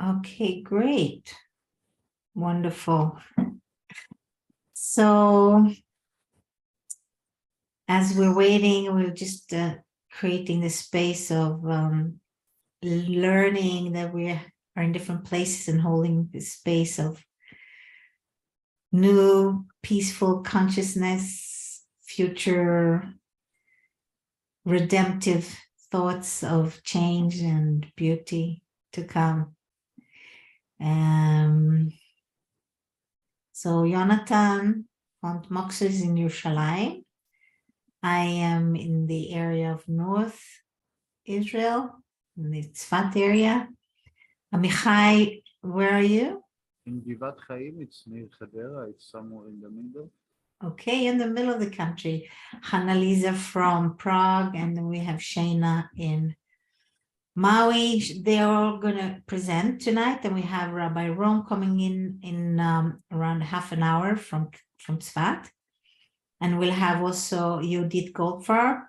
Okay, great. Wonderful. So as we're waiting, we're just creating the space of learning that we are in different places and holding the space of new peaceful consciousness, future redemptive thoughts of change and beauty to come. So Jonathan from Moxo is in Yerushalayim. I am in the area of North Israel, in the Tzfat area. Amichai, where are you? In Givat Chaim, it's near Chadera, it's somewhere in the middle. Okay, in the middle of the country. Hanaliza from Prague, and then we have Shana in Maui. They're all going to present tonight, and we have Rabbi Ron coming in around half an hour from Tzfat. And we'll have also Yudit Goldfarb,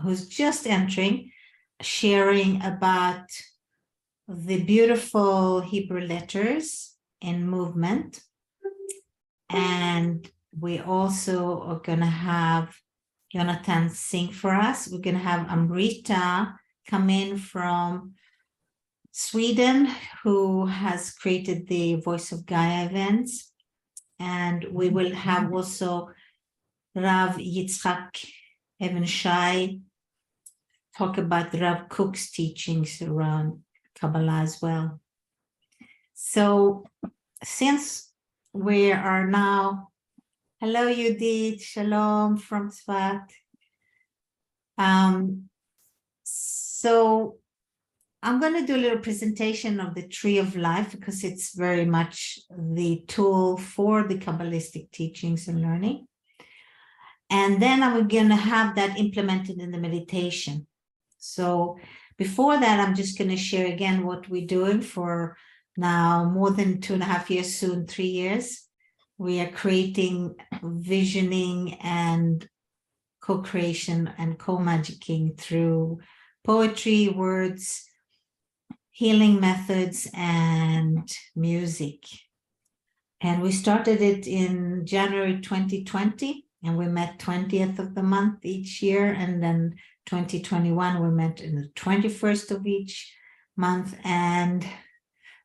who's just entering, sharing about the beautiful Hebrew letters in movement. And we also are going to have Jonathan sing for us. We're going to have Amrita come in from Sweden, who has created the Voice of Gaia events. And we will have also Rav Yitzchak Evan-Shai talk about Rav Kook's teachings around Kabbalah as well. So since we are now, hello Yudit, shalom from Tzfat. So I'm going to do a little presentation of the Tree of Life because it's very much the tool for the Kabbalistic teachings and learning. And then I'm going to have that implemented in the meditation. So before that, I'm just going to share again what we're doing for now more than 2.5 years, soon 3 years. We are creating, visioning, and co-creation and co-magicking through poetry, words, healing methods, and music. And we started it in January 2020. And we met 20th of the month each year. And then 2021, we met in the 21st of each month. And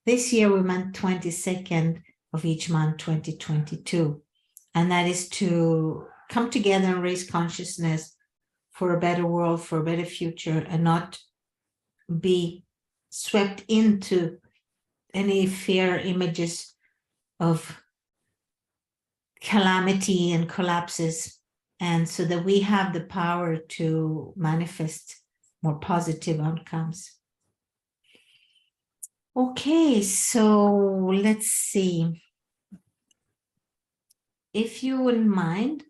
this year we met 22nd of each month, 2022. And that is to come together and raise consciousness for a better world, for a better future, and not be swept into any fear images of calamity and collapses, and so that we have the power to manifest more positive outcomes. Okay, so let's see. If you wouldn't mind,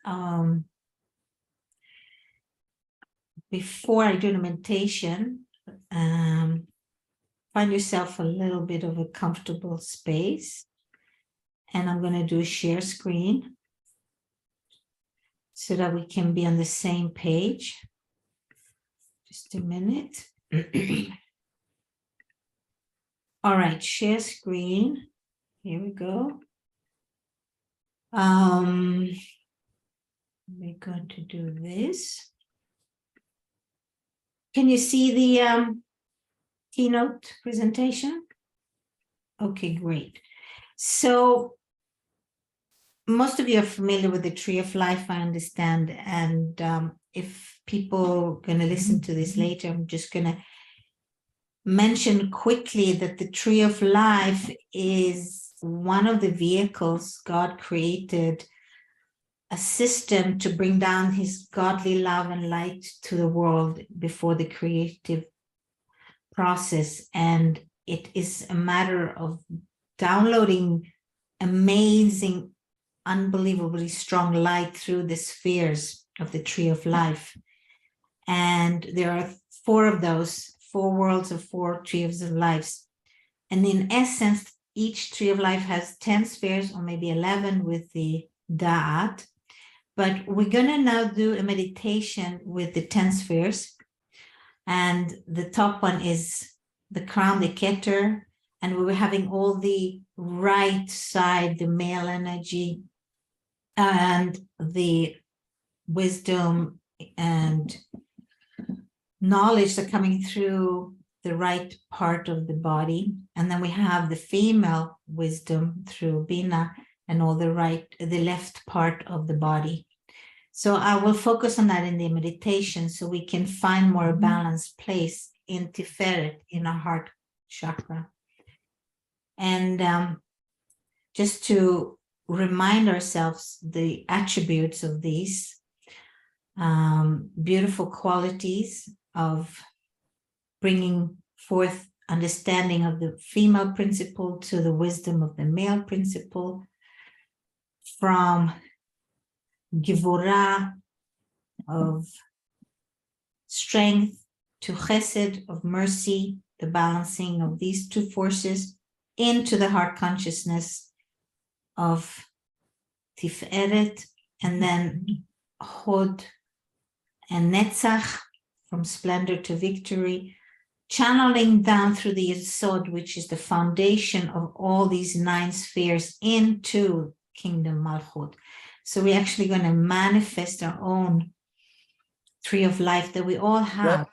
before I do the meditation, find yourself a little bit of a comfortable space. And I'm going to do a share screen so that we can be on the same page. Just a minute. All right, share screen. Here we go. We're going to do this. Can you see the keynote presentation? Okay, great. So most of you are familiar with the Tree of Life, I understand. And if people are going to listen to this later, I'm just going to mention quickly that the Tree of Life is one of the vehicles God created, a system to bring down his godly love and light to the world before the creative process. And it is a matter of downloading amazing, unbelievably strong light through the spheres of the Tree of Life. And there are 4 of those, 4 worlds of 4 trees of lives. And in essence, each Tree of Life has 10 spheres, or maybe 11 with the Da'at. But we're going to now do a meditation with the 10 spheres. And the top one is the crown, the Keter, and we were having all the right side, the male energy, and the wisdom and knowledge that coming through the right part of the body. And then we have the female wisdom through Bina and all the left part of the body. So I will focus on that in the meditation so we can find more balanced place in Tiferet, in our heart chakra. And just to remind ourselves the attributes of these beautiful qualities of bringing forth understanding of the female principle to the wisdom of the male principle, from Givura of strength to Chesed of mercy, the balancing of these two forces into the heart consciousness of Tiferet, and then Hod and Netzach, from splendor to victory, channeling down through the Yesod, which is the foundation of all these 9 spheres, into Kingdom Malchut. So we're actually going to manifest our own tree of life that we all have.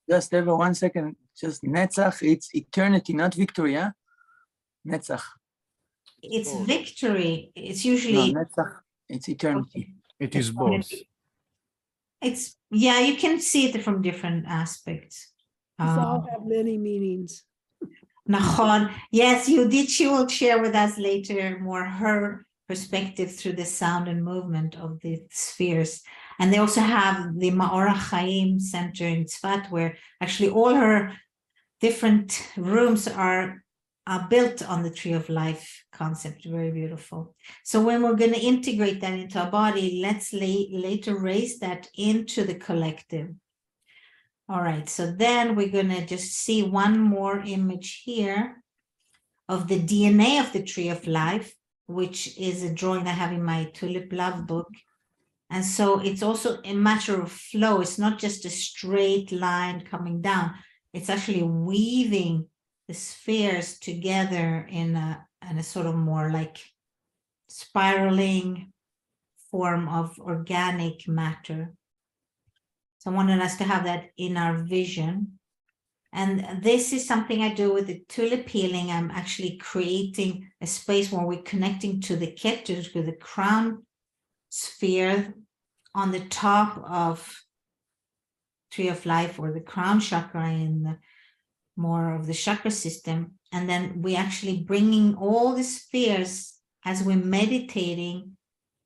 Just Eva, 1 second. Just Netzach, it's eternity, not victory, yeah? Netzach. It's victory. It's usually... No, Netzach, it's eternity. It is both. It's, yeah, you can see it from different aspects. These all have many meanings. Nachon. Yes, she will share with us later more her perspective through the sound and movement of the spheres. And they also have the Ma'ora Chaim Center in Tzfat, where actually all her different rooms are built on the Tree of Life concept. Very beautiful. So when we're going to integrate that into our body, let's later raise that into the collective. All right, so then we're going to just see one more image here of the DNA of the Tree of Life, which is a drawing I have in my Tulip Love book. And so it's also a matter of flow. It's not just a straight line coming down. It's actually weaving the spheres together in a sort of more like spiraling form of organic matter. So I wanted us to have that in our vision. And this is something I do with the tulip healing. I'm actually creating a space where we're connecting to the ketu, to the crown sphere on the top of Tree of Life, or the crown chakra in the more of the chakra system. And then we actually bringing all the spheres as we're meditating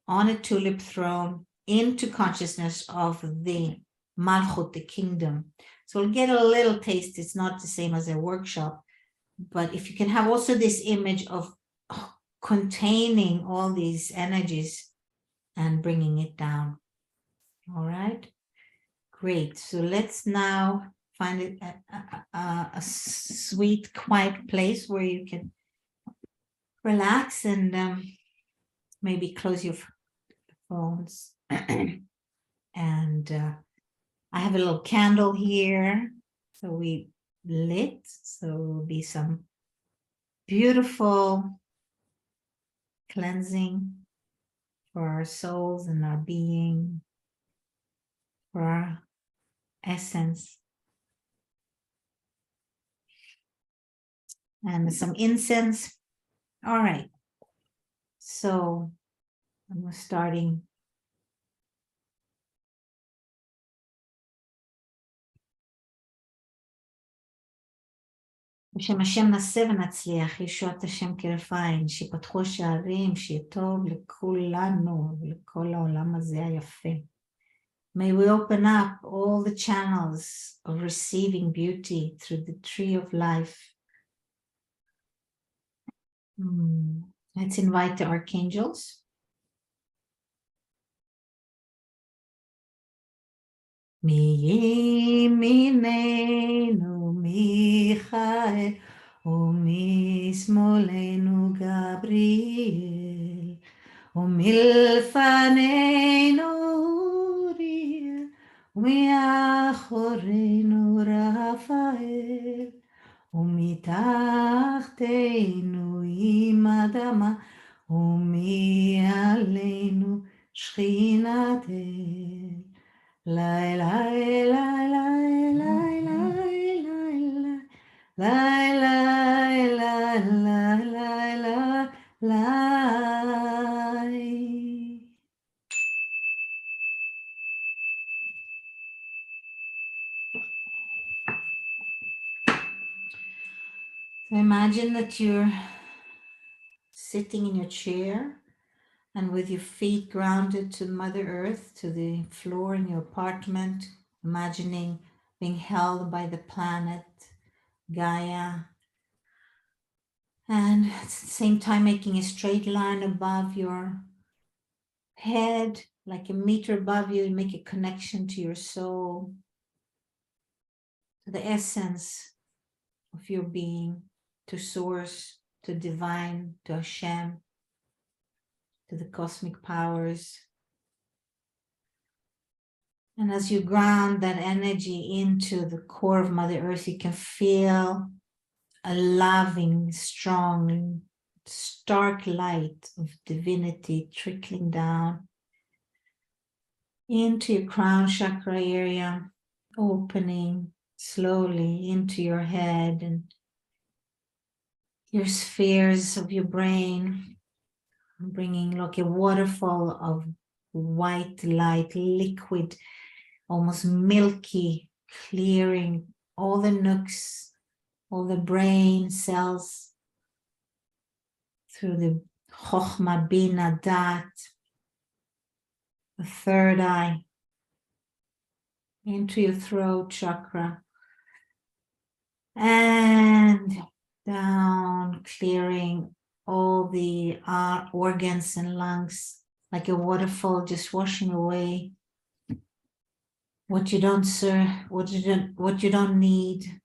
on a tulip throne into consciousness of the Malchut, the kingdom. So we'll get a little taste. It's not the same as a workshop, but if you can have also this image of containing all these energies and bringing it down. All right, great. So let's now find a sweet, quiet place where you can relax and maybe close your phones. And I have a little candle here, so we lit, so it will be some beautiful cleansing for our souls and our being, for our essence. And some incense. All right, so I'm starting. בשם השם נעשה ונצליח, ישועת השם כרפיים, שיפתחו שערים, שיהיה טוב לכולנו ולכל העולם הזה היפה. May we open up all the channels of receiving beauty through the tree of life. Let's invite the archangels. מימיננו מיכאל ומשמאלנו גבריאל ומלפנינו אוריאל ומאחורינו רפאל ומתחתנו עם אדמה, ומעלינו שכינת אל. לילה, לילה, לילה, לילה, So imagine that you're sitting in your chair and with your feet grounded to Mother Earth, to the floor in your apartment, imagining being held by the planet Gaia, and at the same time making a straight line above your head, like a meter above you, make a connection to your soul, to the essence of your being, to source, to divine, to Hashem, to the cosmic powers. And as you ground that energy into the core of Mother Earth, you can feel a loving, strong, stark light of divinity trickling down into your crown chakra area, opening slowly into your head and your spheres of your brain, bringing like a waterfall of white light, liquid, almost milky, clearing all the nooks, all the brain cells through the Chokhmah, Bina, Dat, the third eye, into your throat chakra, and down, clearing all the organs and lungs, like a waterfall, just washing away what you don't serve, what you don't need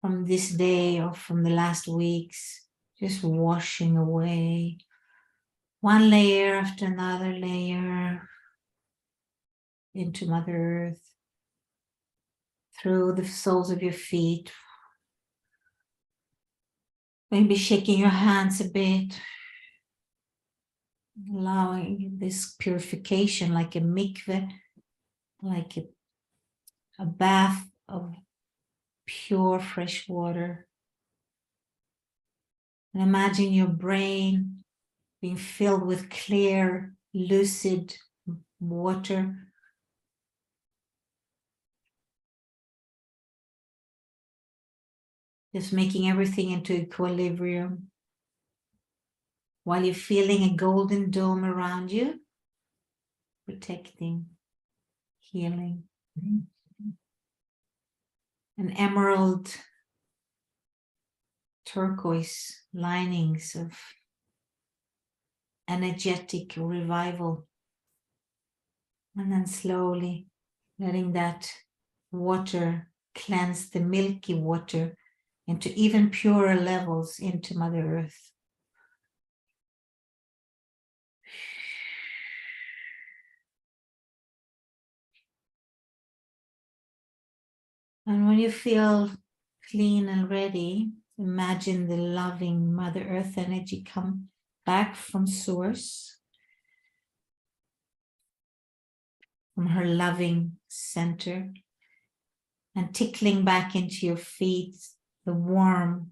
from this day or from the last weeks, just washing away one layer after another layer into Mother Earth, through the soles of your feet, maybe shaking your hands a bit, allowing this purification like a mikveh, like a bath of pure fresh water. And imagine your brain being filled with clear, lucid water. Just making everything into equilibrium while you're feeling a golden dome around you, protecting, healing. An emerald turquoise linings of energetic revival. And then slowly letting that water cleanse the milky water into even purer levels into Mother Earth. And when you feel clean and ready, imagine the loving Mother Earth energy come back from source, from her loving center, and tickling back into your feet, the warm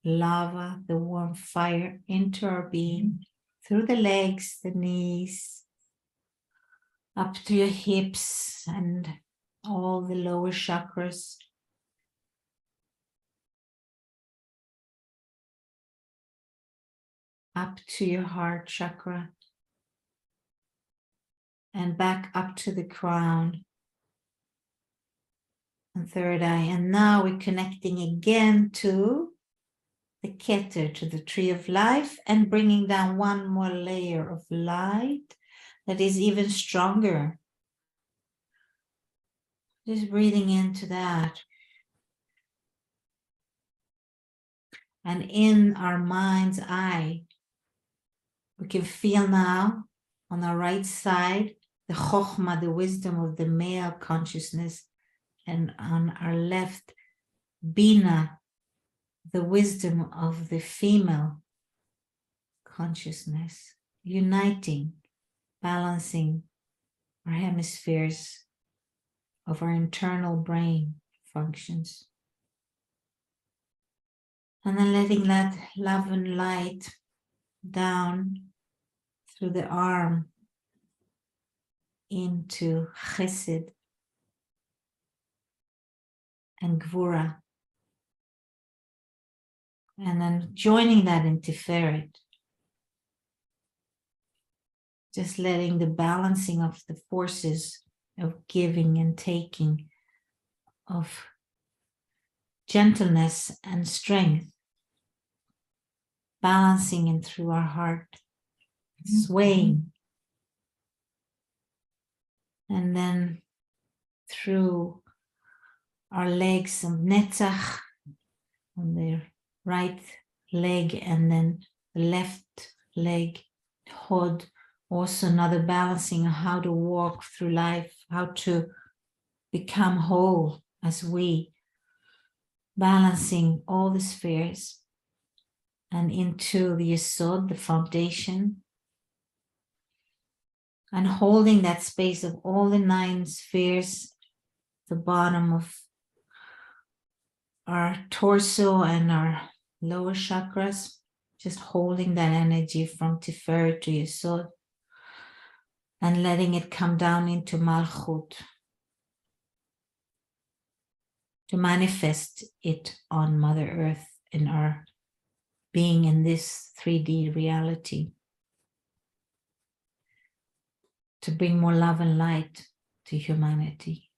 lava, the warm fire into our being, through the legs, the knees, up to your hips and all the lower chakras. Up to your heart chakra and back up to the crown and third eye. And now we're connecting again to the Keter, to the tree of life, and bringing down one more layer of light that is even stronger. Just breathing into that. And in our mind's eye, we can feel now on our right side the chokhmah, the wisdom of the male consciousness, and on our left, Bina, the wisdom of the female consciousness, uniting, balancing our hemispheres of our internal brain functions. And then letting that love and light down through the arm into chesed and gvura. And then joining that in tiferet. Just letting the balancing of the forces of giving and taking, of gentleness and strength, balancing in through our heart, swaying. And then through our legs of netzach on the right leg, and then the left leg, hod, also another balancing of how to walk through life, how to become whole as we balancing all the spheres and into the yesod, the foundation, and holding that space of all the 9 spheres, the bottom of our torso and our lower chakras, just holding that energy from tiferet to yesod and letting it come down into malchut to manifest it on Mother Earth in our being in this 3D reality, to bring more love and light to humanity.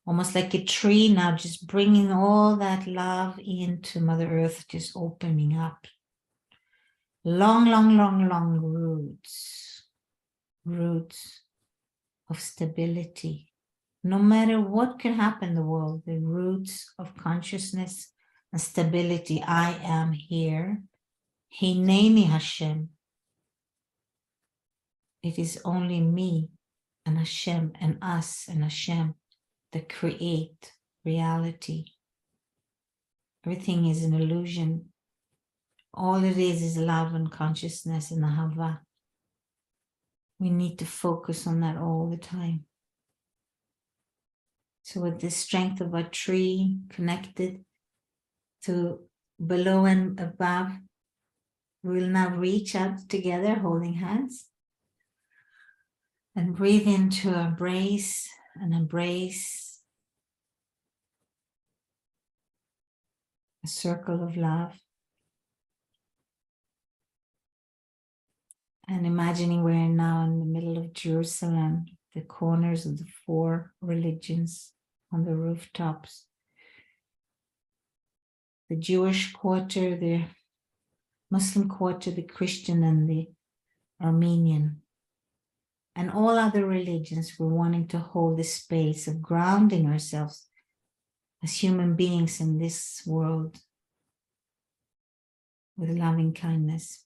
Almost like a tree now, just bringing all that love into Mother Earth, just opening up. Long, long, long, long roots of stability. No matter what can happen in the world, the roots of consciousness and stability. I am here. Hineni Hashem. It is only me and Hashem and us and Hashem that create reality. Everything is an illusion. All it is love and consciousness and ahava. We need to focus on that all the time. So with the strength of a tree connected to below and above, we'll now reach out together, holding hands. And breathe into embrace and embrace a circle of love. And imagining we're now in the middle of Jerusalem, the corners of the 4 religions on the rooftops. The Jewish quarter, the Muslim quarter, the Christian and the Armenian. And all other religions were wanting to hold the space of grounding ourselves as human beings in this world with loving kindness.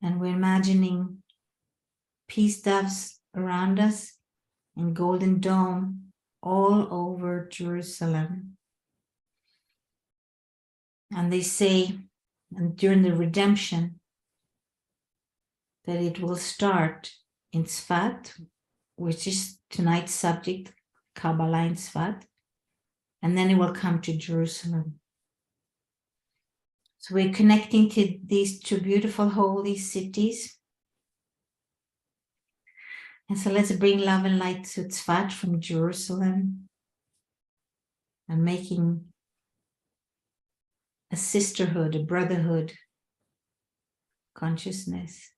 And we're imagining peace doves around us and golden dome all over Jerusalem. And they say, and during the redemption, that it will start in Tzfat, which is tonight's subject, Kabbalah in Tzfat, and then it will come to Jerusalem. So we're connecting to these 2 beautiful holy cities. And so let's bring love and light to Tzfat from Jerusalem and making a sisterhood, a brotherhood consciousness.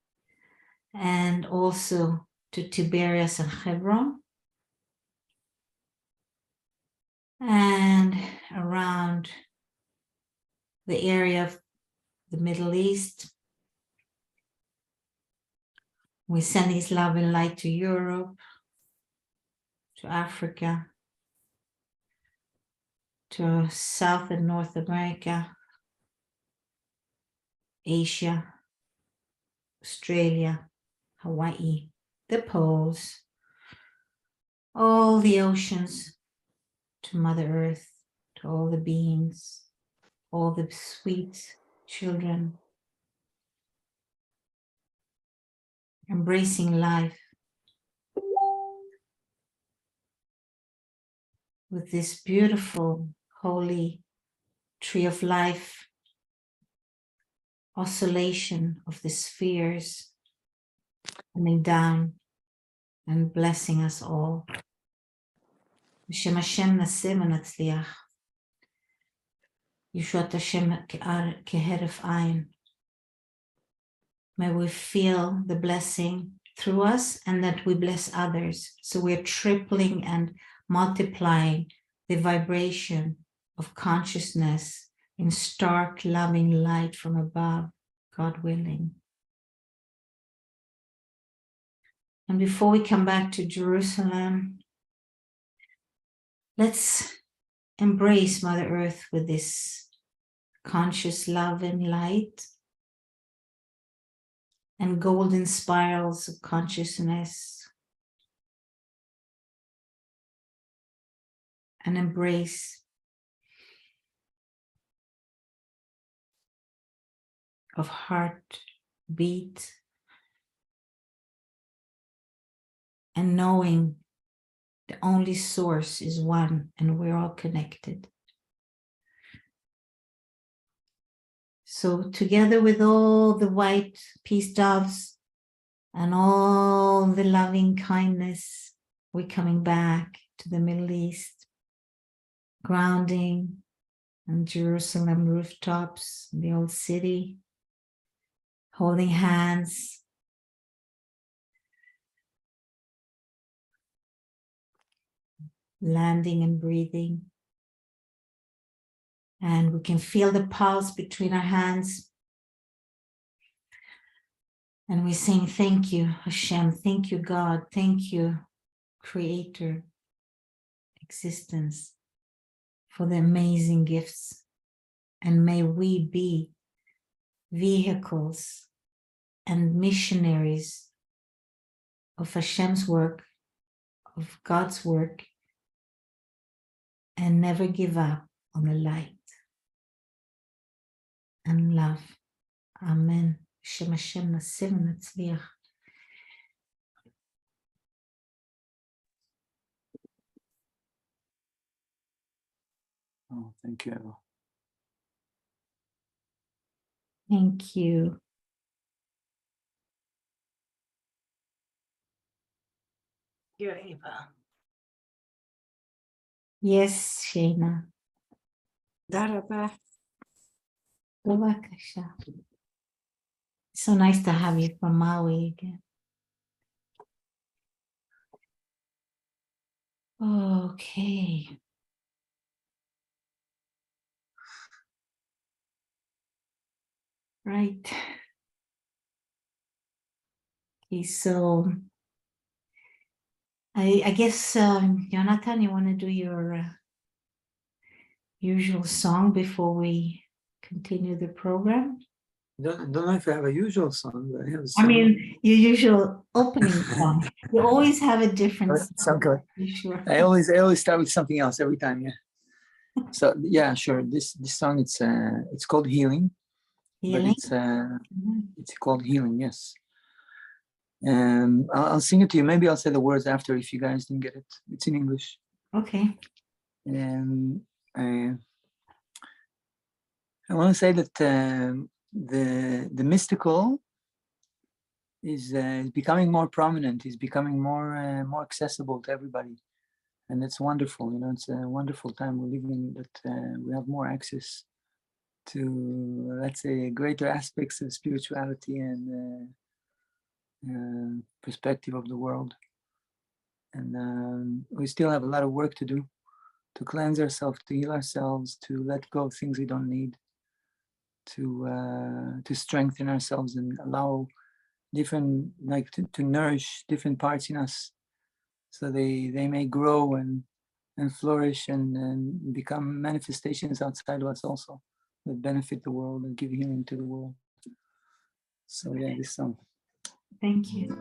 And also to Tiberias and Hebron. And around the area of the Middle East. We send His love and light to Europe, to Africa, to South and North America, Asia, Australia, Hawaii, the poles, all the oceans, to Mother Earth, to all the beings, all the sweet children, embracing life with this beautiful, holy tree of life, oscillation of the spheres coming down and blessing us all. B'Shem Hashem naseh v'natzliach. Yeshuat Hashem keheref ayin. May we feel the blessing through us and that we bless others. So we're tripling and multiplying the vibration of consciousness in stark, loving light from above, God willing. And before we come back to Jerusalem, let's embrace Mother Earth with this conscious love and light and golden spirals of consciousness, and embrace of heartbeat and knowing the only source is one and we're all connected. So together with all the white peace doves and all the loving kindness, we're coming back to the Middle East, grounding on Jerusalem rooftops, the old city, holding hands, landing and breathing. And we can feel the pulse between our hands. And we're saying, thank you, Hashem, thank you, God, thank you, Creator, existence, for the amazing gifts. And may we be vehicles and missionaries of Hashem's work, of God's work, and never give up on the light and love. Amen. Shem Hashem naseh v'natzliach. Oh, thank you, Eva. Thank you. Yeah, Eva. Yes, Shana. Rabba. Bevakasha. So nice to have you from Maui again. Okay. Right. Okay, so I guess, Jonathan, you want to do your usual song before we continue the program? Don't know if I have a usual song, but I have a I song. mean, your usual opening song. You always have a different Sound song. good. You sure? I always start with something else every time, yeah. So yeah, sure. This song it's called Healing, Healing? but it's called Healing, yes. I'll sing it to you. Maybe I'll say the words after if you guys didn't get it. It's in English. Okay. And I want to say that the mystical is becoming more prominent, is becoming more accessible to everybody, and it's wonderful. You know, it's a wonderful time we're living that we have more access to, let's say, greater aspects of spirituality and perspective of the world. And we still have a lot of work to do, to cleanse ourselves, to heal ourselves, to let go of things we don't need, to strengthen ourselves and allow different, like to nourish different parts in us so they may grow and flourish and become manifestations outside of us also that benefit the world and give healing to the world. So yeah, this song. Thank you.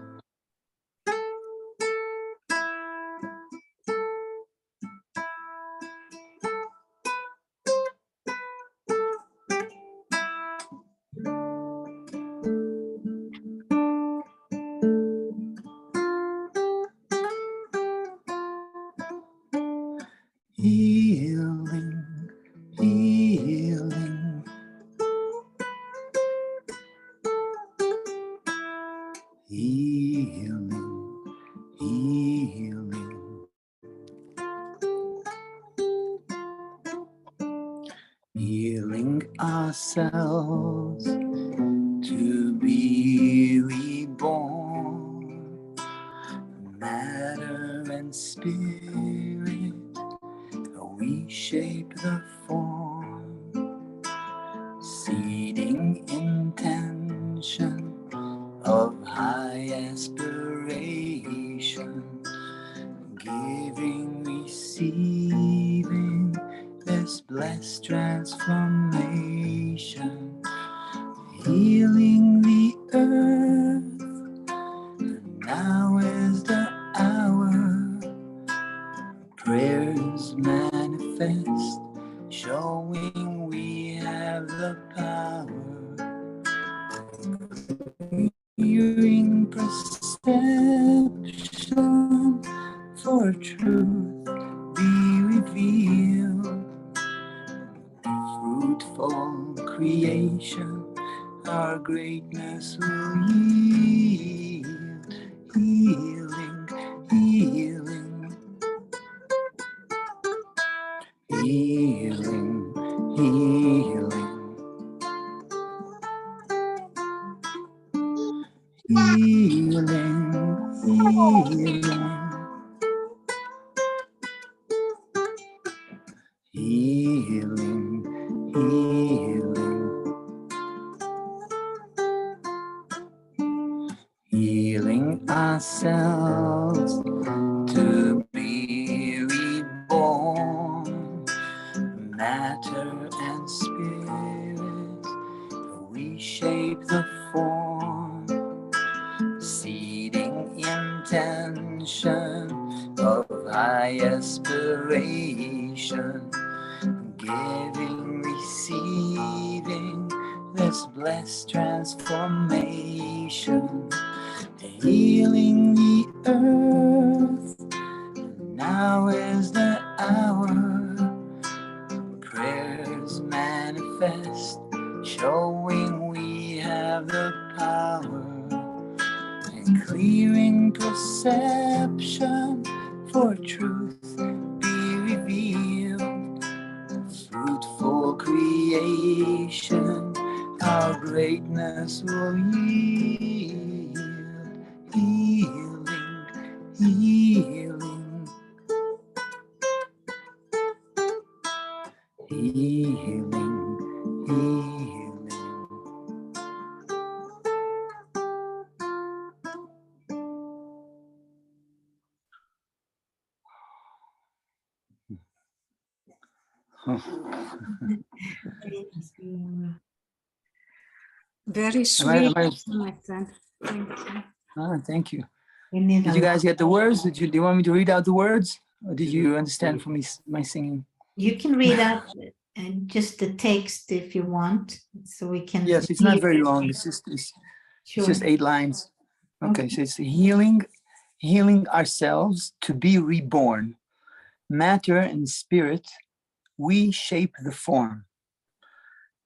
healing, healing, healing, healing, healing ourselves to be reborn, matter and spirit, we shape the form, seeding intention of high aspiration, giving, receiving this blessed transformation, healing the earth. Now is the hour, prayers manifest, showing we have the power, hearing perception for truth be revealed, fruitful creation, our greatness will yield, healing, healing, healing, healing, healing, healing, healing, healing ourselves to be reborn, matter and spirit, we shape the form, seeding intention of high aspiration, giving, receiving this blessed transformation, healing the earth. Now is the hour, prayers manifest, showing we have the power, and clearing perception for truth be revealed, fruitful creation, our greatness will yield, healing, healing, healing, healing. Very sweet, Jonathan. Thank you. Thank you. We need Did a you guys lot. get the words? Do you want me to read out the words? Or did you understand from my singing? You can read out just the text if you want, so we can. Yes, it's not very hear. long. It's Sure. just 8 lines. Okay, so it's healing ourselves to be reborn. Matter and spirit, we shape the form.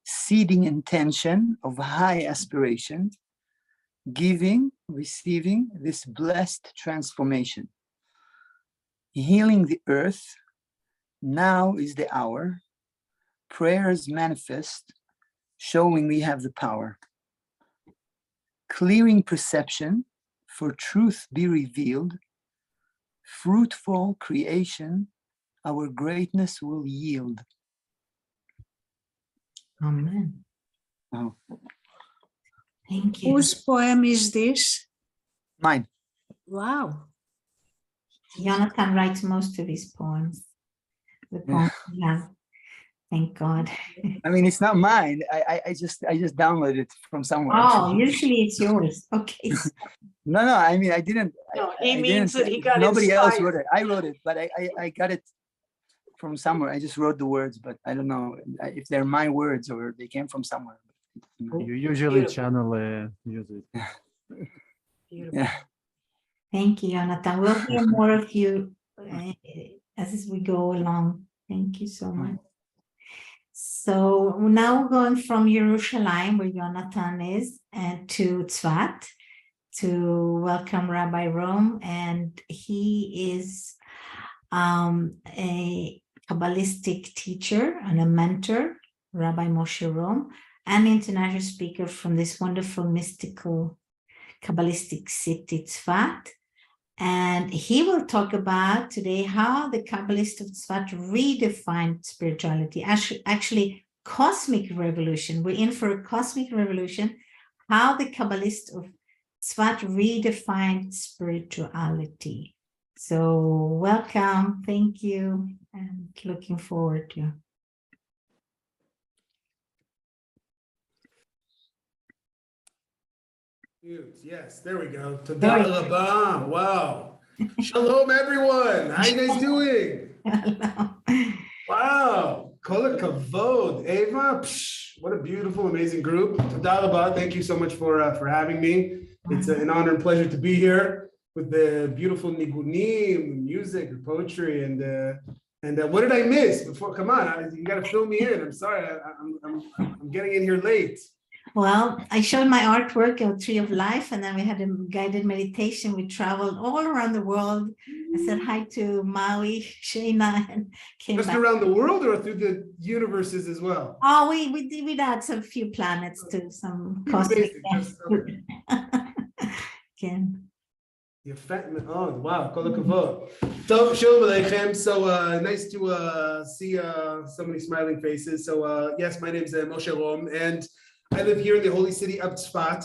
Seeding intention of high aspiration, giving, receiving this blessed transformation. Healing the earth, now is the hour. Prayers manifest, showing we have the power. Clearing perception, for truth be revealed. Fruitful creation, our greatness will yield. Amen. Oh. Thank you. Whose poem is this? Mine. Wow. Jonathan writes most of his poems. The poems we have. Thank God. I mean, it's not mine. I just downloaded it from somewhere. Oh, usually it's yours. Okay. No, I mean, I didn't. No, he I means didn't, that he got nobody else inspired. wrote it. I wrote it, but I got it from somewhere. I just wrote the words, but I don't know if they're my words or they came from somewhere. You usually Beautiful. channel music. Beautiful. Yeah. Thank you, Jonathan. We'll hear more of you as we go along. Thank you so much. So now we're going from Yerushalayim, where Jonathan is, and to Tzfat to welcome Rabbi Rome, and he is a Kabbalistic teacher and a mentor, Rabbi Moshe Rome, an international speaker from this wonderful mystical Kabbalistic city, Tzfat. And he will talk about today how the Kabbalists of Tzfat redefined spirituality, actually cosmic revolution. We're in for a cosmic revolution, how the Kabbalists of Tzfat redefined spirituality. So welcome, thank you, and looking forward to. Yes, there we go. Toda Rabba. Wow. Shalom, everyone. How you guys doing? Wow. Kol kavod. Eva. Psh, what a beautiful, amazing group. Toda Rabba. Thank you so much for having me. It's an honor and pleasure to be here with the beautiful nigunim, music, poetry, and what did I miss before? Come on, you got to fill me in. I'm sorry, I'm getting in here late. Well, I showed my artwork, a Tree of Life, and then we had a guided meditation. We traveled all around the world. I said hi to Maui, Shayna, and came Just back. around the world or through the universes as well? Oh, we add some few planets to some cosmic. Again. Oh, wow. Kol hakavod. Tov, shalom aleichem. So nice to see so many smiling faces. So yes, my name is Moshe Rome, and I live here in the holy city of Tzfat.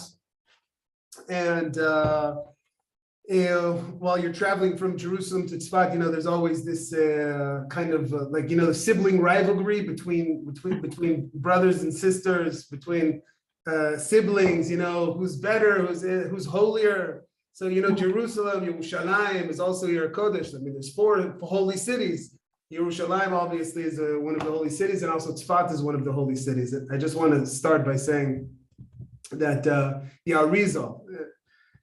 And while you're traveling from Jerusalem to Tzfat, there's always this kind of the sibling rivalry between brothers and sisters, between siblings, who's better, who's holier. So, Jerusalem, Yerushalayim is also your Kodesh. I mean, there's 4 holy cities. Yerushalayim obviously is one of the holy cities, and also Tzfat is one of the holy cities. I just want to start by saying that the Arizal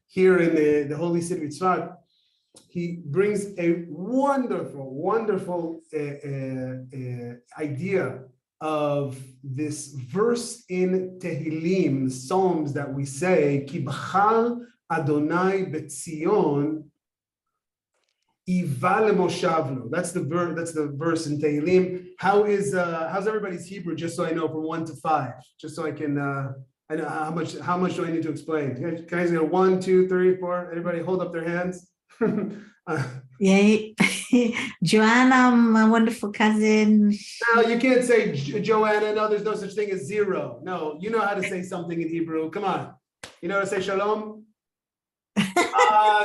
here in the holy city of Tzfat, he brings a wonderful, wonderful idea of this verse in Tehillim, Psalms that we say, Ki b'chal Adonai b'tzion Eva lemoshavlo. That's the verse in Tehillim. How's everybody's Hebrew? Just so I know from 1 to 5, just so I can I know how much do I need to explain? Can I say 1, 2, 3, 4? Everybody hold up their hands. Yay. Joanna, my wonderful cousin. No, you can't say Joanna. No, there's no such thing as 0. No, you know how to say something in Hebrew. Come on. You know how to say shalom?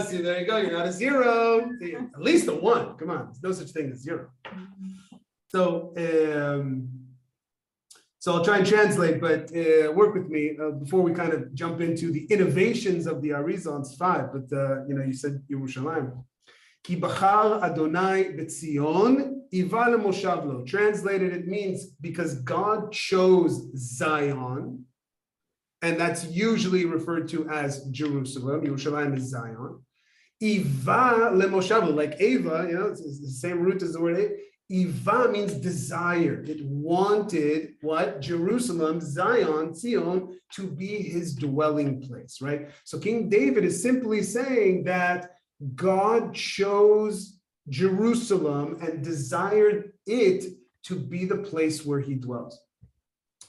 See, there you go. You're not a 0. See, at least a 1. Come on. There's no such thing as 0. So, I'll try and translate, but work with me before we kind of jump into the innovations of the Arizal on Tzfat. But you said Yerushalayim. Ki bachar Adonai b'tzion, iva lemoshavlo. Translated, it means because God chose Zion, and that's usually referred to as Jerusalem. Yerushalayim is Zion. Iva lemoshavlo, like Eva, it's the same root as the word Eva. Iva means desire. It wanted what? Jerusalem, Zion, Zion, to be his dwelling place, right? So King David is simply saying that God chose Jerusalem and desired it to be the place where he dwells.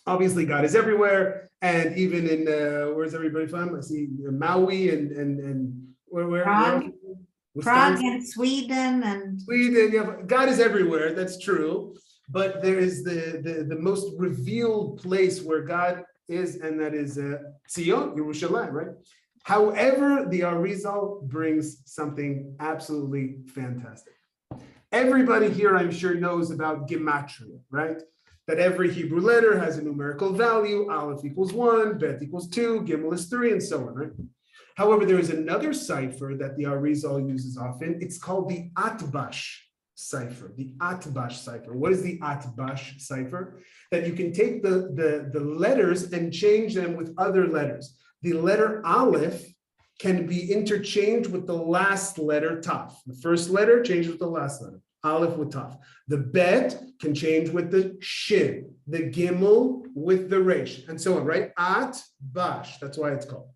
Obviously, God is everywhere, and even in where's everybody from? I see Maui and where Prague and Sweden and yeah, God is everywhere. That's true, but there is the most revealed place where God is, and that is Zion, Yerushalayim, right? However, the Arizal brings something absolutely fantastic. Everybody here, I'm sure, knows about gematria, right? That every Hebrew letter has a numerical value. Aleph equals 1, Bet equals 2, Gimel is 3, and so on, right? However, there is another cipher that the Arizal uses often. It's called the Atbash cipher, the Atbash cipher. What is the Atbash cipher? That you can take the letters and change them with other letters. The letter Aleph can be interchanged with the last letter Taf. The first letter changed with the last letter. Aleph with Taf. The Bet can change with the Shin, the Gimel with the Resh, and so on, right? At Bash, that's why it's called.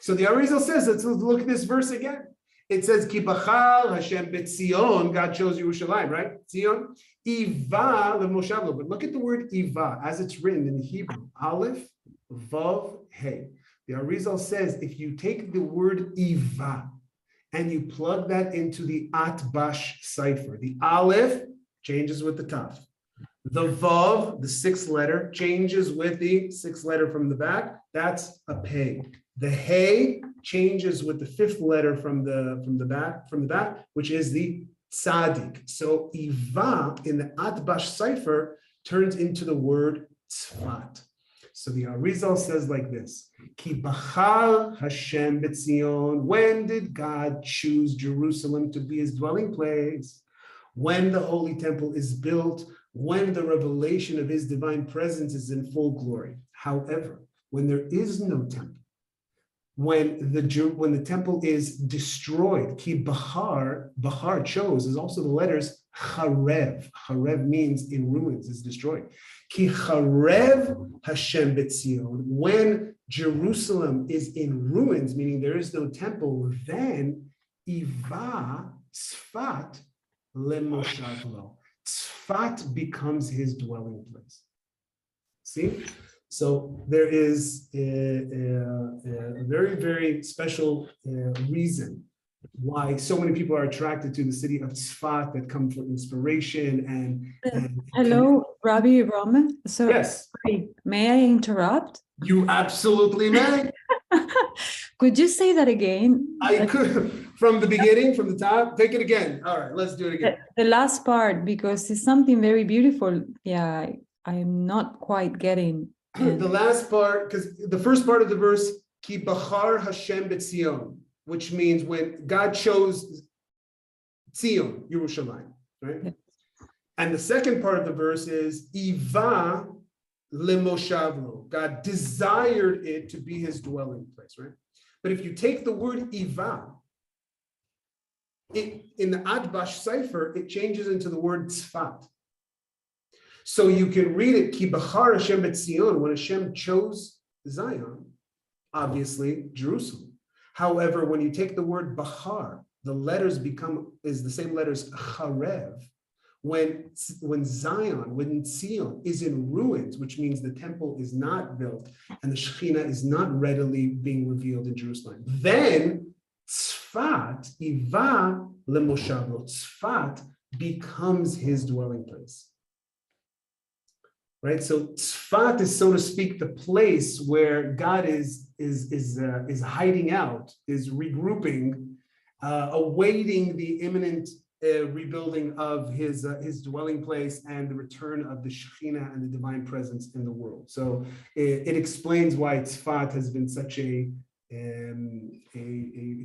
So the Arizal says, let's look at this verse again. It says, Ki bachar Hashem b'tzion, God chose Yerushalayim, right? Tzion. Eva lemoshavlo. But look at the word Eva as it's written in Hebrew. Aleph, Vav, Hey. The Arizal says, if you take the word Eva and you plug that into the Atbash cipher, the Aleph changes with the Taf. The Vav, the sixth letter, changes with the sixth letter from the back. That's a Pei. The Hey changes with the fifth letter from the back, which is the Tzadik. So Eva in the Atbash cipher turns into the word Tzfat. So the Arizal says like this: Ki bachar Hashem b'tzion. When did God choose Jerusalem to be his dwelling place? When the Holy Temple is built, when the revelation of his divine presence is in full glory. However, when there is no temple, when the temple is destroyed, ki bahar chose is also the letters charev. Charev means in ruins, is destroyed. Ki charev Hashem b'tzion. When Jerusalem is in ruins, meaning there is no temple, then Iva Tzfat lemoshavlo. Tzfat becomes his dwelling place. See? So there is a very, very special reason why so many people are attracted to the city of Tzfat, that come for inspiration and Hello, Rabbi Roman. So, yes, sorry, may I interrupt? you absolutely may. Could you say that again? I could, from the beginning, from the top. Take it again. All right, let's do it again. The last part, because it's something very beautiful. Yeah, I'm not quite getting. The last part, because the first part of the verse, Ki bachar Hashem b'tzion, which means when God chose Tzion, Yerushalayim, right? Yeah. And the second part of the verse is Iva lemoshavlo. God desired it to be his dwelling place, right? But if you take the word Iva, in the Atbash cipher, it changes into the word Tzfat. So you can read it, Ki bachar Hashem b'tzion, when Hashem chose Zion, obviously Jerusalem. However, when you take the word bachar, the letters is the same letters charev. When Zion, when Zion is in ruins, which means the temple is not built and the Shekhinah is not readily being revealed in Jerusalem, then Tzfat, Iva lemoshavlo, Tzfat becomes his dwelling place. Right, so Tzfat is, so to speak, the place where God is hiding out, is regrouping, awaiting the imminent rebuilding of his dwelling place and the return of the Shekhinah and the divine presence in the world. So it explains why Tzfat has been such a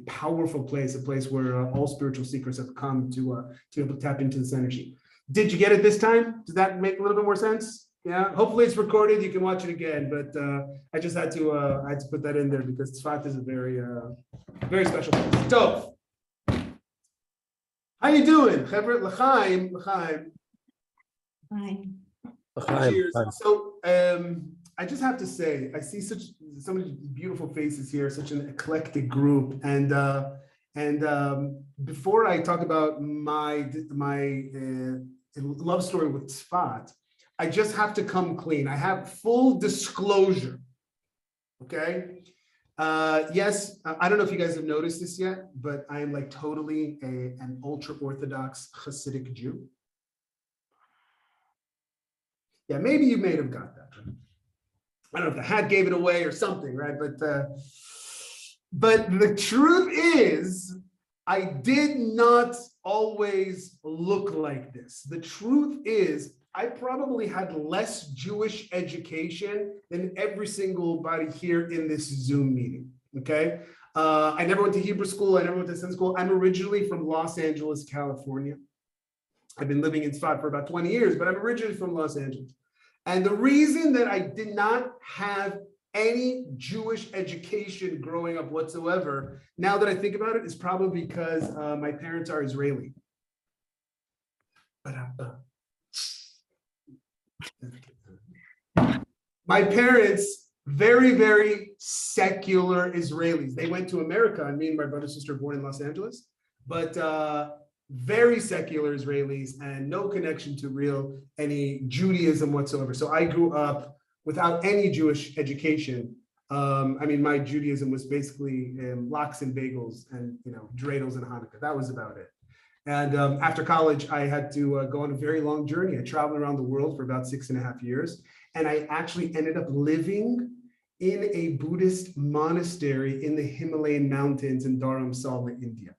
powerful place, a place where all spiritual seekers have come to be able to tap into this energy. Did you get it this time? Does that make a little bit more sense? Yeah, hopefully it's recorded. You can watch it again, but I just had to put that in there because Tzfat is a very very special place. So, how you doing, Chevret? L'chaim, l'chaim. Fine. Cheers. So, I just have to say, I see so many beautiful faces here, such an eclectic group, and before I talk about my love story with Tzfat, I just have to come clean. I have full disclosure, okay? Yes, I don't know if you guys have noticed this yet, but I am like totally an ultra-Orthodox Hasidic Jew. Yeah, maybe you may have got that. I don't know if the hat gave it away or something, right? But the truth is, I did not always look like this. The truth is, I probably had less Jewish education than every single body here in this Zoom meeting, okay? I never went to Hebrew school. I never went to Sunday school. I'm originally from Los Angeles, California. I've been living in Tzfat for about 20 years, but I'm originally from Los Angeles. And the reason that I did not have any Jewish education growing up whatsoever, now that I think about it, is probably because my parents are Israeli. My parents, very, very secular Israelis. They went to America. I mean, my brother and sister were born in Los Angeles, but very secular Israelis and no connection to any Judaism whatsoever. So I grew up without any Jewish education. I mean, my Judaism was basically lox and bagels and, dreidels and Hanukkah. That was about it. And after college, I had to go on a very long journey. I traveled around the world for about 6.5 years. And I actually ended up living in a Buddhist monastery in the Himalayan mountains in Dharamsala, India.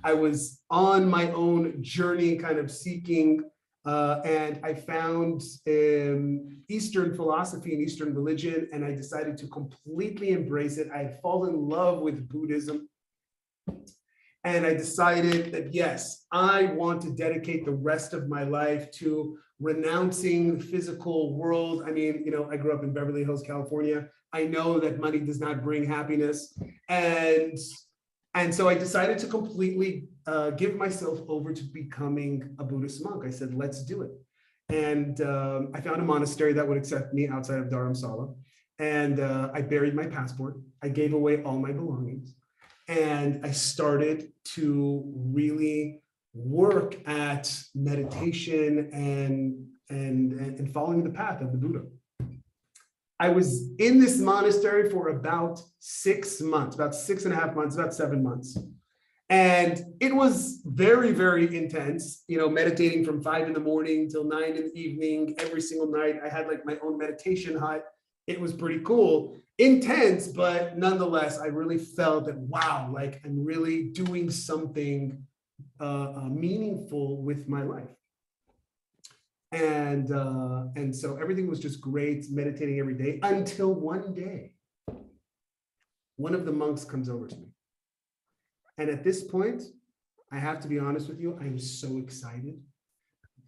I was on my own journey, kind of seeking, and I found Eastern philosophy and Eastern religion, and I decided to completely embrace it. I had fallen in love with Buddhism. And I decided that, yes, I want to dedicate the rest of my life to renouncing the physical world. I mean, I grew up in Beverly Hills, California. I know that money does not bring happiness. And so I decided to completely give myself over to becoming a Buddhist monk. I said, let's do it. And I found a monastery that would accept me outside of Dharamsala. And I buried my passport. I gave away all my belongings. And I started to really work at meditation and following the path of the Buddha. I was in this monastery for about 6 months, about 6.5 months, about 7 months. And it was very, very intense, meditating from 5 in the morning till 9 in the evening, every single night. I had like my own meditation hut. It was pretty cool, intense, but nonetheless, I really felt that, wow, like I'm really doing something meaningful with my life. And so everything was just great, meditating every day, until one day, one of the monks comes over to me. And at this point, I have to be honest with you, I'm so excited.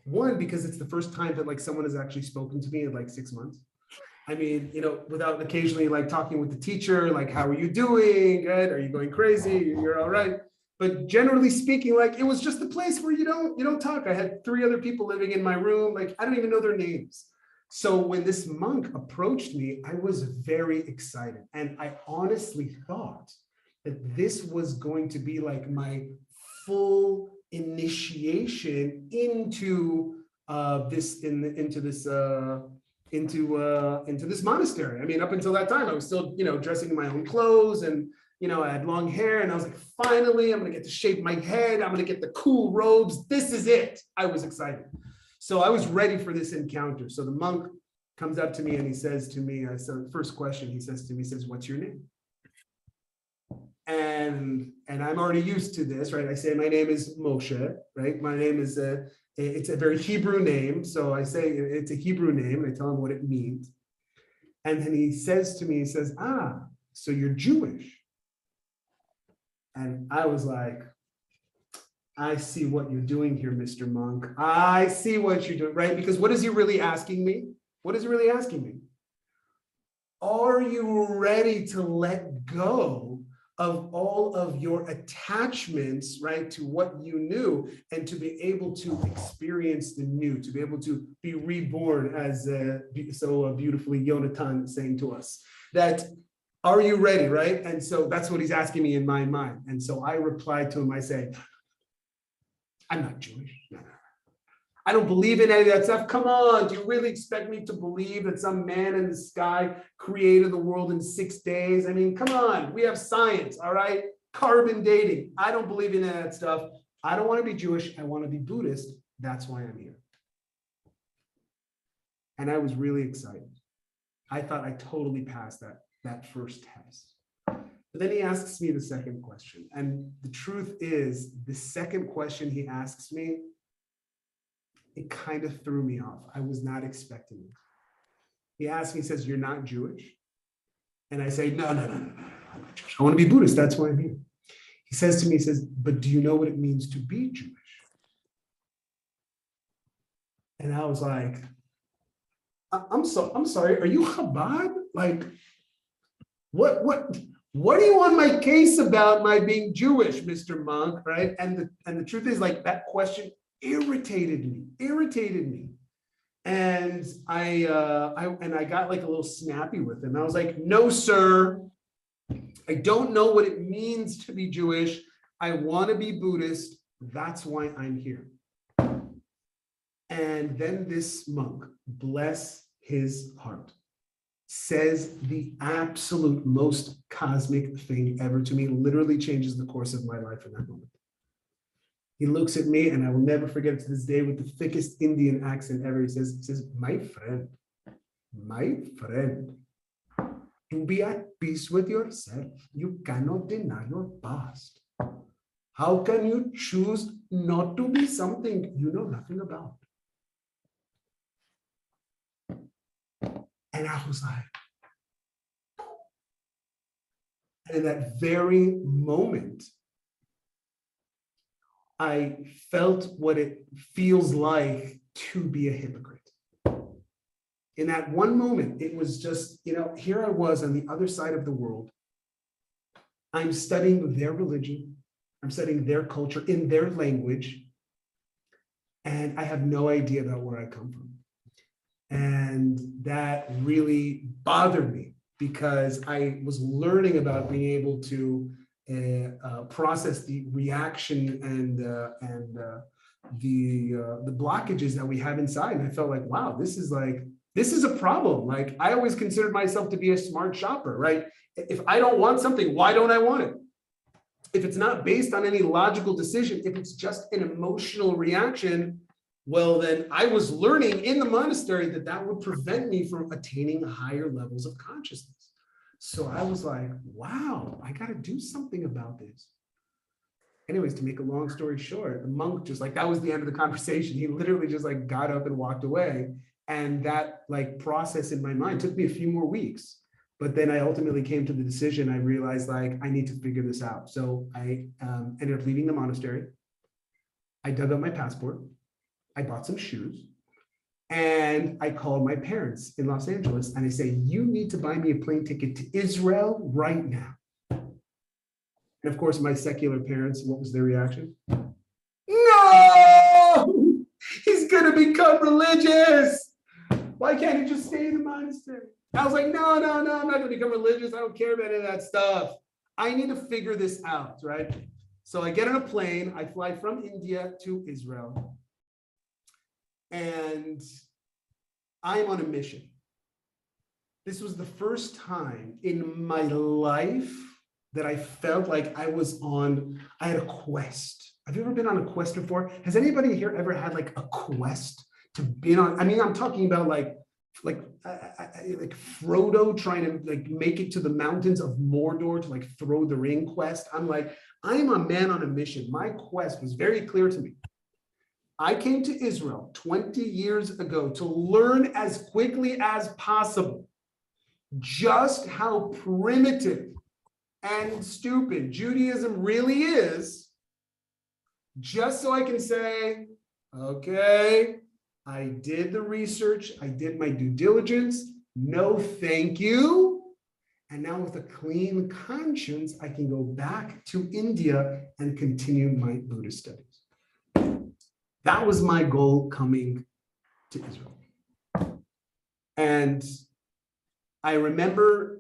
One, because it's the first time that like someone has actually spoken to me in like 6 months. I mean, without occasionally like talking with the teacher, like, how are you doing? Good? Are you going crazy? You're all right. But generally speaking, like, it was just a place where you don't talk. I had 3 other people living in my room. Like, I don't even know their names. So when this monk approached me, I was very excited. And I honestly thought that this was going to be like my full initiation into this monastery. I mean, up until that time, I was still, dressing in my own clothes, and, I had long hair, and I was like, finally, I'm going to get to shape my head. I'm going to get the cool robes. This is it. I was excited. So I was ready for this encounter. So the monk comes up to me and he says to me, so the first question he says to me, what's your name? And I'm already used to this, right? I say, my name is Moshe, right? My name is it's a very Hebrew name. So I say it's a Hebrew name, and I tell him what it means. And then he says to me, so you're Jewish. And I was like, I see what you're doing here, Mr. Monk. I see what you're doing, right? Because what is he really asking me? What is he really asking me? Are you ready to let go of all of your attachments, right, to what you knew, and to be able to experience the new, to be able to be reborn, as so beautifully Yonatan saying to us, that are you ready, right? And so that's what he's asking me in my mind. And so I replied to him, I say, I'm not Jewish. No. I don't believe in any of that stuff. Come on, do you really expect me to believe that some man in the sky created the world in 6 days? I mean, come on, we have science, all right? Carbon dating. I don't believe in any of that stuff. I don't want to be Jewish. I want to be Buddhist. That's why I'm here. And I was really excited. I thought I totally passed that first test. But then he asks me the second question. And the truth is, the second question he asks me, it kind of threw me off. I was not expecting it. He asked me, he says, you're not Jewish? And I say, no, I'm not Jewish. I want to be Buddhist. That's why I'm here. He says to me, he says, but do you know what it means to be Jewish? And I was like, I'm sorry, are you Chabad? Like, what do you want my case about my being Jewish, Mr. Monk, right? And the truth is, like, that question, irritated me. And I got like a little snappy with him. I was like, no, sir, I don't know what it means to be Jewish. I want to be Buddhist. That's why I'm here. And then this monk, bless his heart, says the absolute most cosmic thing ever to me, literally changes the course of my life in that moment. He looks at me, and I will never forget it to this day, with the thickest Indian accent ever. He says, my friend, to be at peace with yourself, you cannot deny your past. How can you choose not to be something you know nothing about? And I was like, and in that very moment, I felt what it feels like to be a hypocrite. In that one moment, it was just, here I was on the other side of the world. I'm studying their religion. I'm studying their culture in their language. And I have no idea about where I come from. And that really bothered me, because I was learning about being able to process the reaction and the blockages that we have inside. And I felt like, wow, this is a problem. Like, I always considered myself to be a smart shopper, right? If I don't want something, why don't I want it? If it's not based on any logical decision, if it's just an emotional reaction, well, then I was learning in the monastery that would prevent me from attaining higher levels of consciousness. So I was like, wow, I got to do something about this. Anyways, to make a long story short, the monk that was the end of the conversation. He literally just got up and walked away. And that process in my mind took me a few more weeks. But then I ultimately came to the decision. I realized I need to figure this out. So I ended up leaving the monastery. I dug up my passport. I bought some shoes, and I called my parents in Los Angeles, and I say, you need to buy me a plane ticket to Israel right now. And of course, my secular parents, what was their reaction? No, he's going to become religious. Why can't he just stay in the monastery? I was like, no, I'm not going to become religious. I don't care about any of that stuff. I need to figure this out, right? So I get on a plane. I fly from India to Israel. And I'm on a mission. This was the first time in my life that I felt like I had a quest. Have you ever been on a quest before? Has anybody here ever had a quest to be on? I mean, I'm talking about like Frodo trying to make it to the mountains of Mordor to throw the ring quest. I'm a man on a mission. My quest was very clear to me. I came to Israel 20 years ago to learn as quickly as possible just how primitive and stupid Judaism really is, just so I can say, okay, I did the research, I did my due diligence, no thank you. And now with a clean conscience, I can go back to India and continue my Buddhist studies. That was my goal coming to Israel. And I remember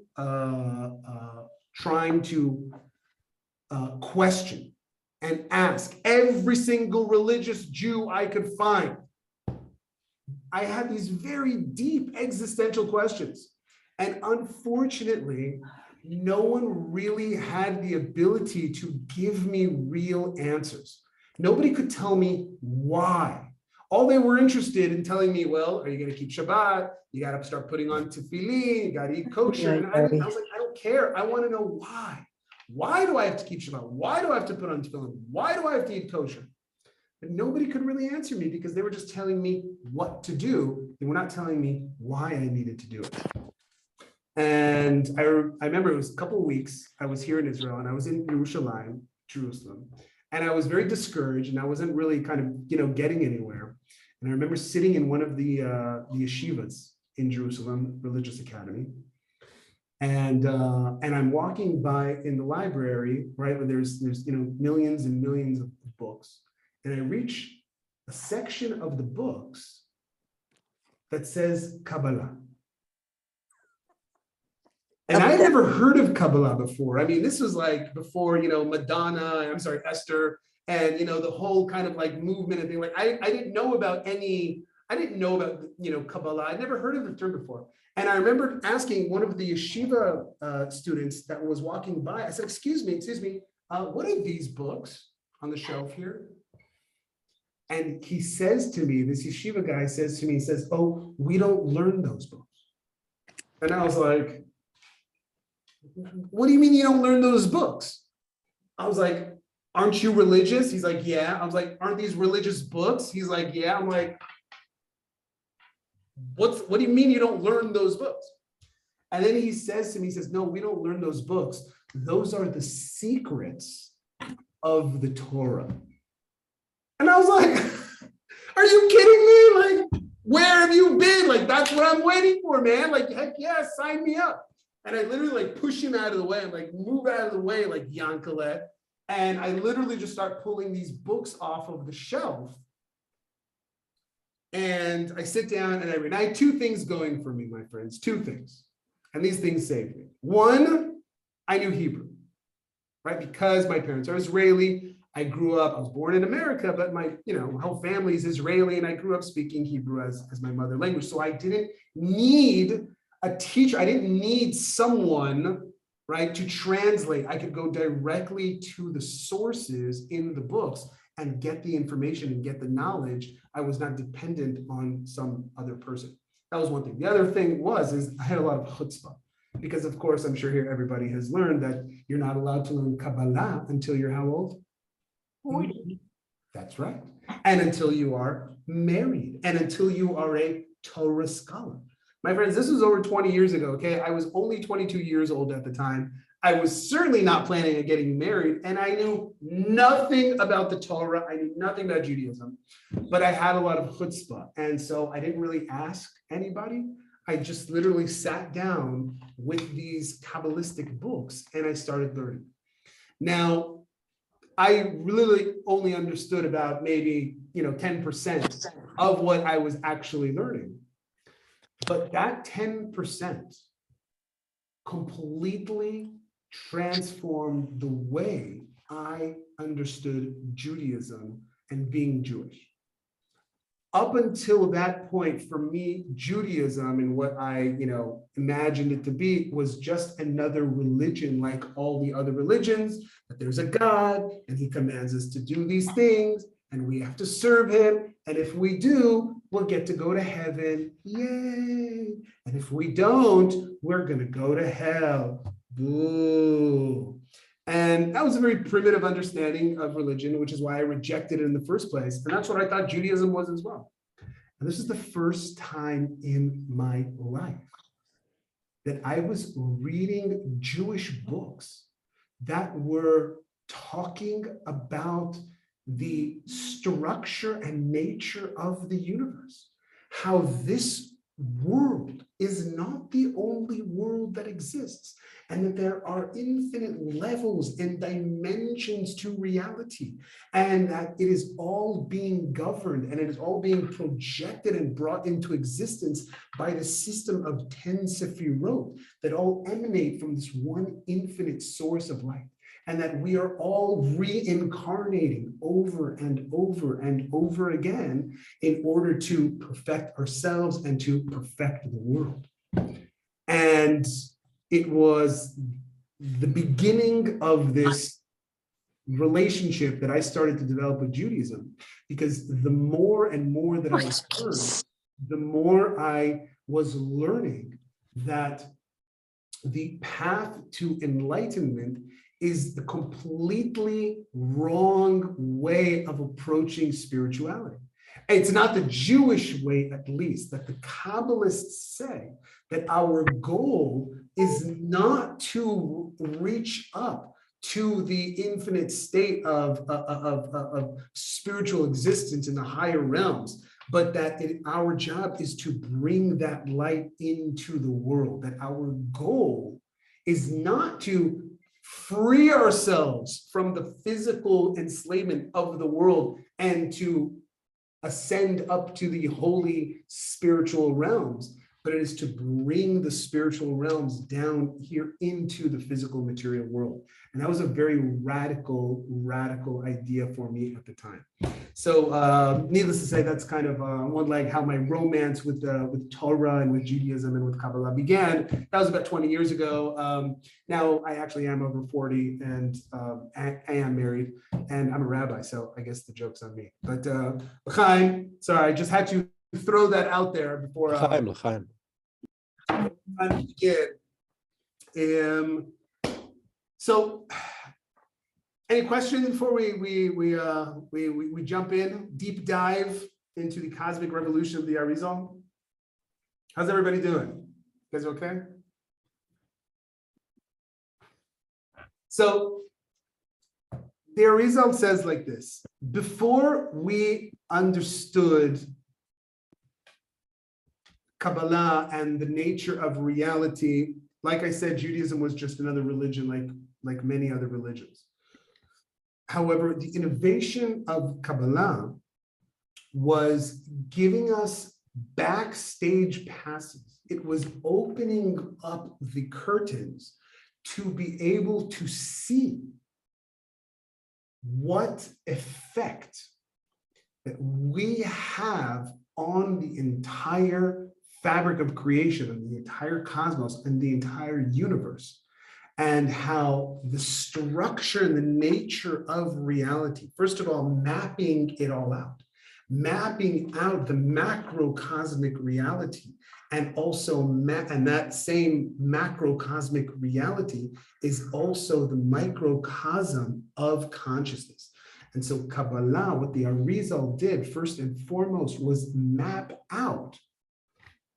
trying to question and ask every single religious Jew I could find. I had these very deep existential questions. And unfortunately, no one really had the ability to give me real answers. Nobody could tell me why. All they were interested in telling me, well, are you going to keep Shabbat? You got to start putting on tefillin, you got to eat kosher. And I was like, I don't care. I want to know why. Why do I have to keep Shabbat? Why do I have to put on tefillin? Why do I have to eat kosher? But nobody could really answer me, because they were just telling me what to do. They were not telling me why I needed to do it. And I remember it was a couple of weeks. I was here in Israel, and I was in Jerusalem. And I was very discouraged, and I wasn't really kind of, getting anywhere. And I remember sitting in one of the yeshivas in Jerusalem, Religious Academy. And I'm walking by in the library, right, where there's millions and millions of books. And I reach a section of the books that says Kabbalah. And I had never heard of Kabbalah before. I mean, this was like before, Esther, and, the whole kind of like movement and thing. Like, I didn't know about Kabbalah. I'd never heard of the term before. And I remember asking one of the yeshiva students that was walking by, I said, excuse me, what are these books on the shelf here? And he says to me, this yeshiva guy says to me, he says, oh, we don't learn those books. And I was like, what do you mean you don't learn those books? I was like, aren't you religious? He's like, yeah. I was like, aren't these religious books? He's like, yeah. I'm like, what do you mean you don't learn those books? And then he says to me, he says, no, we don't learn those books. Those are the secrets of the Torah. And I was like, are you kidding me? Like, where have you been? Like, that's what I'm waiting for, man. Like, heck yeah, sign me up. And I literally like push him out of the way. I'm like, move out of the way, like Yankele. And I literally just start pulling these books off of the shelf. And I sit down and I read. I had two things going for me, my friends, two things. And these things saved me. One, I knew Hebrew, right? Because my parents are Israeli. I was born in America, but my, whole family is Israeli. And I grew up speaking Hebrew as my mother language. So I didn't need a teacher. I didn't need someone, right, to translate. I could go directly to the sources in the books and get the information and get the knowledge. I was not dependent on some other person. That was one thing. The other thing is I had a lot of chutzpah, because of course, I'm sure here everybody has learned that you're not allowed to learn Kabbalah until you're how old? 40. That's right. And until you are married and until you are a Torah scholar. My friends, this was over 20 years ago, okay? I was only 22 years old at the time. I was certainly not planning on getting married, and I knew nothing about the Torah. I knew nothing about Judaism, but I had a lot of chutzpah. And so I didn't really ask anybody. I just literally sat down with these Kabbalistic books and I started learning. Now, I really only understood about maybe 10% of what I was actually learning. But that 10% completely transformed the way I understood Judaism and being Jewish. Up until that point, for me, Judaism and what I, imagined it to be was just another religion like all the other religions, that there's a God and he commands us to do these things and we have to serve him. And if we do, we'll get to go to heaven. Yay. And if we don't, we're going to go to hell. Boo. And that was a very primitive understanding of religion, which is why I rejected it in the first place. And that's what I thought Judaism was as well. And this is the first time in my life that I was reading Jewish books that were talking about the structure and nature of the universe, how this world is not the only world that exists, and that there are infinite levels and dimensions to reality, and that it is all being governed and it is all being projected and brought into existence by the system of 10 Sefirot that all emanate from this one infinite source of light. And that we are all reincarnating over and over and over again in order to perfect ourselves and to perfect the world. And it was the beginning of this relationship that I started to develop with Judaism, because the more and more that I learned, the more I was learning that the path to enlightenment is the completely wrong way of approaching spirituality. It's not the Jewish way, at least, that the Kabbalists say that our goal is not to reach up to the infinite state of spiritual existence in the higher realms, but that our job is to bring that light into the world, that our goal is not to free ourselves from the physical enslavement of the world and to ascend up to the holy spiritual realms, but it is to bring the spiritual realms down here into the physical material world. And that was a very radical idea for me at the time. So needless to say, that's kind of one leg how my romance with Torah and with Judaism and with Kabbalah began. That was about 20 years ago. Now I actually am over 40 and I am married and I'm a rabbi, so I guess the joke's on me. But L'chaim, sorry, I just had to throw that out there before L'chaim. I begin. So, any questions before we jump in, deep dive into the cosmic revolution of the Arizal? How's everybody doing? You guys okay? So, the Arizal says like this: before we understood Kabbalah and the nature of reality, like I said, Judaism was just another religion like many other religions. However, the innovation of Kabbalah was giving us backstage passes. It was opening up the curtains to be able to see what effect that we have on the entire fabric of creation and the entire cosmos and the entire universe, and how the structure and the nature of reality, first of all, mapping it all out, mapping out the macrocosmic reality, and also and that same macrocosmic reality is also the microcosm of consciousness. And so Kabbalah, what the Arizal did first and foremost was map out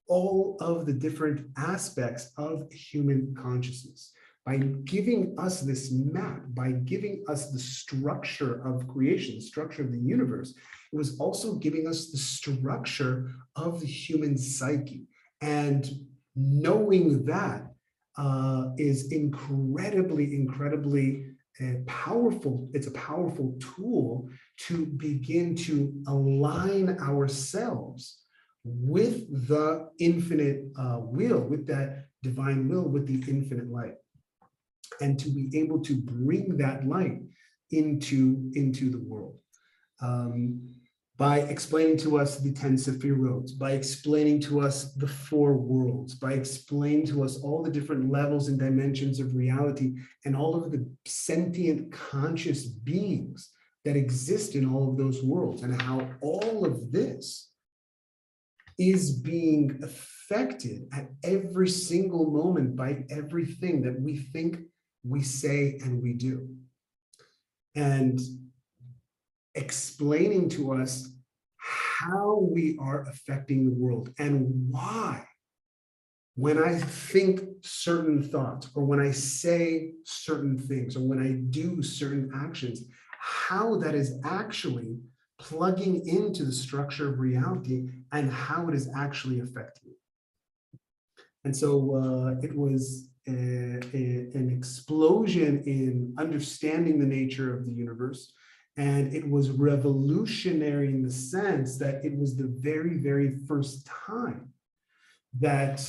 all of the different aspects of human consciousness. By giving us this map, by giving us the structure of creation, the structure of the universe, it was also giving us the structure of the human psyche. And knowing that is incredibly powerful. It's a powerful tool to begin to align ourselves with the infinite will, with that divine will, with the infinite light, and to be able to bring that light into the world. By explaining to us the 10 Sephirot, by explaining to us the 4 worlds, by explaining to us all the different levels and dimensions of reality and all of the sentient conscious beings that exist in all of those worlds, and how all of this is being affected at every single moment by everything that we think, we say, and we do. And explaining to us how we are affecting the world and why, when I think certain thoughts, or when I say certain things, or when I do certain actions, how that is actually plugging into the structure of reality and how it is actually affecting it. And so it was an explosion in understanding the nature of the universe. And it was revolutionary in the sense that it was the very first time that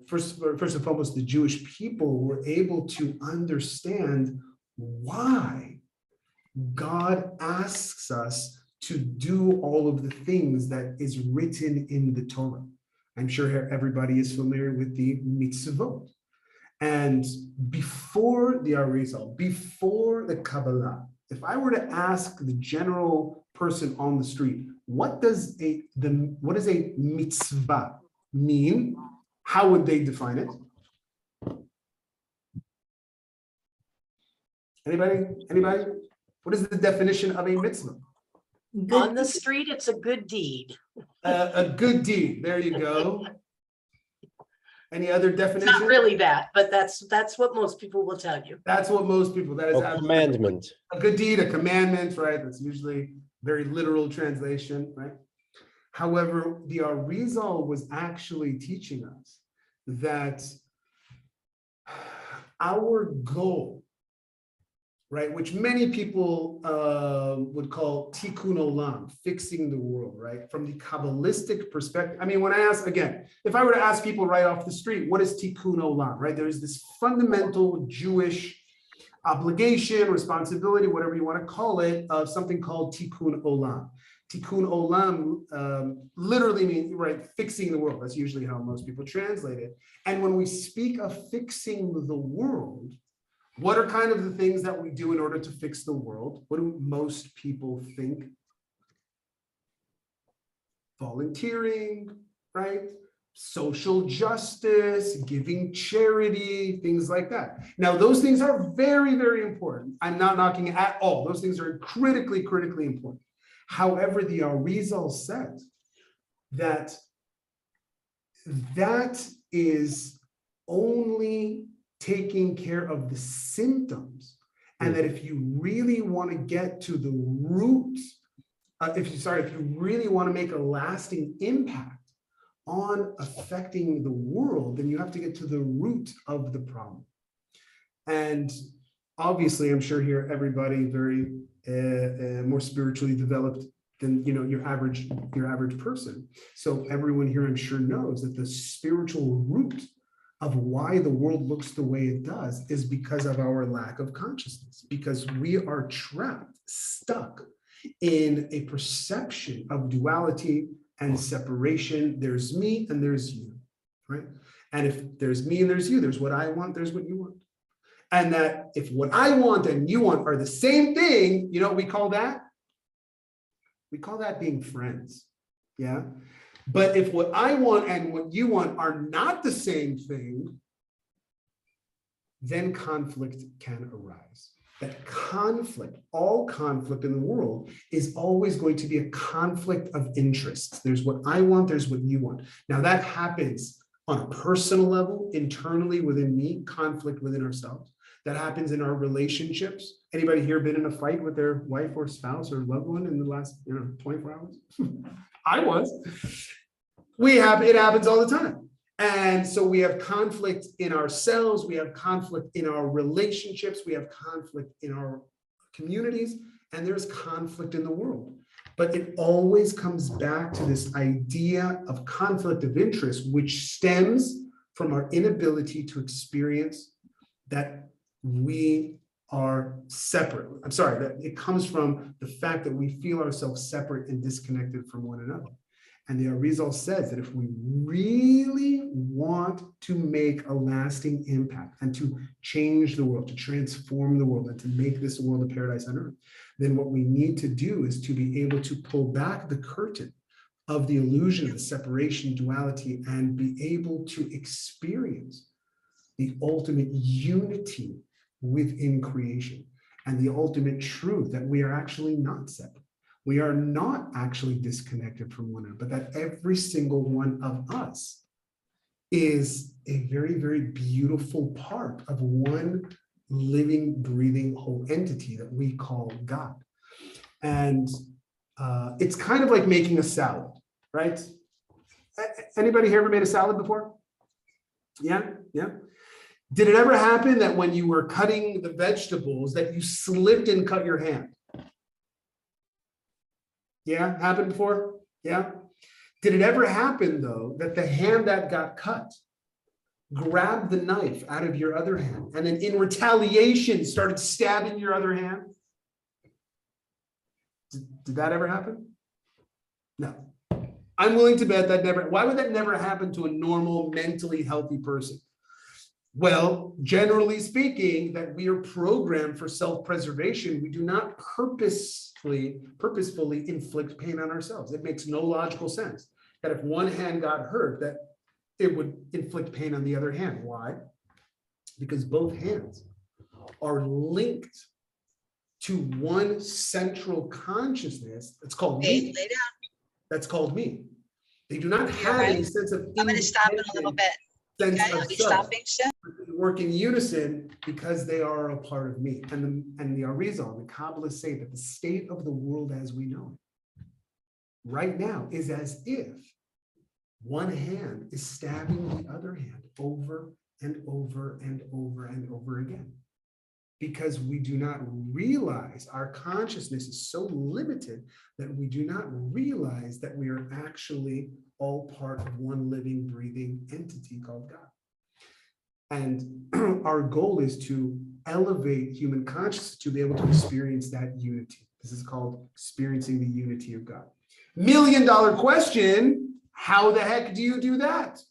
first and foremost, the Jewish people were able to understand why God asks us to do all of the things that is written in the Torah. I'm sure everybody is familiar with the mitzvot. And before the Arizal, before the Kabbalah, if I were to ask the general person on the street, what does a mitzvah mean? How would they define it? Anybody? What is the definition of a mitzvah? On the street, it's a good deed. A good deed. There you go. Any other definition? Not really that, but that's what most people will tell you. That's what most people. That is A commandment. A good deed, a commandment, right? That's usually very literal translation, right? However, the Arizal was actually teaching us that our goal, right? Which many people would call tikkun olam, fixing the world, right? From the Kabbalistic perspective. I mean, when I ask, again, if I were to ask people right off the street, what is tikkun olam, right? There's this fundamental Jewish obligation, responsibility, whatever you want to call it, of something called tikkun olam. Tikkun olam literally means, right, fixing the world. That's usually how most people translate it. And when we speak of fixing the world, what are kind of the things that we do in order to fix the world? What do most people think? Volunteering, right? Social justice, giving charity, things like that. Now, those things are very, very important. I'm not knocking it at all. Those things are critically, critically important. However, the Arizal says that that is only taking care of the symptoms, and that if you really want to get to the root, if you really want to make a lasting impact on affecting the world, then you have to get to the root of the problem. And obviously, I'm sure here everybody very more spiritually developed than your average person. So everyone here, I'm sure, knows that the spiritual root of why the world looks the way it does is because of our lack of consciousness, because we are trapped, stuck in a perception of duality and separation. There's me and there's you, right? And if there's me and there's you, there's what I want, there's what you want. And that if what I want and you want are the same thing, you know what we call that? We call that being friends, yeah? But if what I want and what you want are not the same thing, then conflict can arise. That conflict, all conflict in the world is always going to be a conflict of interests. There's what I want, there's what you want. Now that happens on a personal level, internally within me, conflict within ourselves. That happens in our relationships. Anybody here been in a fight with their wife or spouse or loved one in the last 24 hours? I was. It happens all the time. And so we have conflict in ourselves, we have conflict in our relationships, we have conflict in our communities, and there's conflict in the world. But it always comes back to this idea of conflict of interest, which stems from our inability to experience that we are separate. I'm sorry, that it comes from the fact that we feel ourselves separate and disconnected from one another. And the Arizal says that if we really want to make a lasting impact and to change the world, to transform the world, and to make this world a paradise on earth, then what we need to do is to be able to pull back the curtain of the illusion of separation, duality, and be able to experience the ultimate unity within creation and the ultimate truth that we are actually not separate. We are not actually disconnected from one another, but that every single one of us is a very, very beautiful part of one living, breathing whole entity that we call God. And it's kind of like making a salad, right? Anybody here ever made a salad before? Yeah. Did it ever happen that when you were cutting the vegetables that you slipped and cut your hand? Yeah, happened before? Yeah. Did it ever happen though that the hand that got cut grabbed the knife out of your other hand and then in retaliation started stabbing your other hand? Did that ever happen? No. I'm willing to bet that never. Why would that never happen to a normal, mentally healthy person? Well, generally speaking, that we are programmed for self-preservation. We do not purposefully inflict pain on ourselves. It makes no logical sense that if one hand got hurt, that it would inflict pain on the other hand. Why? Because both hands are linked to one central consciousness. It's called me. Lay down. That's called me. They do not have a sense of. I'm going to stop in a little bit. Sense Okay, of I'll be self. stopping soon. They work in unison because they are a part of me. And the Arizal, the Kabbalists say that the state of the world as we know it right now is as if one hand is stabbing the other hand over and over and over and over again. because we do not realize our consciousness is so limited that we do not realize that we are actually all part of one living, breathing entity called God. And our goal is to elevate human consciousness to be able to experience that unity. This is called experiencing the unity of God. $1 million question, how the heck do you do that?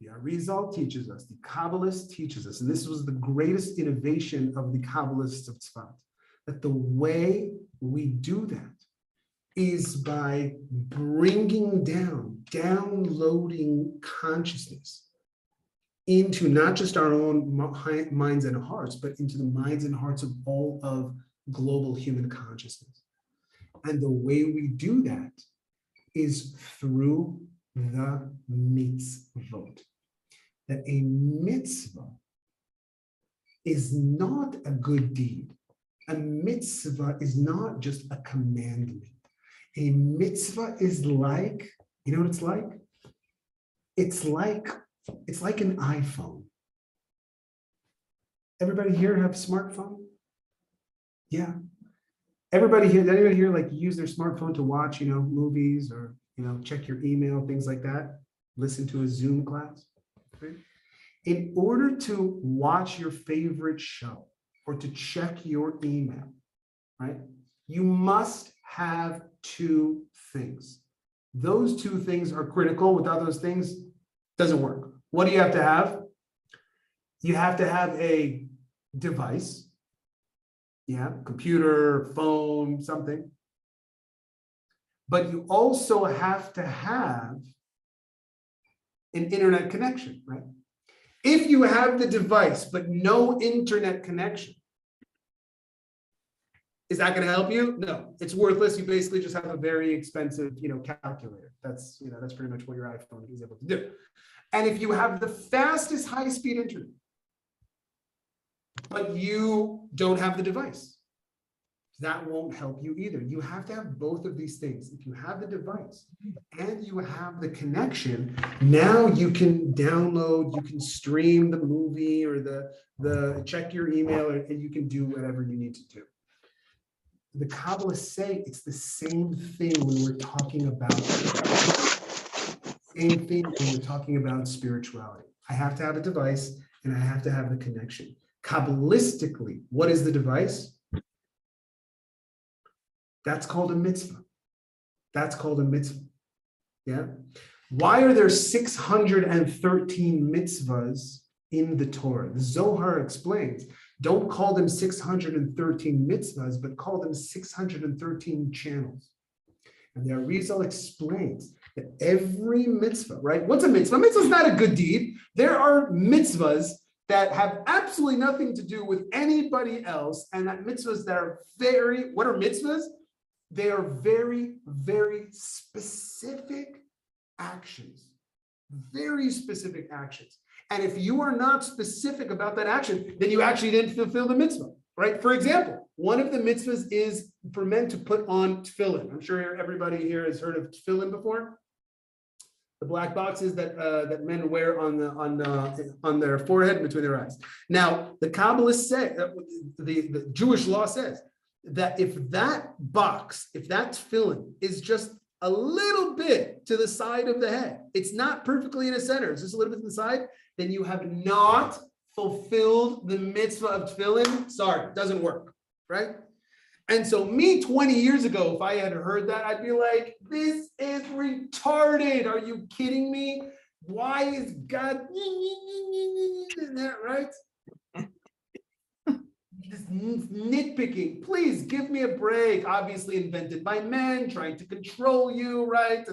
The Arizal teaches us, the Kabbalist teaches us, and this was the greatest innovation of the Kabbalists of Tzfat, that the way we do that is by bringing down, downloading consciousness into not just our own minds and hearts, but into the minds and hearts of all of global human consciousness. And the way we do that is through the mitzvot. That a mitzvah is not a good deed. A mitzvah is not just a commandment. A mitzvah is like, you know what it's like? It's like an iPhone. Everybody here have a smartphone? Yeah. Everybody here, did anybody here like use their smartphone to watch, movies or, check your email, things like that? Listen to a Zoom class? Right? In order to watch your favorite show or to check your email, right? You must have two things. Those two things are critical. Without those things, it doesn't work. What do you have to have? You have to have a device. Yeah, computer, phone, something. But you also have to have an internet connection, right? If you have the device, but no internet connection, is that going to help you? No, it's worthless. You basically just have a very expensive, calculator. That's pretty much what your iPhone is able to do. And if you have the fastest high-speed internet, but you don't have the device, that won't help you either. You have to have both of these things. If you have the device and you have the connection, now you can download, you can stream the movie or the check your email, and you can do whatever you need to do. The Kabbalists say it's the same thing when we're talking about spirituality. I have to have a device and I have to have the connection. Kabbalistically, what is the device? That's called a mitzvah. That's called a mitzvah. Yeah. Why are there 613 mitzvahs in the Torah? The Zohar explains, don't call them 613 mitzvahs, but call them 613 channels. And the Arizal explains that every mitzvah, right? What's a mitzvah? A mitzvah is not a good deed. There are mitzvahs that have absolutely nothing to do with anybody else, and that mitzvahs that are what are mitzvahs? They are very, very specific actions, very specific actions. And if you are not specific about that action, then you actually didn't fulfill the mitzvah, right? For example, one of the mitzvahs is for men to put on tefillin. I'm sure everybody here has heard of tefillin before. The black boxes that men wear on their forehead between their eyes. Now, the Kabbalists say, the Jewish law says, that if that box, if that tefillin is just a little bit to the side of the head, it's not perfectly in the center, it's just a little bit to the side, then you have not fulfilled the mitzvah of tefillin. Sorry, it doesn't work, right? And so me 20 years ago, if I had heard that, I'd be like, this is retarded. Are you kidding me? Why is God that, right? This nitpicking, please give me a break. Obviously invented by men, trying to control you, right?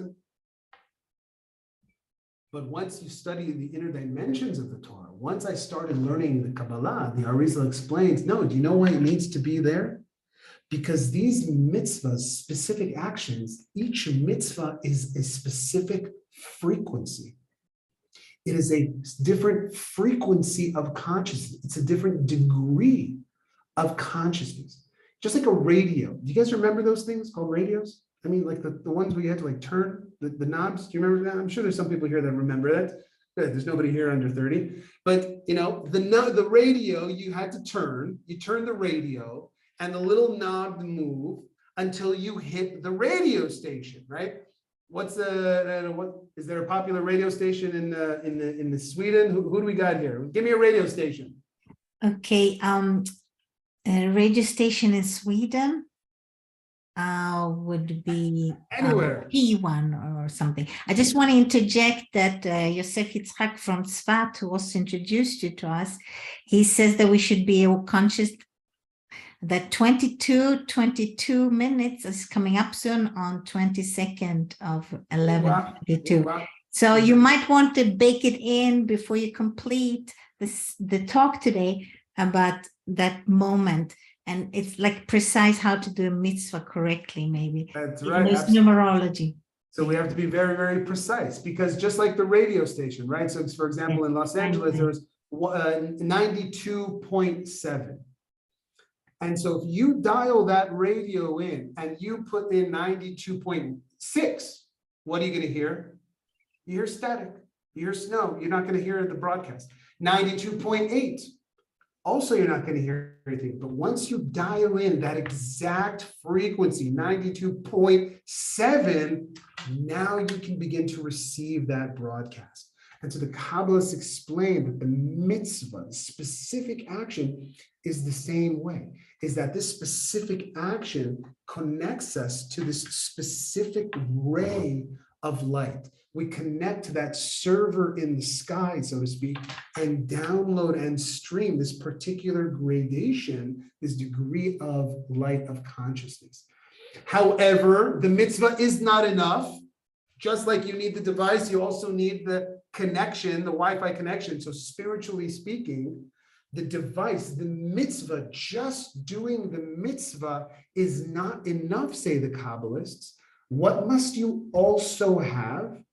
But once you study the inner dimensions of the Torah, once I started learning the Kabbalah, the Arizal explains, no, do you know why it needs to be there? Because these mitzvahs, specific actions, each mitzvah is a specific frequency. It is a different frequency of consciousness. It's a different degree of consciousness. Just like a radio. Do you guys remember those things called radios? I mean, like the ones where you had to like turn the knobs. Do you remember that? I'm sure there's some people here that remember that. Good, there's nobody here under 30. But the radio, you had to turn. You turn the radio, and the little knob move until you hit the radio station, right? What is there a popular radio station in the Sweden? Who do we got here? Give me a radio station. Okay, a radio station in Sweden would be Anywhere. P1 or something. I just want to interject that Yosef Yitzhak from Tzfat, who also introduced you to us, he says that we should be conscious that 22 minutes is coming up soon on 22nd of 11/22. Wow. So you might want to bake it in before you complete the talk today about that moment. And it's like precise how to do a mitzvah correctly, maybe. That's right. There's numerology. So we have to be very, very precise, because just like the radio station, right? So for example, in Los Angeles, there was 92.7. And so if you dial that radio in and you put in 92.6, what are you going to hear? You hear static, you hear snow. You're not going to hear the broadcast. 92.8. Also, you're not going to hear anything. But once you dial in that exact frequency, 92.7, now you can begin to receive that broadcast. And so the Kabbalists explain that the mitzvah, the specific action, is the same way, is that this specific action connects us to this specific ray of light. We connect to that server in the sky, so to speak, and download and stream this particular gradation, this degree of light of consciousness. However, the mitzvah is not enough. Just like you need the device, you also need the connection, the Wi-Fi connection. So spiritually speaking, the device, the mitzvah, just doing the mitzvah is not enough, say the Kabbalists. What must you also have?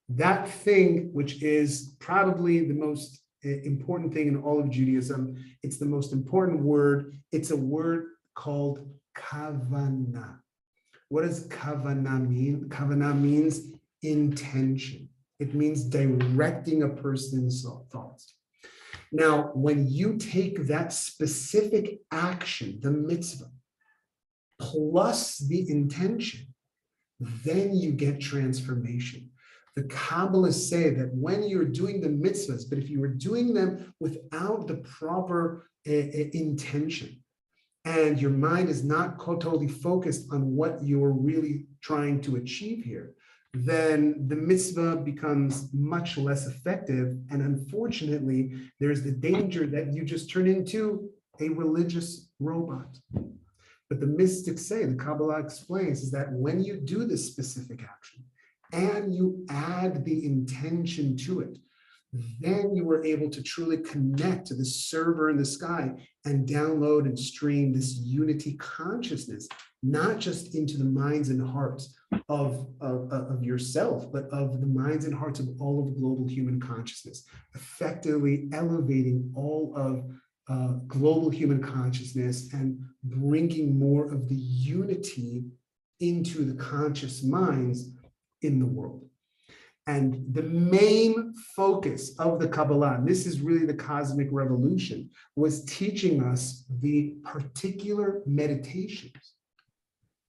That thing, which is probably the most important thing in all of Judaism. It's the most important word. It's a word called kavanah. What does kavanah mean? Kavanah means intention. It means directing a person's thoughts. Now, when you take that specific action, the mitzvah, plus the intention, then you get transformation. The Kabbalists say that when you're doing the mitzvahs, but if you were doing them without the proper intention, and your mind is not totally focused on what you're really trying to achieve here, then the mitzvah becomes much less effective. And unfortunately, there's the danger that you just turn into a religious robot. But the mystics say, the Kabbalah explains, is that when you do this specific action and you add the intention to it, then you were able to truly connect to the server in the sky and download and stream this unity consciousness, not just into the minds and hearts of yourself, but of the minds and hearts of all of global human consciousness, effectively elevating all of global human consciousness and bringing more of the unity into the conscious minds in the world. And the main focus of the Kabbalah, and this is really the cosmic revolution, was teaching us the particular meditations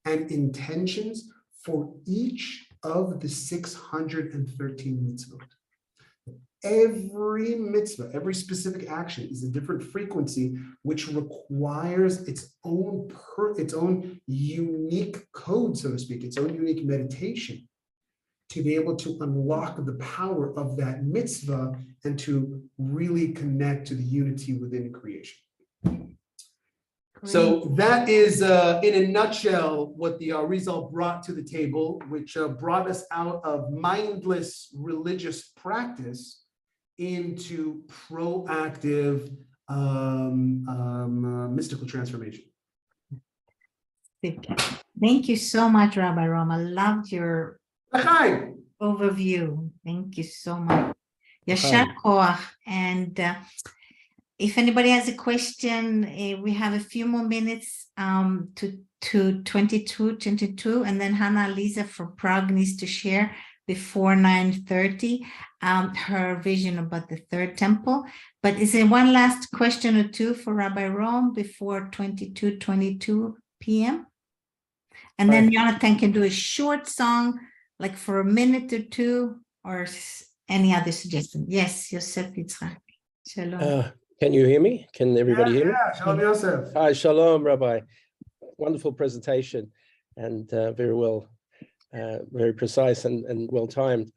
and intentions for each of the 613 mitzvot. Every mitzvah, every specific action is a different frequency, which requires its own unique code, so to speak, its own unique meditation, to be able to unlock the power of that mitzvah and to really connect to the unity within creation. So that is, in a nutshell, what the Arizal brought to the table, which brought us out of mindless religious practice into proactive mystical transformation. Thank you so much, Rabbi Roma. Loved your overview. Thank you so much. Yashar koach. And if anybody has a question, we have a few more minutes to 22, and then Hannah Lisa from Prague needs to share. before 9:30, her vision about the third temple. But is there one last question or two for Rabbi Rome before 22 p.m.? And then Jonathan can do a short song, like for a minute or two, or any other suggestion. Yes, Yosef Yitzchak. Shalom. Can you hear me? Can everybody hear me? Yeah, Shalom Yosef. Hi, shalom, Rabbi. Wonderful presentation and very well, very precise and well timed.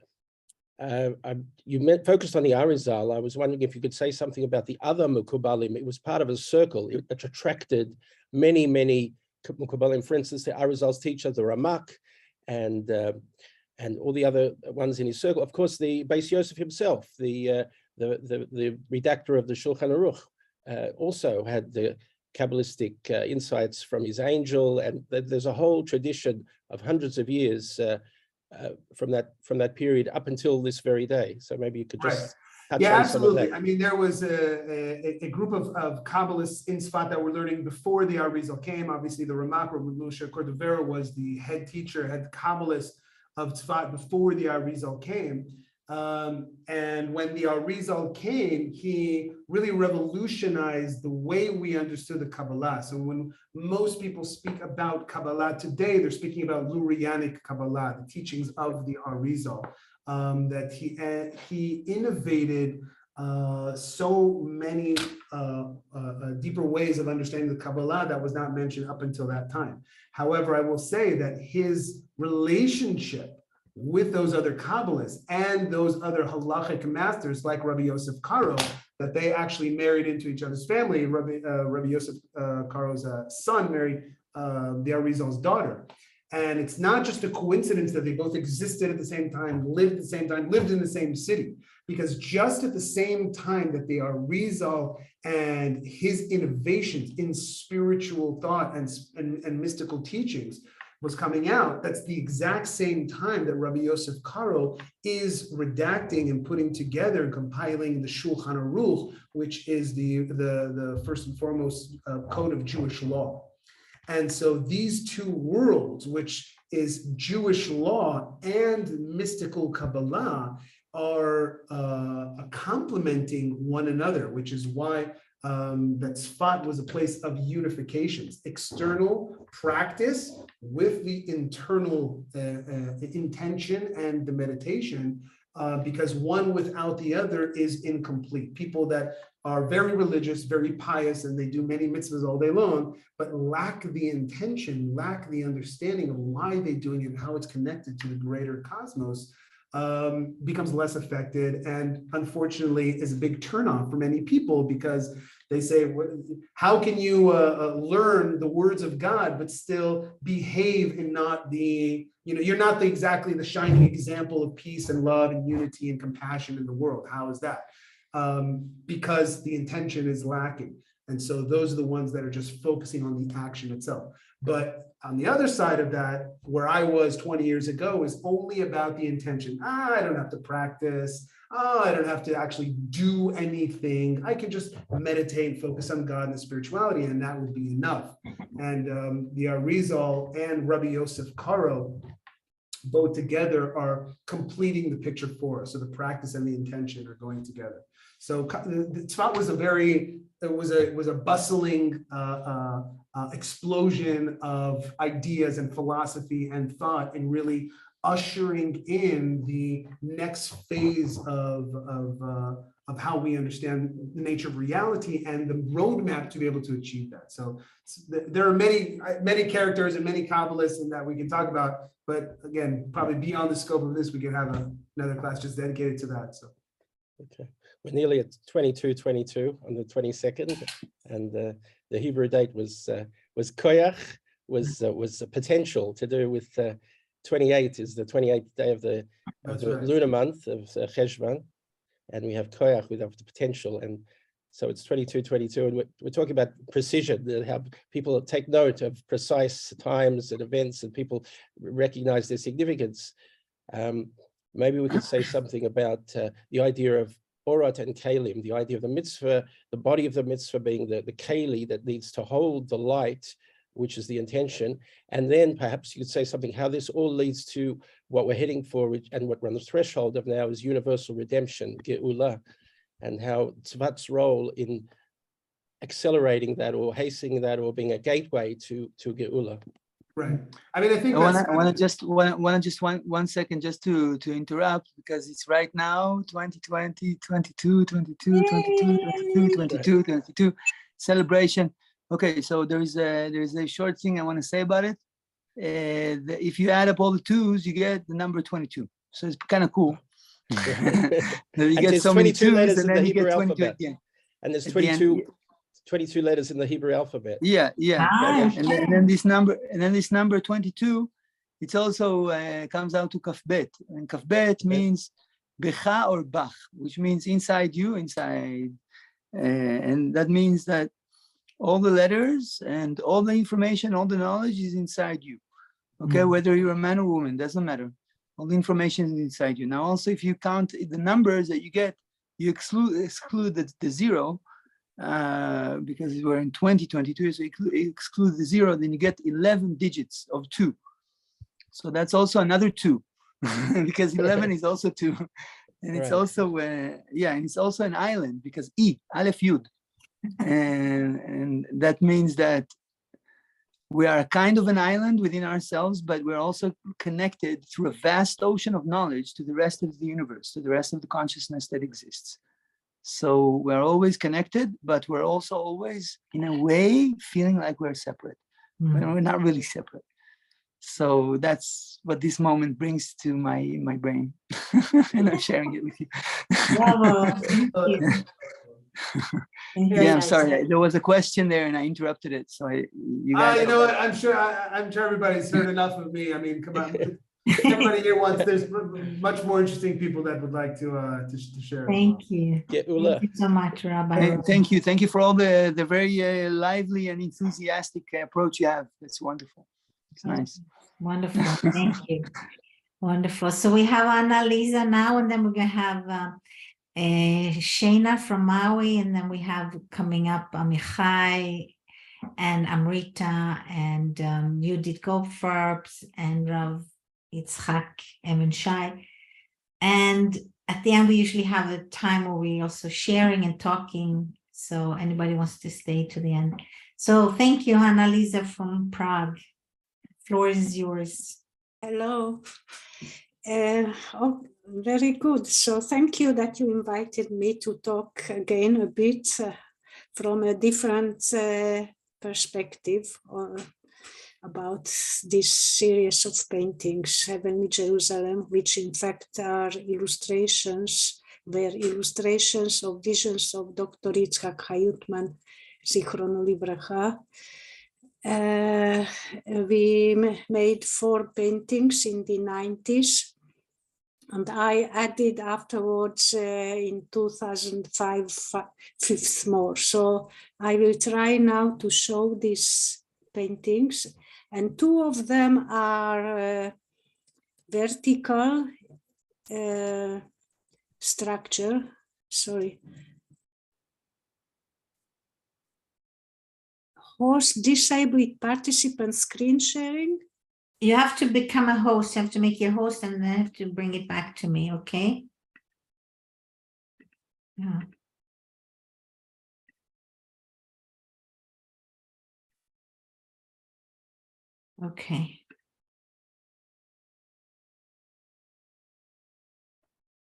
You focused on the Arizal. I was wondering if you could say something about the other Mekubalim. It was part of a circle. It attracted many Mekubalim. For instance, the Arizal's teacher, the Ramak, and all the other ones in his circle. Of course, the Beis Yosef himself, the redactor of the Shulchan Aruch, also had the Kabbalistic insights from his angel, and there's a whole tradition of hundreds of years from that period up until this very day. So maybe you could just touch on absolutely. some of that. I mean, there was a group of Kabbalists in Tzfat that were learning before the Arizal came. Obviously, the Ramak, Rabbi Moshe Cordovero, was the head teacher, head Kabbalist of Tzfat before the Arizal came. And when the Arizal came, he really revolutionized the way we understood the Kabbalah. So when most people speak about Kabbalah today, they're speaking about Lurianic Kabbalah, the teachings of the Arizal, that he innovated so many deeper ways of understanding the Kabbalah that was not mentioned up until that time. However, I will say that his relationship with those other Kabbalists and those other halachic masters like Rabbi Yosef Karo, that they actually married into each other's family. Rabbi Yosef Karo's son married the Arizal's daughter. And it's not just a coincidence that they both existed at the same time, lived at the same time, lived in the same city, because just at the same time that the Arizal and his innovations in spiritual thought and mystical teachings was coming out, that's the exact same time that Rabbi Yosef Karo is redacting and putting together and compiling the Shulchan Aruch, which is the first and foremost code of Jewish law. And so these two worlds, which is Jewish law and mystical Kabbalah, are complementing one another, which is why that Tzfat was a place of unifications, external practice with the internal intention and the meditation, because one without the other is incomplete. People that are very religious, very pious, and they do many mitzvahs all day long, but lack the intention, lack the understanding of why they're doing it and how it's connected to the greater cosmos, becomes less affected, and unfortunately is a big turnoff for many people, because they say, how can you learn the words of God but still behave in not the, you're not exactly the shining example of peace and love and unity and compassion in the world. How is that? Because the intention is lacking. And so those are the ones that are just focusing on the action itself. But on the other side of that, where I was 20 years ago, is only about the intention. I don't have to practice. I don't have to actually do anything. I can just meditate, focus on God and the spirituality, and that would be enough. And the Arizal and Rabbi Yosef Karo, both together, are completing the picture for us. So the practice and the intention are going together. So the Tzfat was a bustling explosion of ideas and philosophy and thought, and really ushering in the next phase of how we understand the nature of reality and the roadmap to be able to achieve that. So there are many characters and many Kabbalists and that we can talk about, but again, probably beyond the scope of this, we could have another class just dedicated to that. So. Okay, we're nearly at 22:22 on the 22nd, and the Hebrew date was koyach, was a potential to do with 28 is the 28th day of the lunar month of Cheshvan, and we have koyach, we have the potential, and so it's 22:22, and we're talking about precision, how people take note of precise times and events, and people recognize their significance. Maybe we could say something about the idea of orat and kalim, the idea of the mitzvah, the body of the mitzvah being the keli that needs to hold the light which is the intention. And then perhaps you could say something, how this all leads to what we're heading for, and what we're on the threshold of now is universal redemption, Geula, and how Tzfat's role in accelerating that or hastening that or being a gateway to Geula. Right. I mean, I think I want to just one second just to interrupt, because it's right now 2020, 22, 22, 22, 22, 22, 22 celebration. Okay, so there is a short thing I want to say about it. If you add up all the twos, you get the number 22. So it's kind of cool. You get so many twos, and then you get 22 again. And there's 22 letters in the Hebrew alphabet. Yeah. And then this number 22, it's also comes out to kafbet, and kafbet means becha or bach, which means inside you, inside, and that means that all the letters and all the information, all the knowledge is inside you. Okay, whether you're a man or woman, doesn't matter. All the information is inside you. Now, also, if you count the numbers that you get, you exclude the zero, because we're in 2022, so you exclude the zero, then you get 11 digits of 2. So that's also another 2, because 11 is also 2, and it's also and it's also an island, because Aleph Yud, and that means that we are a kind of an island within ourselves, but we're also connected through a vast ocean of knowledge to the rest of the universe, to the rest of the consciousness that exists. So we're always connected, but we're also always, in a way, feeling like we're separate. But we're not really separate. So that's what this moment brings to my brain. And I'm sharing it with you. Bravo. Thank you. Yeah, I'm sorry. There was a question there, and I interrupted it. So you guys. You know what? I'm sure everybody's heard enough of me. I mean, come on. Everybody here wants. There's much more interesting people that would like to share. Thank you. Thank you so much, Rabbi. Thank you for all the very lively and enthusiastic approach you have. That's wonderful. It's nice. Wonderful. Thank you. Wonderful. So we have Annalisa now, and then we're gonna have Shana from Maui, and then we have coming up Amichai and Amrita and Judith Goldfarbs and Rav Yitzchak Amichai. And at the end, we usually have a time where we also sharing and talking. So anybody wants to stay to the end. So thank you, Annalisa from Prague. Floor is yours. Hello. Very good. So thank you that you invited me to talk again a bit from a different perspective about this series of paintings, Heavenly Jerusalem, which in fact are illustrations of visions of Dr. Yitzhak Hayutman, Zichrono Livracha. We made 4 paintings in the 90s, and I added afterwards in 2005 5 more. So I will try now to show these paintings, and 2 of them are vertical structure. Sorry. Host disabled participant screen sharing. You have to become a host. You have to make your host and then have to bring it back to me, okay? Yeah. Okay.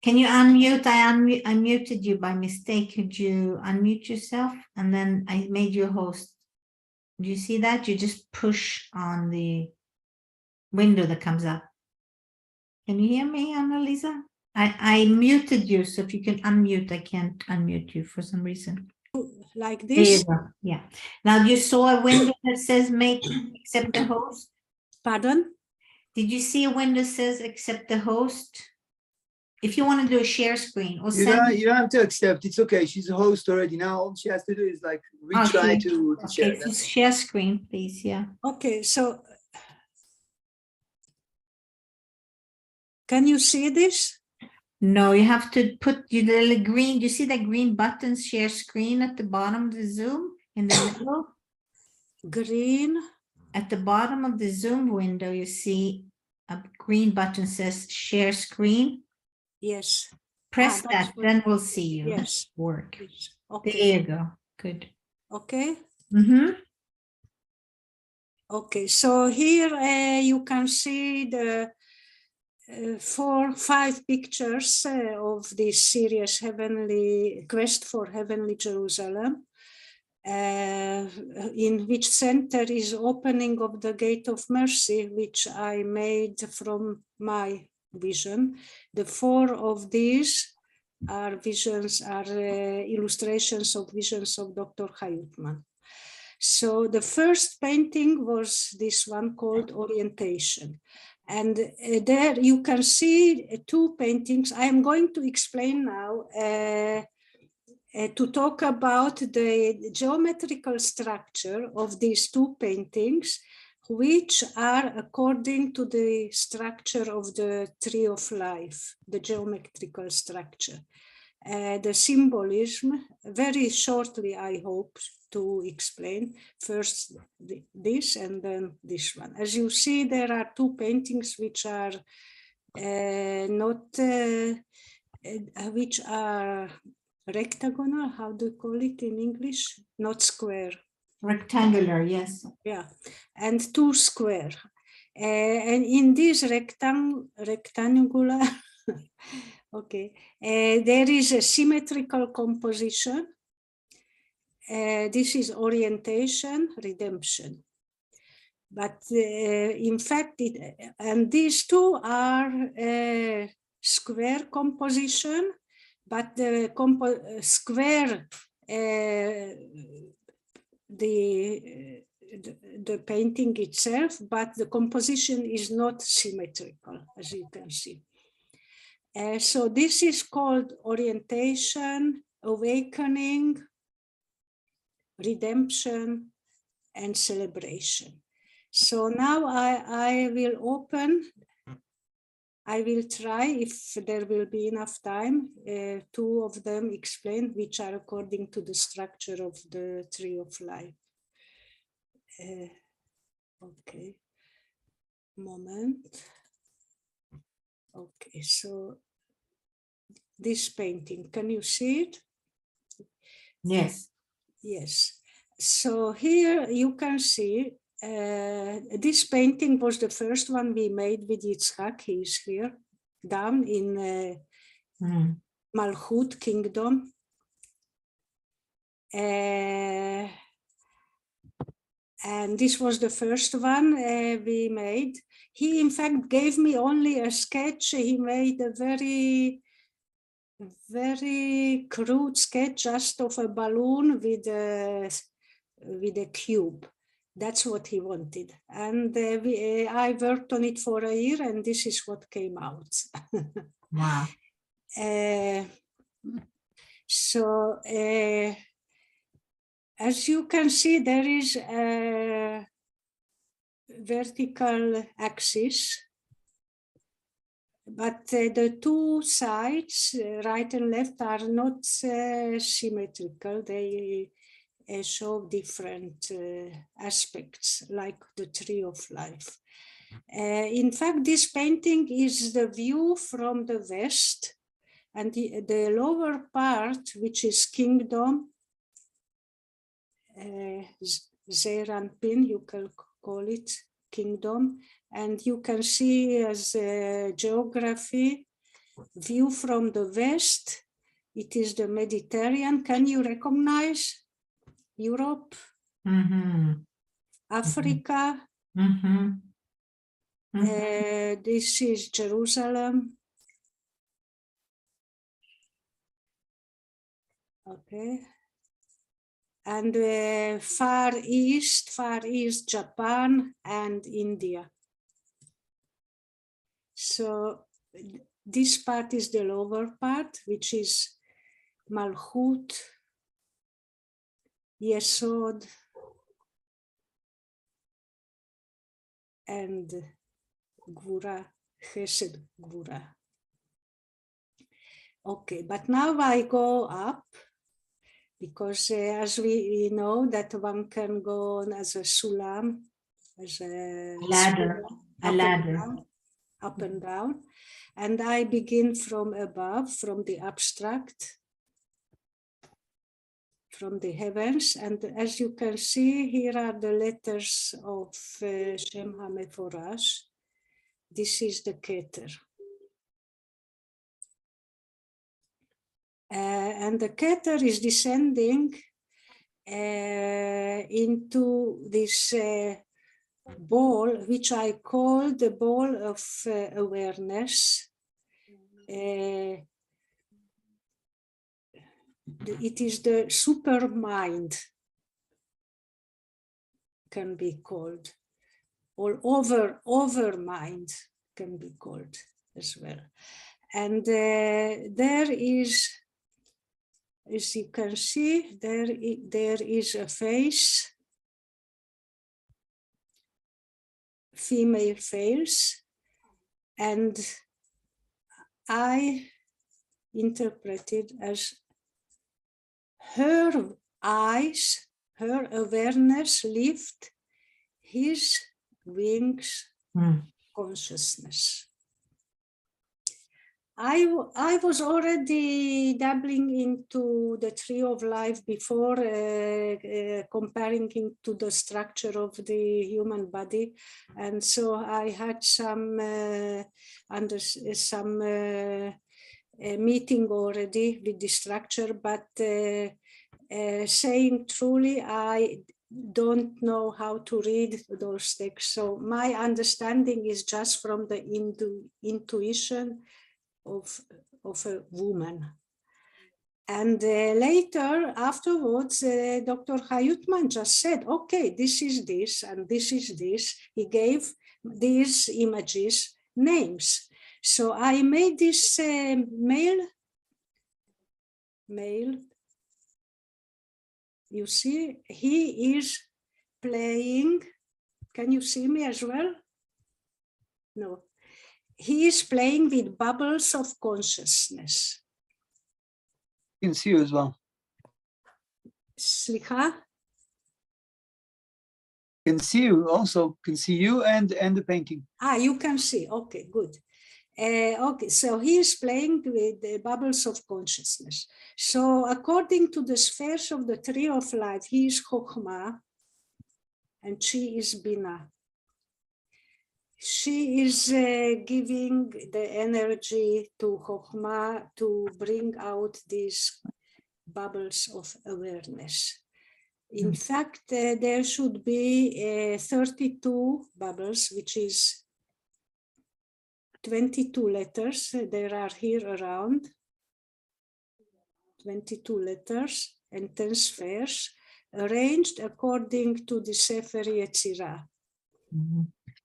Can you unmute? I muted you by mistake. Could you unmute yourself? And then I made you a host. Do you see that? You just push on the window that comes up. Can you hear me, Annalisa? I muted you, so if you can unmute, I can't unmute you for some reason. Like this? Yeah. Now you saw a window that says make accept the host? Pardon? Did you see a window that says accept the host? If you want to do a share screen or you don't have to accept. It's okay. She's a host already. Now all she has to do is like retry to share. Okay, share screen, please. Yeah. Okay, so can you see this? No, you have to put your little green. You see that green button, share screen at the bottom of the Zoom in the middle? Green. at the bottom of the Zoom window, you see a green button says share screen. Yes. Press That's that, what- then we'll see you Yes. work. Yes. There Okay. you go. Good. Okay. Mm-hmm. Okay. So here you can see the 4-5 pictures of this series Heavenly Quest for Heavenly Jerusalem, in which center is opening of the Gate of Mercy, which I made from my vision. The 4 of these are visions, illustrations of visions of Dr. Hayutman. So the first painting was this one called Orientation. And there you can see 2 paintings. I am going to explain now to talk about the geometrical structure of these 2 paintings, which are according to the structure of the Tree of Life, the geometrical structure. The symbolism, very shortly, I hope to explain. First this and then this one. As you see, there are 2 paintings which are which are rectagonal, how do you call it in English? Not square. Rectangular, yes. Yeah, and 2 square. And in this rectangular, okay, there is a symmetrical composition. This is orientation, redemption. But in fact, and these 2 are square composition, but the square, the painting itself, but the composition is not symmetrical, as you can see. So this is called orientation, awakening, redemption, and celebration. So now I will open, I will try, if there will be enough time, 2 of them explain, which are according to the structure of the Tree of Life. Okay, moment. Okay, so this painting, can you see it? Yes. Yes. So here you can see this painting was the first one we made with Yitzhak. He is here, down in Malchut Kingdom. And this was the first one we made. He, in fact, gave me only a sketch. He made a very crude sketch just of a balloon with a cube. That's what he wanted. And I worked on it for a year, and this is what came out. Wow. So, as you can see, there is a vertical axis, but the 2 sides, right and left, are not symmetrical. They show different aspects, like the Tree of Life. In fact, this painting is the view from the west, and the lower part, which is Kingdom, Zeranpin, you can call it Kingdom, and you can see as a geography view from the west. It is the Mediterranean. Can you recognize Europe, Africa? This is Jerusalem. Okay. And Far East Japan and India. So this part is the lower part, which is Malchut, Yesod, and Gvura, Chesed Gvura. Okay, but now I go up, because as we know that one can go on as a sulam, as a Ladder, a ladder. up and down. And I begin from above, from the abstract, from the heavens. And as you can see, here are the letters of Shem HaMeforash. This is the Keter. And the Keter is descending into this ball, which I call the ball of awareness. It is the super mind, can be called, or over mind can be called as well. And there is, as you can see, there is a face, female face, and I interpret it as her eyes, her awareness lift his wings consciousness. I was already dabbling into the tree of life before, comparing it to the structure of the human body, and so I had some meeting already with the structure, but saying truly, I don't know how to read those texts. So my understanding is just from the intuition of a woman. And later, afterwards, Dr. Hayutman just said, okay, this is this, and this is this. He gave these images names. So I made this male, you see, he is playing. Can you see me as well? No. He is playing with bubbles of consciousness. You can see you as well. Slicha? Can see you also, can see you and the painting. Ah, you can see. Okay, good. Okay, so he is playing with the bubbles of consciousness. So according to the spheres of the tree of life, he is Chokhmah and she is Bina. She is giving the energy to Chokhmah to bring out these bubbles of awareness. In fact, there should be 32 bubbles, which is 22 letters. There are here around 22 letters and 10 spheres arranged according to the Sefer Yetzirah.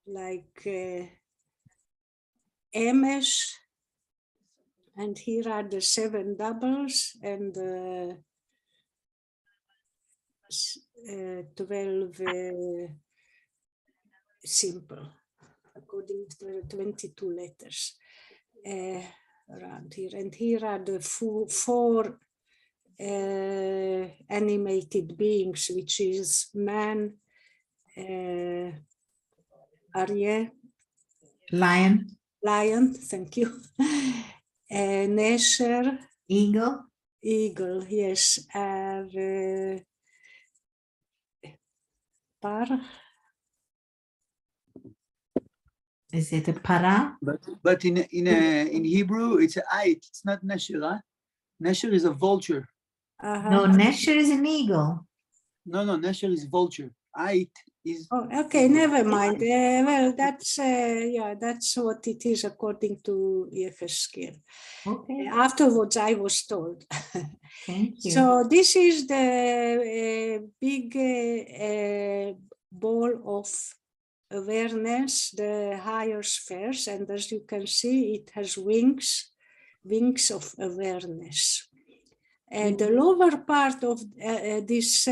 Like Emesh, and here are the 7 doubles and 12 simple, according to the 22 letters around here. And here are the 4 animated beings, which is man, Aryeh, lion, thank you, Nesher, eagle, yes, Par. Is it a para? But in Hebrew, it's a ait. It's not nesher. Huh? Nesher is a vulture. No, Nesher is an eagle. No, nesher is vulture. Ait is. Oh, okay, never mind. Well, that's yeah, that's what it is according to Yechezkel. Okay, Afterwards, I was told. thank you. So this is the big ball of awareness, the higher spheres, and as you can see, it has wings of awareness. And the lower part of this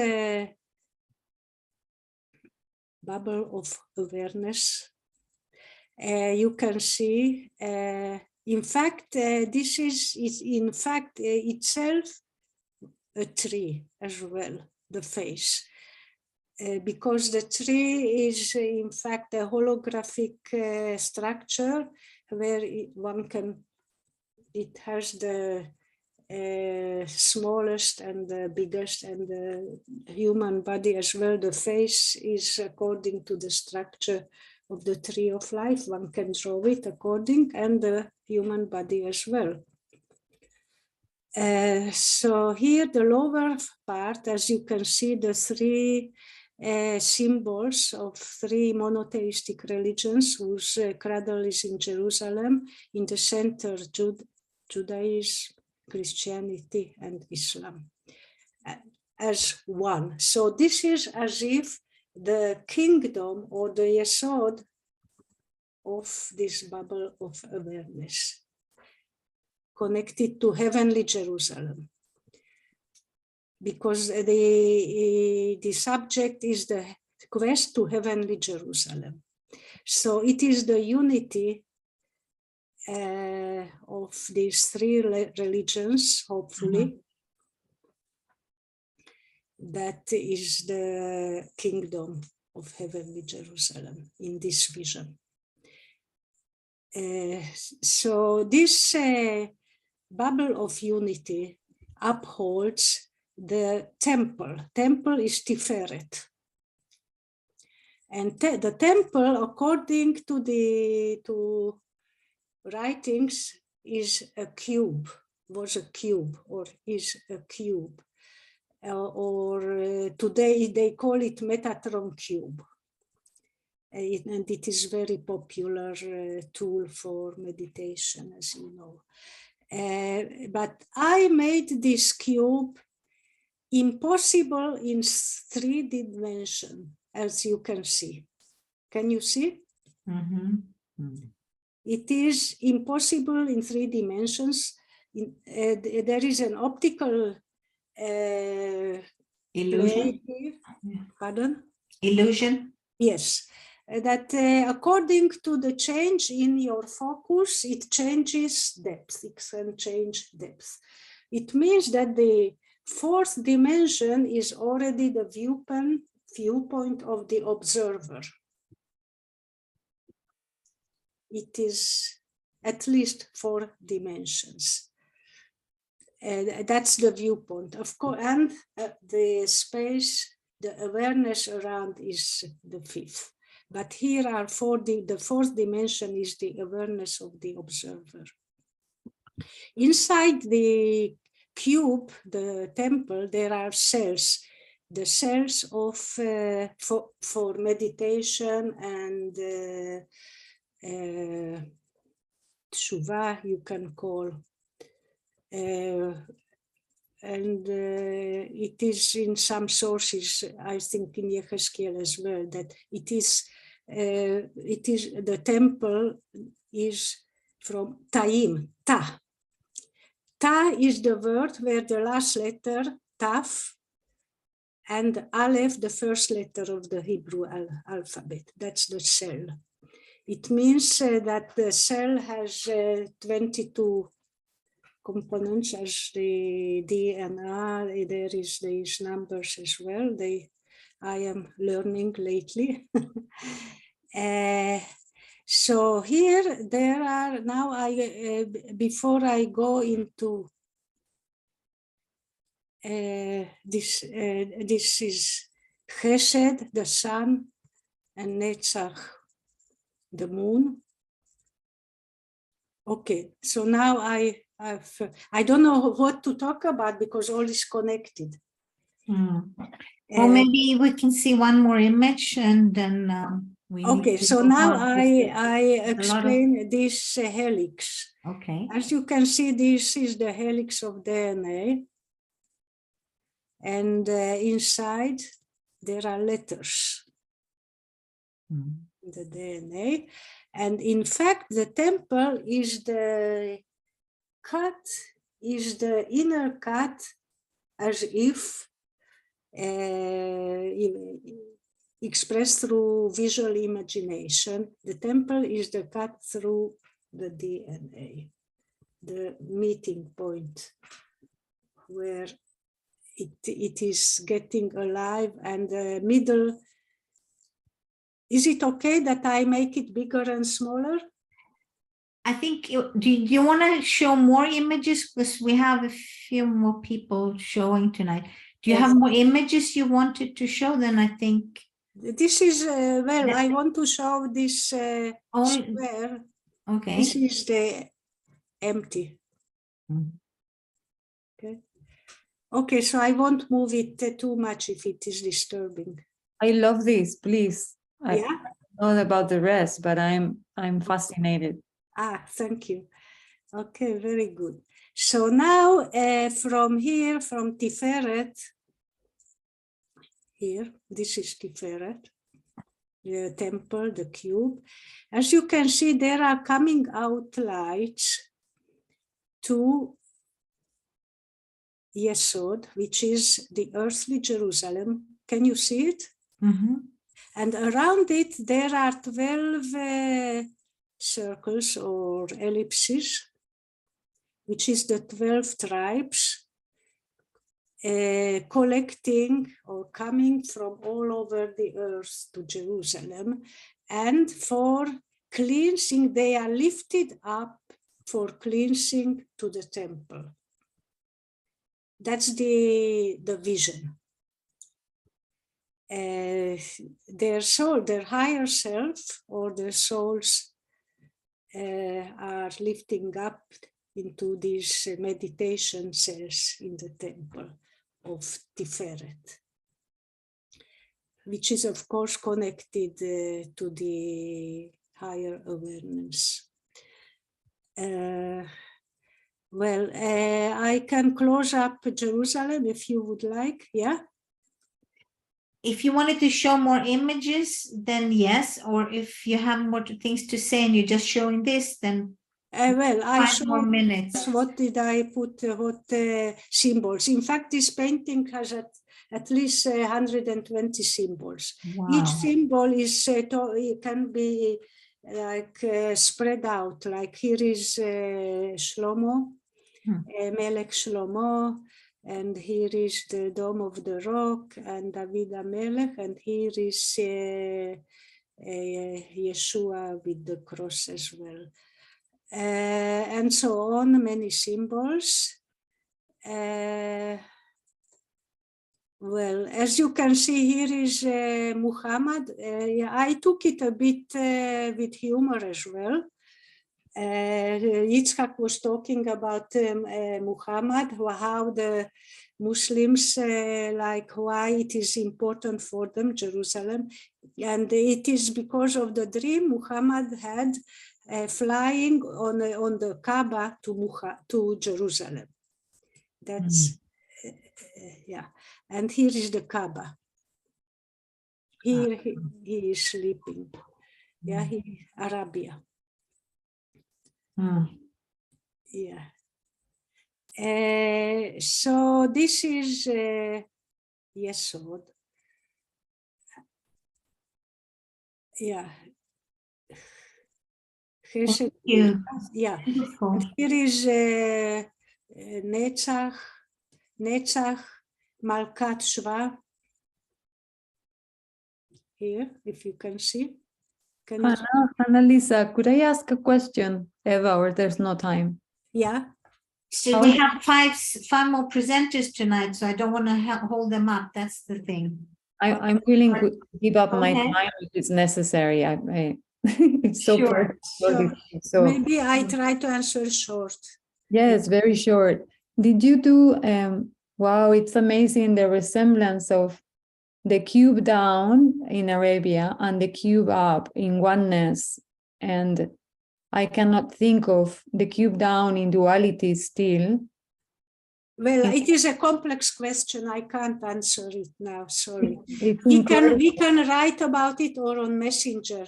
bubble of awareness, you can see, in fact, this is in fact itself a tree as well, the face. because the tree is in fact a holographic structure where it has the smallest and the biggest and the human body as well. The face is according to the structure of the tree of life. One can draw it according, and the human body as well. So here the lower part, as you can see, the three symbols of three monotheistic religions whose cradle is in Jerusalem. In the center, Judaism, Christianity, and Islam as one. So this is as if the kingdom or the yesod of this bubble of awareness, connected to heavenly Jerusalem, because the subject is the quest to heavenly Jerusalem. So it is the unity of these three religions, hopefully, that is the kingdom of heavenly Jerusalem in this vision. So this bubble of unity upholds the temple. Temple is Tiferet. And the temple, according to writings, is a cube, was a cube, or is a cube. Today they call it Metatron cube. And it is very popular tool for meditation, as you know. But I made this cube impossible in 3 dimensions, as you can see. Can you see? It is impossible in 3 dimensions. There is an optical Illusion. Pardon? Illusion. Yes. That according to the change in your focus, it changes depth. It can change depth. It means that the 4th dimension is already the viewpoint of the observer. It is at least 4 dimensions. That's the viewpoint, of course, and the space, the awareness around is the 5th. But here are the 4th dimension is the awareness of the observer. Inside the cube, the temple, there are cells. The cells of for meditation and tshuva, you can call. It is in some sources, I think in Yechezkel as well, that it is the temple is from Taim, Ta. Ta is the word where the last letter, Taf, and Aleph, the first letter of the Hebrew alphabet. That's the cell. It means that the cell has 22 components as the DNA. There is these numbers as well. I am learning lately. So here there are now. Before I go into this is Chesed, the sun, and Netzach, the moon. Okay, so now I don't know what to talk about because all is connected. Well, maybe we can see one more image and then okay, so now I explain this helix. Okay. As you can see, this is the helix of DNA. And inside there are letters in the DNA. And in fact, the temple is the cut, is the inner cut, as if expressed through visual imagination. The temple is the cut through the DNA, the meeting point where it is getting alive, and the middle. Is it okay that I make it bigger and smaller? I think, do you want to show more images? Because we have a few more people showing tonight. Do you Yes. have more images you wanted to show? Then I think. This is, well, I want to show this Only, square. okay. This is the empty. Mhm. Okay. Okay, so I won't move it too much if it is disturbing. I love this, please. I Yeah. don't know about the rest, but I'm fascinated. Ah, thank you. Okay, very good. So now from here, from Tiferet, here, this is Tiferet, the temple, the cube. As you can see, there are coming out lights to Yesod, which is the earthly Jerusalem. Can you see it? Mm-hmm. And around it, there are 12 circles or ellipses, which is the 12 tribes collecting or coming from all over the earth to Jerusalem. And for cleansing, they are lifted up for cleansing to the temple. That's the vision. Their soul, their higher self, or their souls are lifting up into these meditation cells in the temple of Tiferet, which is of course connected to the higher awareness. Well, I can close up Jerusalem if you would like, yeah? If you wanted to show more images, then yes. Or if you have more things to say and you're just showing this, then Well, I 5 more minutes. what did I put, what symbols. In fact, this painting has at least 120 symbols. Wow. Each symbol is it can be like spread out. Like here is Shlomo, Melech Shlomo, and here is the Dome of the Rock and David HaMelech, and here is Yeshua with the cross as well. And so on, many symbols. Well, as you can see, here is Muhammad. I took it a bit with humor as well. Yitzhak was talking about Muhammad, how the Muslims like why it is important for them, Jerusalem. And it is because of the dream Muhammad had flying on the Kaaba to Jerusalem. That's, yeah. And here is the Kaaba. Here he is sleeping. Yeah, Arabia. Yeah. So this is Yesod. Yeah. Thank you. Yeah. Beautiful. Here is Netzach, Malkat Shva. Here, if you can see. Can you? Annalisa, could I ask a question, Eva, or there's no time? Yeah. So we have five more presenters tonight, so I don't want to hold them up. That's the thing. I'm willing to give up my Okay. time if it's necessary. It's so Sure. perfect. So maybe I try to answer short. Yes, very short. Did you do, wow, it's amazing the resemblance of the cube down in Arabia and the cube up in oneness. And I cannot think of the cube down in duality still. Well, it is a complex question. I can't answer it now. Sorry. It's We can write about it or on Messenger.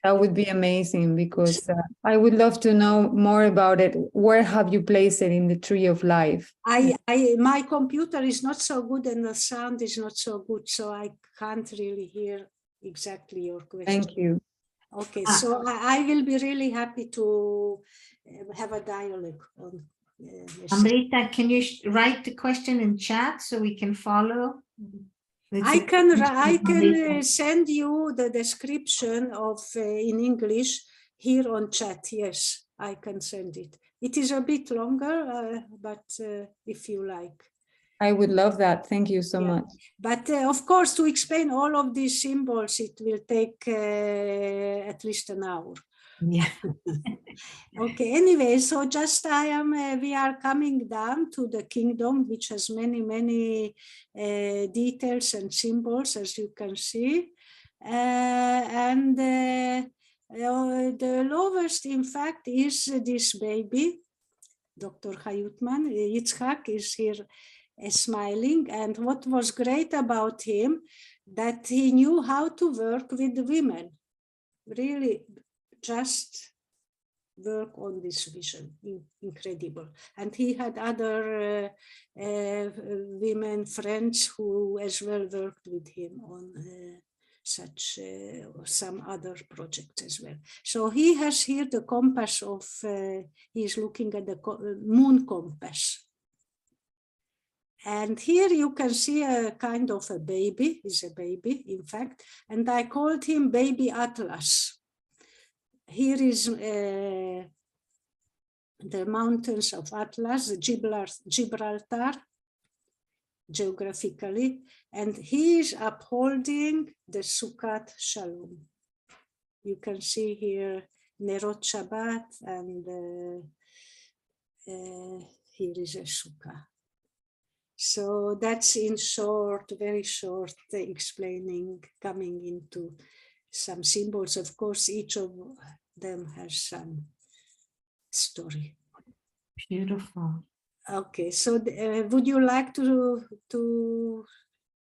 That would be amazing because I would love to know more about it. Where have you placed it in the tree of life? My computer is not so good and the sound is not so good, so I can't really hear exactly your question. Thank you. Okay, so I will be really happy to have a dialogue on Amrita, can you write the question in chat so we can follow? I can send you the description of in English here on chat. Yes, I can send it. It is a bit longer, but if you like. I would love that. Thank you so much. But of course, to explain all of these symbols, it will take at least an hour. Yeah. Okay, anyway, so just we are coming down to the kingdom, which has many details and symbols, as you can see. And the lowest, in fact, is this baby, Dr. Hayutman. Yitzhak is here smiling. And what was great about him, that he knew how to work with women. Really, just work on this vision. Incredible. And he had other women friends who as well worked with him on such some other projects as well. So he has here the compass of, he's looking at the moon compass. And here you can see a kind of a baby, he's a baby, in fact, and I called him Baby Atlas. Here is the mountains of Atlas, Gibraltar, geographically, and he is upholding the Sukkot Shalom. You can see here Nerot Shabbat, and here is a Sukkah. So that's in short, very short explaining, coming into some symbols. Of course, each of them has some story. Beautiful. Okay, so would you like to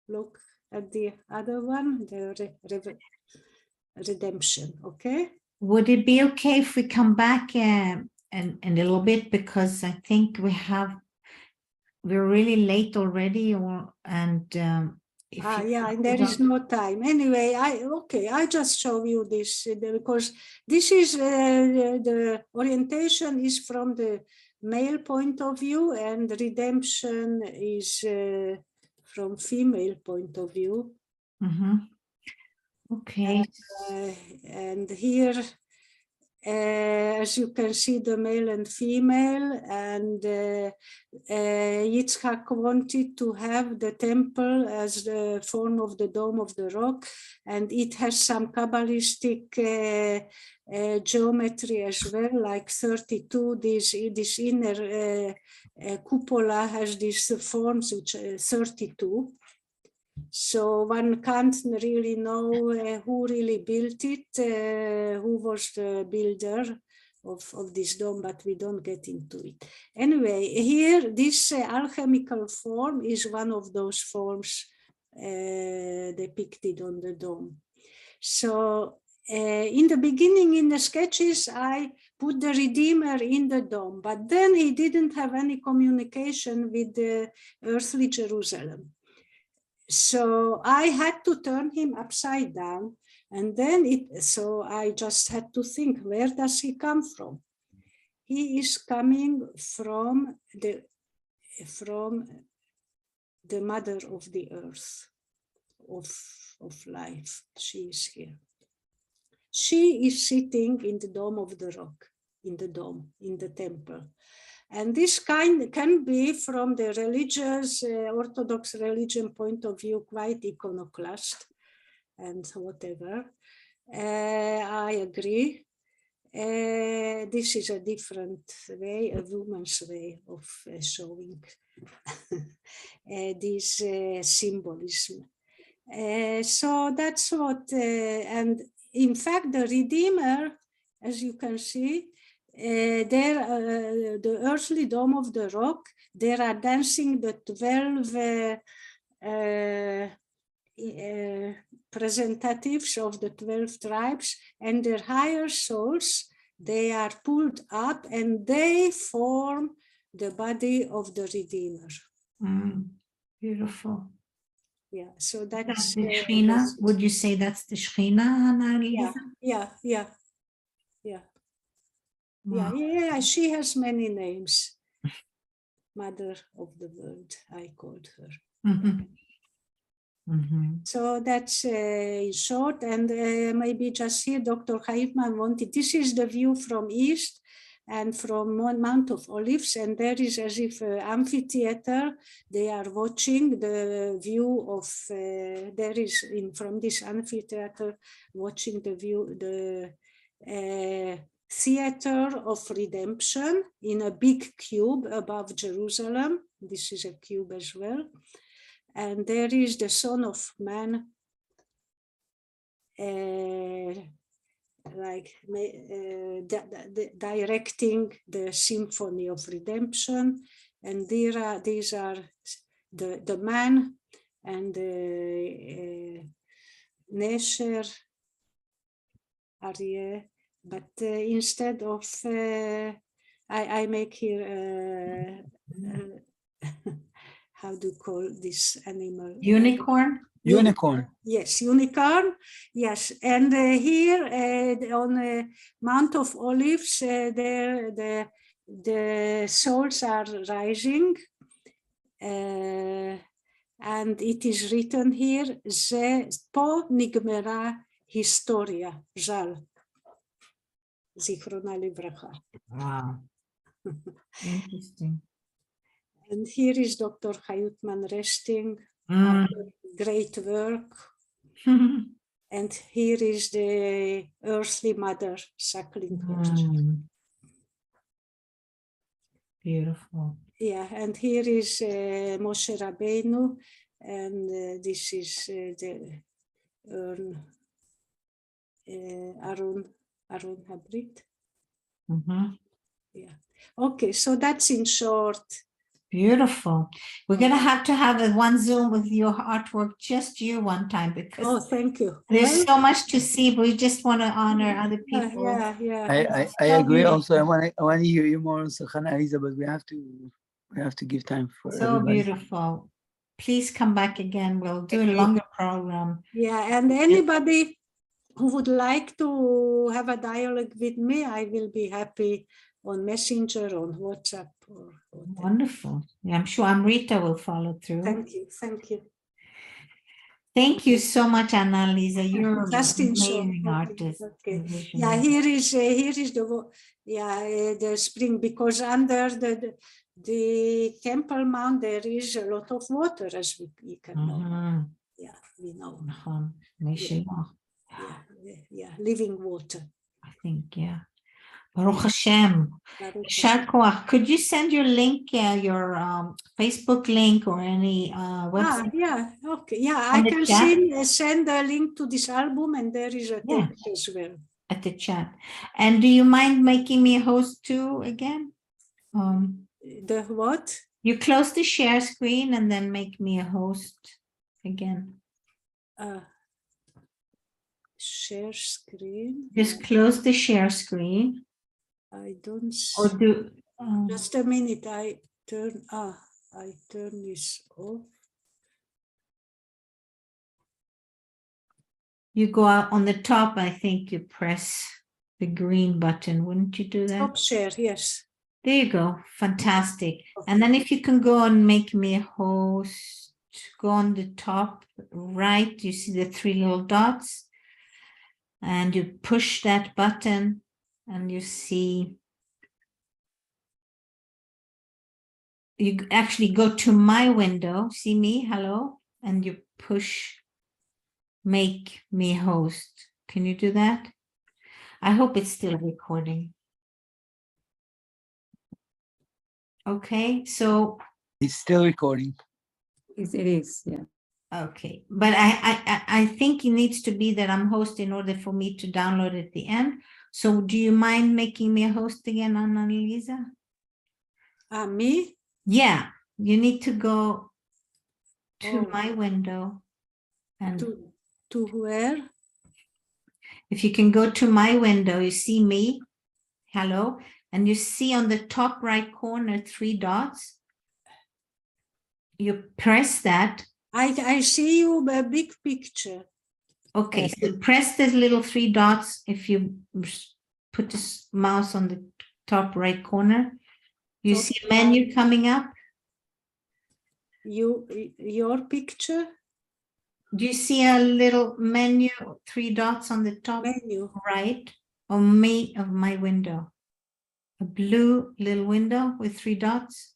look at the other one, the redemption? Okay. Would it be okay if we come back in a little bit, because I think we're really late already, yeah, and there is no time. Anyway, I just show you this because this is the orientation is from the male point of view, and redemption is from female point of view. Mm-hmm. Okay. And here, as you can see, the male and female, and Yitzhak wanted to have the temple as the form of the dome of the rock, and it has some Kabbalistic geometry as well, like 32. This inner cupola has these forms, which 32. So one can't really know who really built it, who was the builder of this dome, but we don't get into it. Anyway, here, this alchemical form is one of those forms depicted on the dome. So in the beginning, in the sketches, I put the Redeemer in the dome, but then he didn't have any communication with the earthly Jerusalem. So I had to turn him upside down, and then so I just had to think, where does he come from? He is coming from the mother of the earth, of life. She is here. She is sitting in the dome of the rock, in the dome, in the temple. And this can be, from the religious, Orthodox religion point of view, quite iconoclast and whatever. I agree. This is a different way, a woman's way of showing this symbolism. So that's what, and in fact, the Redeemer, as you can see, there, the earthly dome of the rock, there are dancing the 12 representatives of the 12 tribes, and their higher souls, they are pulled up and they form the body of the Redeemer. Beautiful. Yeah, so that's the Shekhinah. Would you say that's the Shekhinah? Yeah, she has many names. mother of the world, I called her. Mhm. Mhm. So that's in short, and maybe just here, Dr. Haifman wanted, this is the view from east and from Mount of Olives, and there is as if an amphitheater. They are watching the view of, there is from this amphitheater, watching the view, the theater of redemption in a big cube above Jerusalem. This is a cube as well. And there is the Son of Man, directing the Symphony of Redemption. And these are the man and the Nesher, Aryeh. But instead of, I make here, how do you call this animal? Unicorn? Unicorn. Yes, unicorn. Yes, and here on Mount of Olives, there the souls are rising, and it is written here: "Ze po nigmera historia zal." Zichrona livracha. Wow. Interesting. And here is Dr. Hayutman resting. Mm. Great work. And here is the earthly mother suckling her. Beautiful. Yeah, and here is Moshe Rabbeinu, and this is the urn, Aaron Habrit. Yeah. Okay, so that's in short. Beautiful. We're going to have a one Zoom with your artwork, just you one time, because Oh, thank you. there's so much to see, but we just want to honor other people. Yeah. I agree. Also, I want to hear you more, so Hannah Lisa, but we have to give time for So everybody. beautiful. Please come back again. We'll do a longer program. Yeah, and anybody who would like to have a dialogue with me, I will be happy on Messenger, on WhatsApp. Or wonderful. Yeah, I'm sure Amrita will follow through. Thank you. Thank you. Thank you so much, Annalisa. You're Just an in short. amazing artist. Okay. Yeah, here is the spring, because under the Temple Mount there is a lot of water, as we can know. Yeah, we know. Yeah, living water. I think, yeah. Baruch Hashem. Could you send your link, your Facebook link or any website? Yeah, okay. Yeah, I can send a link to this album, and there is a text as well. At the chat. And do you mind making me a host too again? The what? You close the share screen and then make me a host again. Share screen. Just close the share screen. I don't see. Or do just a minute. I turn this off. You go out on the top, I think you press the green button. Wouldn't you do that? Stop share, yes. There you go. Fantastic. Okay. And then if you can go and make me a host, go on the top right, you see the three little dots, and you push that button and you see, you actually go to my window, see me, hello, and you push make me host. Can you do that? I hope it's still recording. Okay, so it's still recording. It is, yeah. Okay, but I think it needs to be that I'm host in order for me to download at the end. So do you mind making me a host again, Annalisa? Me? Yeah, you need to go to my window and to where? If you can go to my window, you see me, hello, and you see on the top right corner 3 dots. You press that. I see you a big picture. Okay, so press these little 3 dots. If you put the mouse on the top right corner, you see a menu coming up. your picture Do you see a little menu, 3 dots on the top menu. right of my window? A blue little window with 3 dots.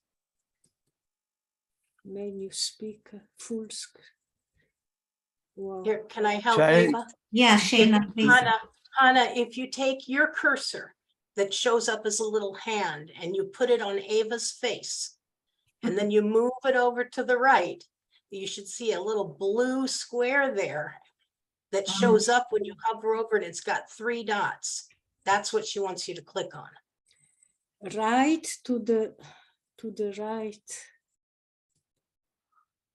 Menu speaker, full screen. Wow. Here, can I help Try it. Eva? Yeah, Shayna, please. Hannah, if you take your cursor that shows up as a little hand and you put it on Ava's face, and then you move it over to the right, you should see a little blue square there that shows up when you hover over it. It's got 3 dots. That's what she wants you to click on. Right to the right.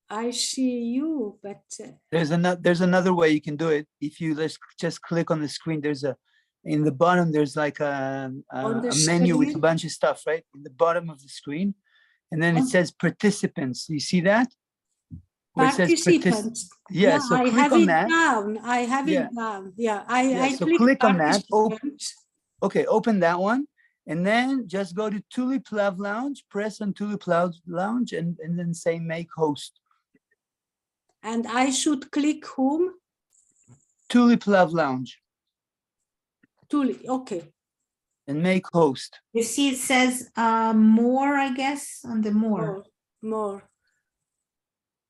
I see you, but There's another way you can do it. If you just click on the screen, in the bottom, there's like a menu with a screen? bunch of stuff, right? In the bottom of the screen. And then it says participants. You see that? Where it says participants. Yeah, so I click have on it that. down. I have Yeah. it down. Yeah, Yeah, I so click click on that. participants. Okay, open that one. And then just go to Tulip Love Lounge, press on Tulip Love Lounge, and then say make host. And I should click whom? Tulip Love Lounge Okay. and make host. You see it says more, I guess, on the more. More.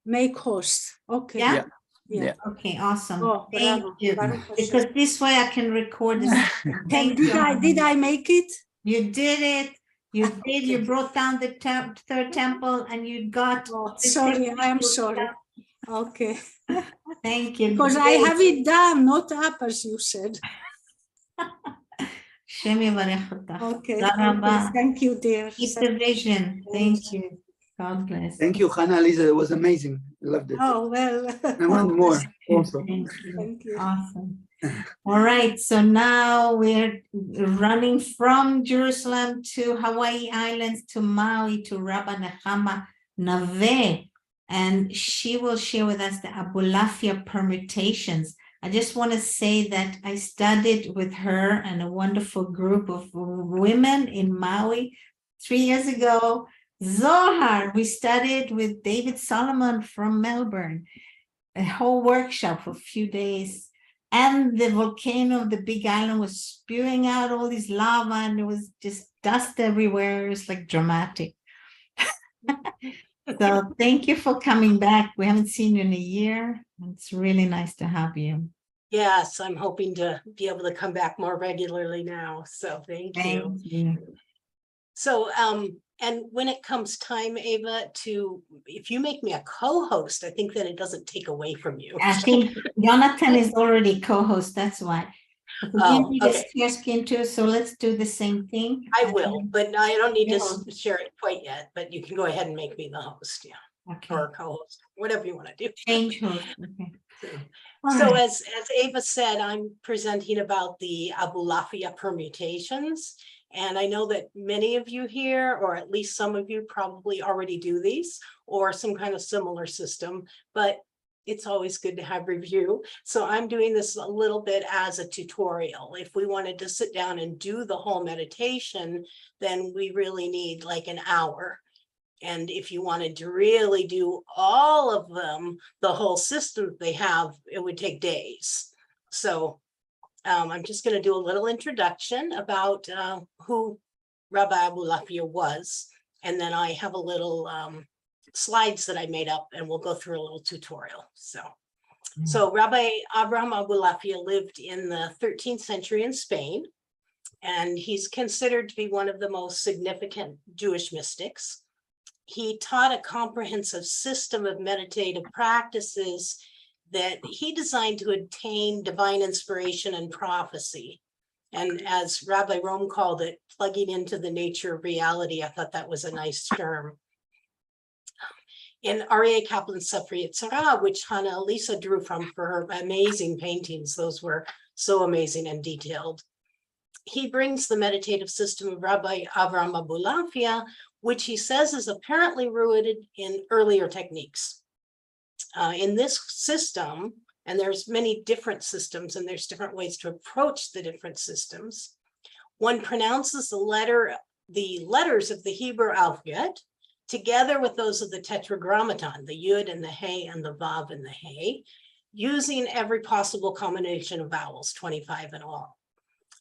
Make host. Okay. Yeah? Yeah. Okay, awesome. Oh, Thank bravo. you. Baruch Hashem. Because this way I can record this. Thank Did I make it? You did it. You did. Okay. You brought down the third temple, and you got. Oh, sorry, I am sorry. Okay. Thank you. Because I Great. have it down, not up, as you said. Shem Yivarech otach. Okay. Tודה רבה. Thank you, dear. Keep the vision. Thank you. God bless. Thank you, Hannah Lisa. It was amazing. I loved it. Oh, well. I want more also. Thank you. Thank you. Awesome. All right. So now we're running from Jerusalem to Hawaii Islands to Maui to Rabba Nechama Naveh. And she will share with us the Abulafia permutations. I just want to say that I studied with her and a wonderful group of women in Maui 3 years ago. Zohar, we studied with David Solomon from Melbourne, a whole workshop for a few days. And the volcano of the Big Island was spewing out all this lava, and there was just dust everywhere. It was like dramatic. So thank you for coming back. We haven't seen you in a year. It's really nice to have you. Yes, I'm hoping to be able to come back more regularly now. So thank you. Thank you. So, and when it comes time, Eva, if you make me a co-host, I think that it doesn't take away from you. I think Jonathan is already co-host, that's why. Oh, You okay. your skin too, so let's do the same thing. I will, but I don't need Yeah. to share it quite yet, but you can go ahead and make me the host, yeah, Okay, or co-host, whatever you want to do. change host, okay. So All right. as Eva said, I'm presenting about the Abulafia permutations. And I know that many of you here, or at least some of you probably already do these or some kind of similar system, but it's always good to have review. So I'm doing this a little bit as a tutorial. If we wanted to sit down and do the whole meditation, then we really need like an hour. And if you wanted to really do all of them, the whole system they have, it would take days. So I'm just going to do a little introduction about who Rabbi Abulafia was. And then I have a little slides that I made up, and we'll go through a little tutorial. So Rabbi Abraham Abulafia lived in the 13th century in Spain, and he's considered to be one of the most significant Jewish mystics. He taught a comprehensive system of meditative practices that he designed to attain divine inspiration and prophecy. And as Rabbi Rome called it, plugging into the nature of reality. I thought that was a nice term. In Aryeh Kaplan's Sefer Yetzirah, which Hannah Elisa drew from for her amazing paintings, those were so amazing and detailed. He brings the meditative system of Rabbi Avraham Abulafia, which he says is apparently rooted in earlier techniques. In this system, and there's many different systems and there's different ways to approach the different systems, one pronounces the letters of the Hebrew alphabet together with those of the tetragrammaton, the yud and the hey and the vav and the hey, using every possible combination of vowels, 25 in all.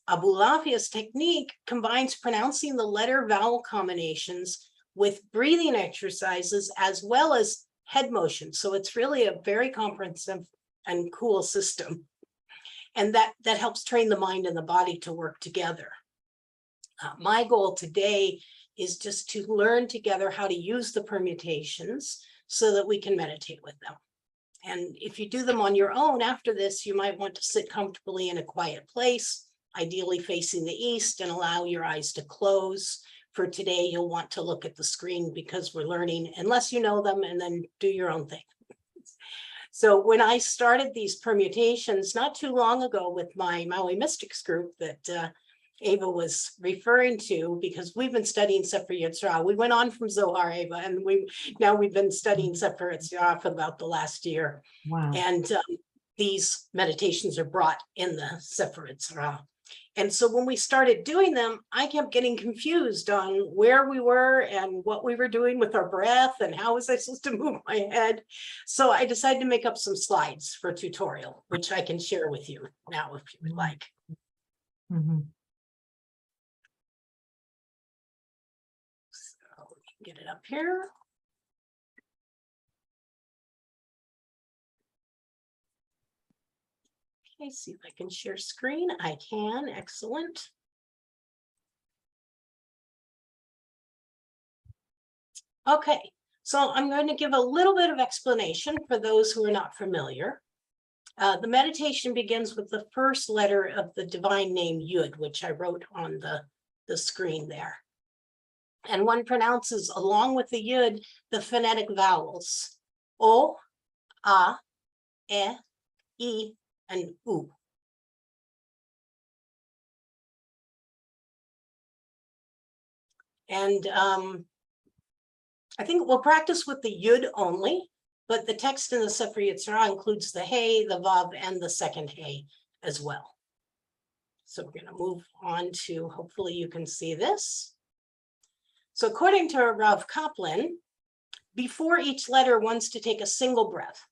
Abulafia's technique combines pronouncing the letter vowel combinations with breathing exercises as well as head motion. So it's really a very comprehensive and cool system. And that helps train the mind and the body to work together. My goal today is just to learn together how to use the permutations so that we can meditate with them. And if you do them on your own after this, you might want to sit comfortably in a quiet place, ideally facing the east, and allow your eyes to close. For today, you'll want to look at the screen because we're learning, unless you know them, and then do your own thing. So when I started these permutations not too long ago with my Maui Mystics group that Eva was referring to, because we've been studying Sefer Yetzirah. We went on from Zohar, Eva, and now we've been studying Sefer Yetzirah for about the last year. Wow. And these meditations are brought in the Sefer Yetzirah. And so when we started doing them, I kept getting confused on where we were and what we were doing with our breath and how was I supposed to move my head. So I decided to make up some slides for a tutorial, which I can share with you now if you would like. Mm-hmm. So we can get it up here. Okay, see if I can share screen. I can, excellent. Okay, so I'm going to give a little bit of explanation for those who are not familiar. The meditation begins with the first letter of the divine name Yud, which I wrote on the screen there. And one pronounces, along with the Yud, the phonetic vowels, O, A, E, I, and U. And I think we'll practice with the Yud only, but the text in the Sefer Yetzirah includes the Hey, the Vav, and the second Hey as well. So we're going to move on to, hopefully you can see this. So according to Rav Kaplan, before each letter, one's to take a single breath.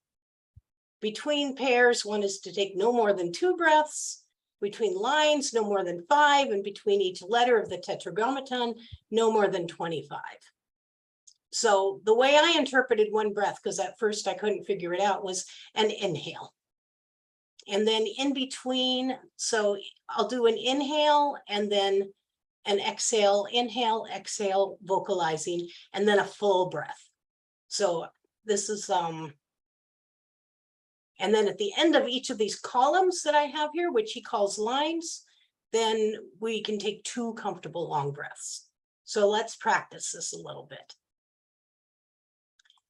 Between pairs, one is to take no more than 2 breaths. Between lines, no more than 5. And between each letter of the tetragrammaton, no more than 25. So the way I interpreted one breath, because at first I couldn't figure it out, was an inhale. And then in between, so I'll do an inhale and then an exhale, inhale, exhale, vocalizing, and then a full breath. So this is, and then at the end of each of these columns that I have here, which he calls lines, then we can take 2 comfortable long breaths. So let's practice this a little bit.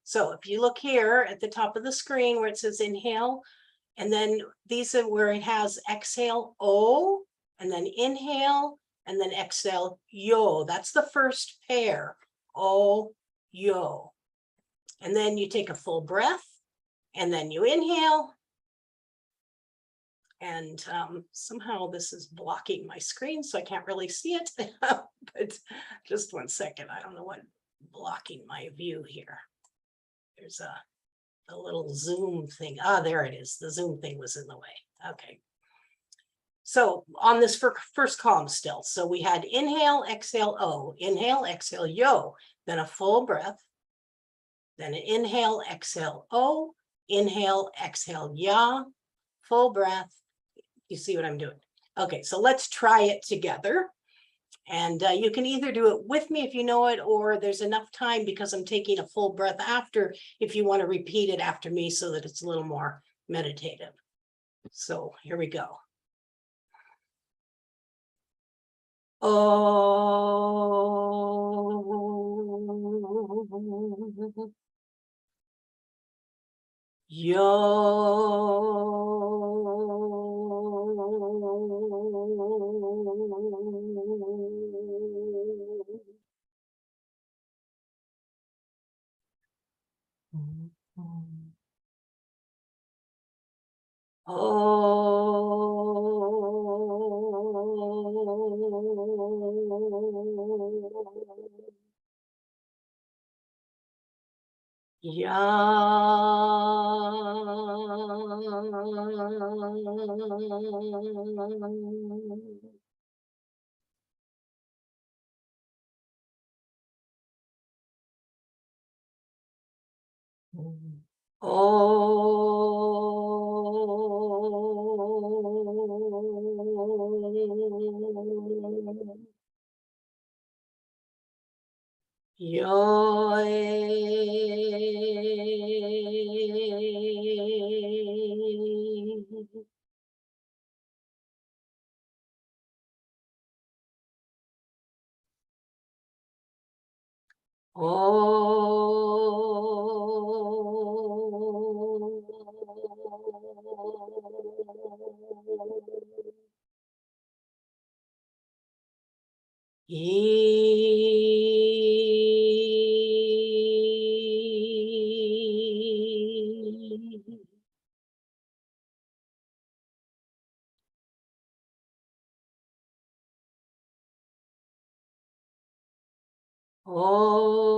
So if you look here at the top of the screen where it says inhale, and then these are where it has exhale, O, and then inhale, and then exhale, yo. That's the first pair, O, yo. And then you take a full breath, and then you inhale. And somehow this is blocking my screen, so I can't really see it. But just one second, I don't know what blocking my view here. There's a little Zoom thing. Ah, there it is. The Zoom thing was in the way. Okay. So on this first column still, so we had inhale, exhale, O, inhale, exhale, yo, then a full breath, then an inhale, exhale, O, inhale, exhale, ya, full breath. You see what I'm doing? Okay, so let's try it together. And you can either do it with me if you know it, or there's enough time because I'm taking a full breath after if you want to repeat it after me so that it's a little more meditative. So here we go. Oh, Ya. Oh. Yo. Oh.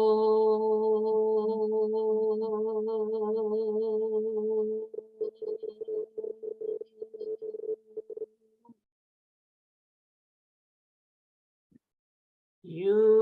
You.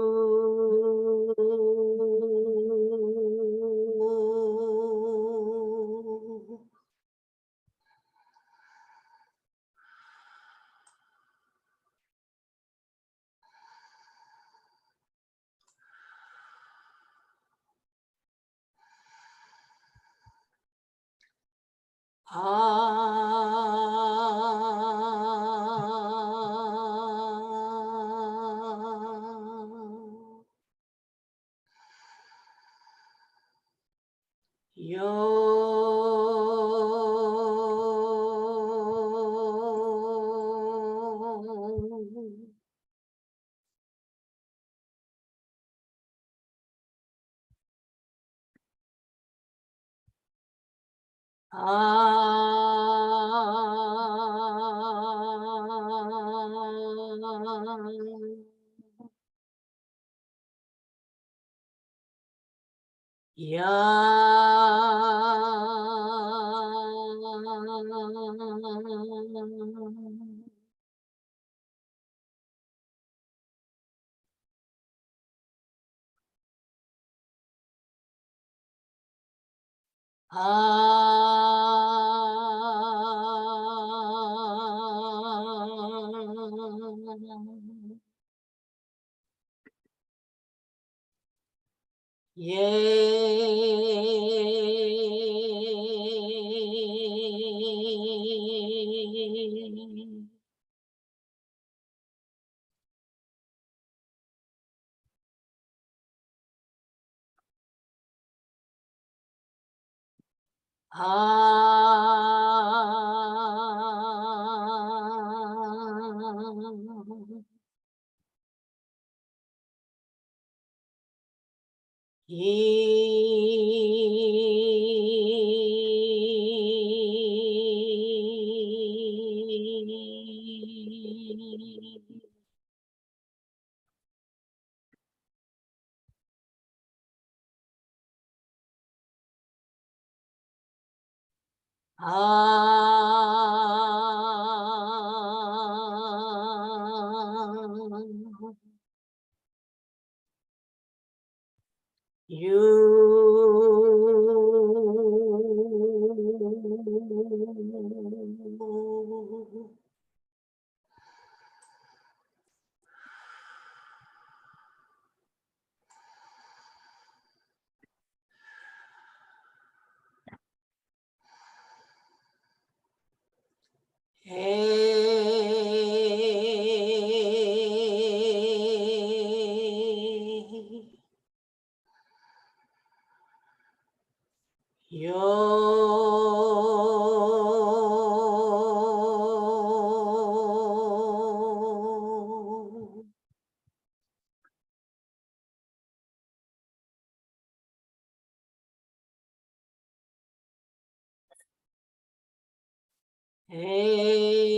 Yo. Ya. Yay. You. Hey. Yo. Hey.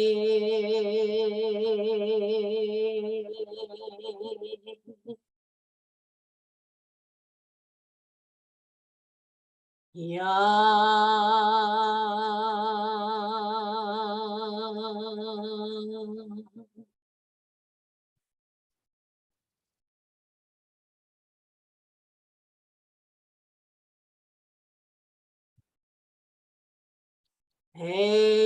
Yam. Hey.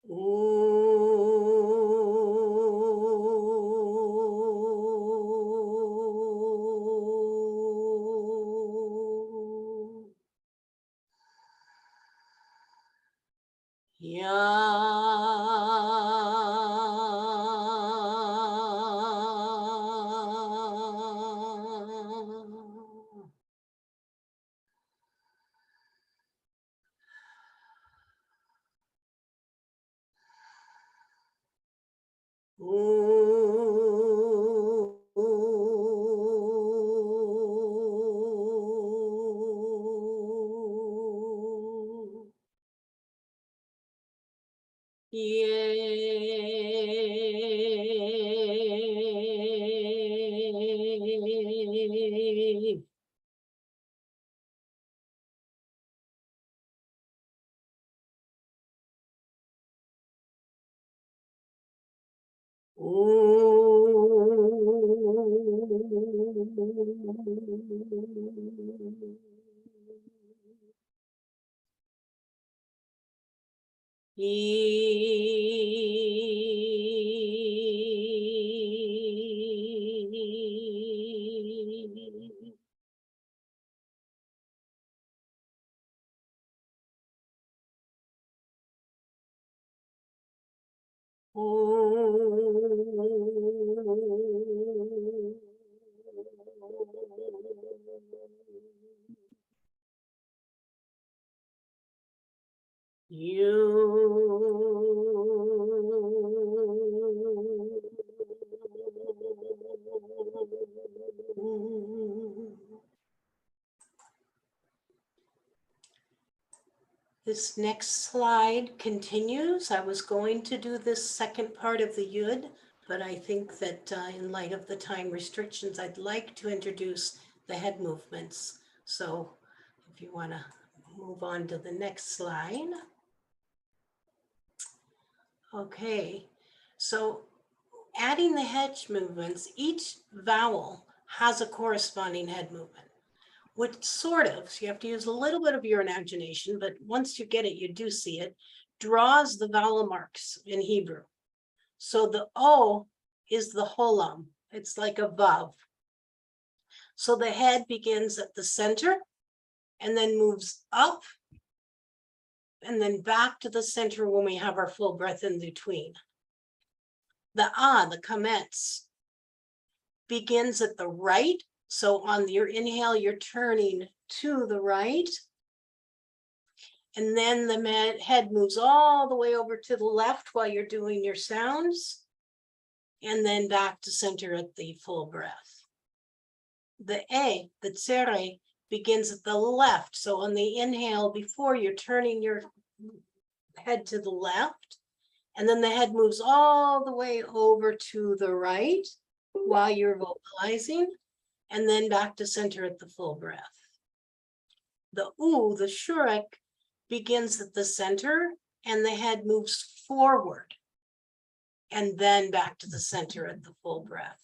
Yay. This next slide continues. I was going to do this second part of the Yud, but I think that in light of the time restrictions, I'd like to introduce the head movements. So if you want to move on to the next slide. Okay, so adding the head movements, each vowel has a corresponding head movement. Which sort of, so you have to use a little bit of your imagination, but once you get it, you do see it, draws the vowel marks in Hebrew. So the O is the holam, it's like a vav. So the head begins at the center and then moves up and then back to the center when we have our full breath in between. The the kametz, begins at the right. So on your inhale, you're turning to the right. And then the head moves all the way over to the left while you're doing your sounds. And then back to center at the full breath. The the tsere, begins at the left. So on the inhale, before you're turning your head to the left. And then the head moves all the way over to the right while you're vocalizing. And then back to center at the full breath. The the shurek, begins at the center and the head moves forward and then back to the center at the full breath.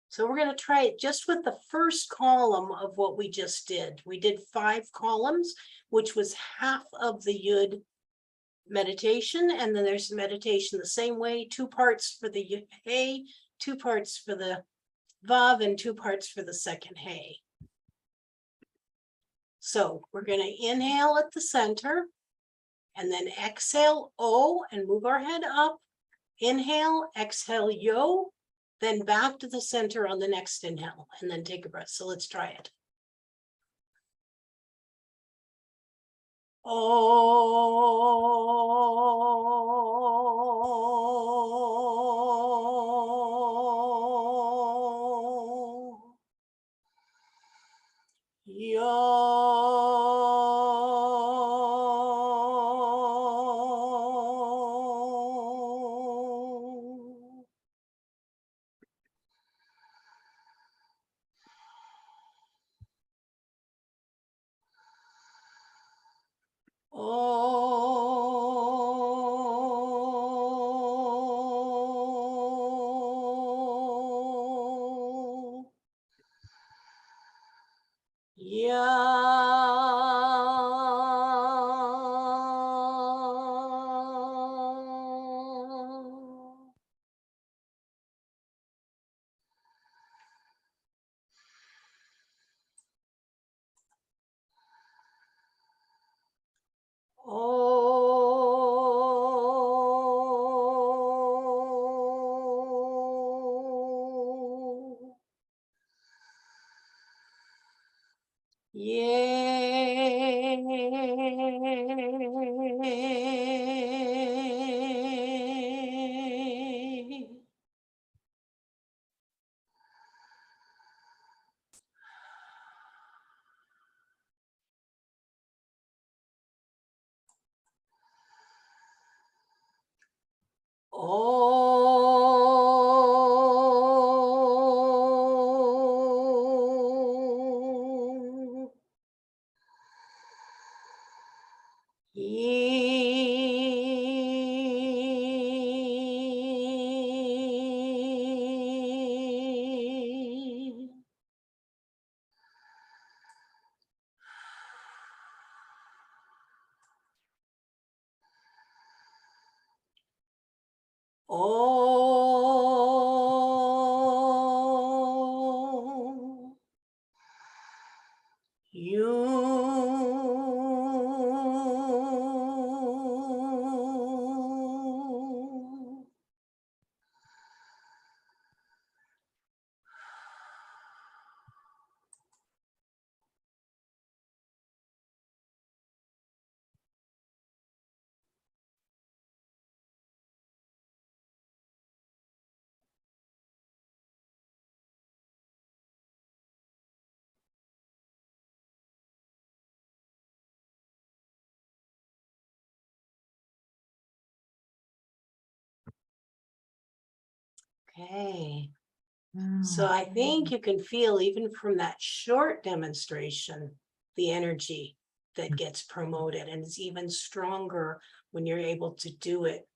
So we're going to try it just with the first column of what we just did. We did 5 columns, which was half of the Yud meditation. And then there's meditation the same way, 2 parts for the Hey, 2 parts for the Vav, and 2 parts for the second Hey. So we're going to inhale at the center and then exhale O and move our head up. Inhale, exhale Yo, then back to the center on the next inhale and then take a breath. So let's try it. Yeah. Oh, yay. Oh, yay. Oh, you. Okay. So I think you can feel even from that short demonstration, the energy that gets promoted, and it's even stronger when you're able to do it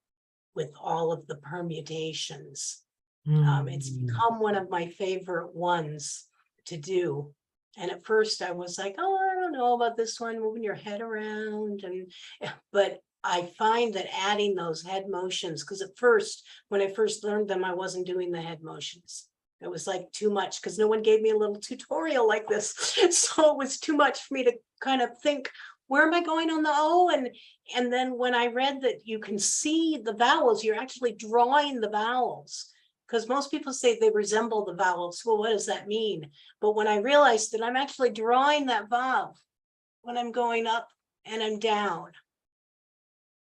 with all of the permutations. It's become one of my favorite ones to do. And at first I was like, oh, I don't know about this one, moving your head around. But I find that adding those head motions, because at first, when I first learned them, I wasn't doing the head motions. It was like too much because no one gave me a little tutorial like this. So it was too much for me to kind of think, where am I going on the O? And then when I read that you can see the vowels, you're actually drawing the vowels. Because most people say they resemble the vowels. Well, what does that mean? But when I realized that I'm actually drawing that vowel when I'm going up and I'm down.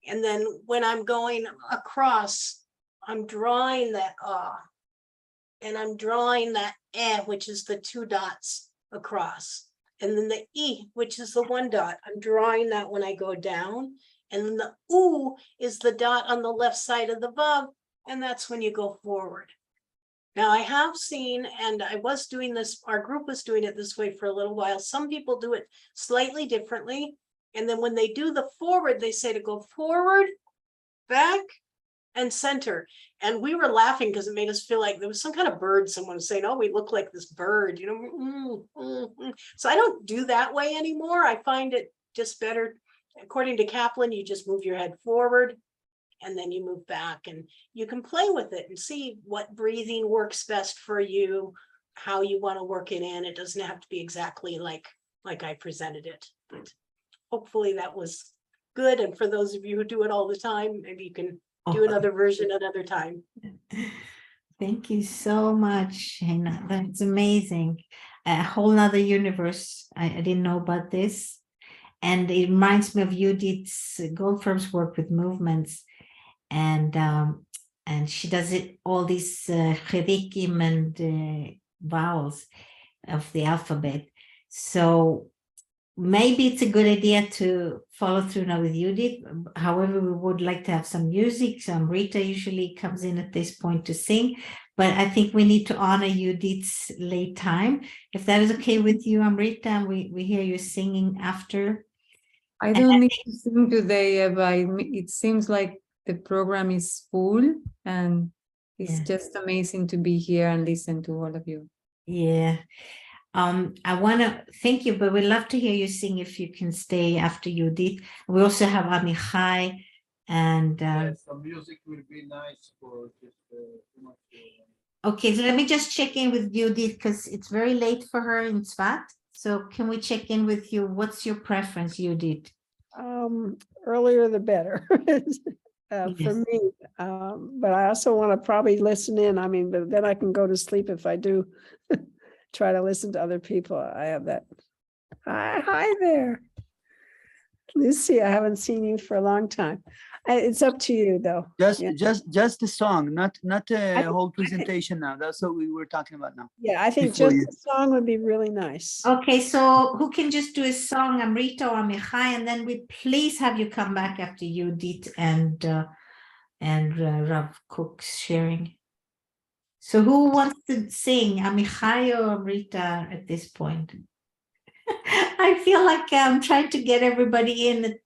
And then when I'm going across, I'm drawing that and I'm drawing that which is the 2 dots across. And then the E, which is the 1 dot. I'm drawing that when I go down. And then the U is the dot on the left side of the vav. And that's when you go forward. Now I have seen, and I was doing this, our group was doing it this way for a little while. Some people do it slightly differently. And then when they do the forward, they say to go forward, back, and center. And we were laughing because it made us feel like there was some kind of bird. Someone was saying, oh, we look like this bird, you know. So I don't do that way anymore. I find it just better. According to Kaplan, you just move your head forward and then you move back and you can play with it and see what breathing works best for you, how you want to work it in. It doesn't have to be exactly like I presented it, but hopefully that was good. And for those of you who do it all the time, maybe you can do another version another time. Thank you so much, Hannah. That's amazing. A whole nother universe. I didn't know about this. And it reminds me of Judith's Goldfarb's work with movements. And she does it, all these cherikim and vowels of the alphabet. So maybe it's a good idea to follow through now with Judith. However, we would like to have some music. So Amrita usually comes in at this point to sing, but I think we need to honor Judith's late time. If that is okay with you, Amrita, and we hear you singing after. I don't need to sing today, Eva. It seems like the program is full and it's just amazing to be here and listen to all of you. Yeah. I want to thank you, but we'd love to hear you sing if you can stay after Judith. We also have Amichai and Yes, some music will be nice for just too much. Okay, so let me just check in with Judith because it's very late for her in Tzfat. So can we check in with you? What's your preference, Judith? Earlier the better for Yes. me. But I also want to probably listen in. I mean, but then I can go to sleep if I do try to listen to other people. I have that. Hi there, Lucy. I haven't seen you for a long time. It's up to you, though. Just Yeah. just the song, not the think- whole presentation now. That's what we were talking about now. Yeah, I think Before just you- the song would be really nice. Okay, so who can just do a song, Amrita or Amichai, and then we please have you come back after Judith and Rav Cook's sharing. So who wants to sing, Amichai or Amrita at this point? I feel like I'm trying to get everybody in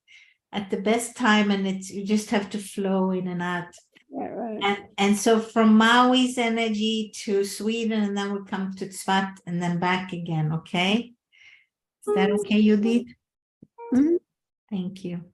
at the best time, and you just have to flow in and out. Right. And so from Maui's energy to Sweden, and then we come to Tzfat and then back again, okay? Is that okay, Judith? Mhm. Thank you.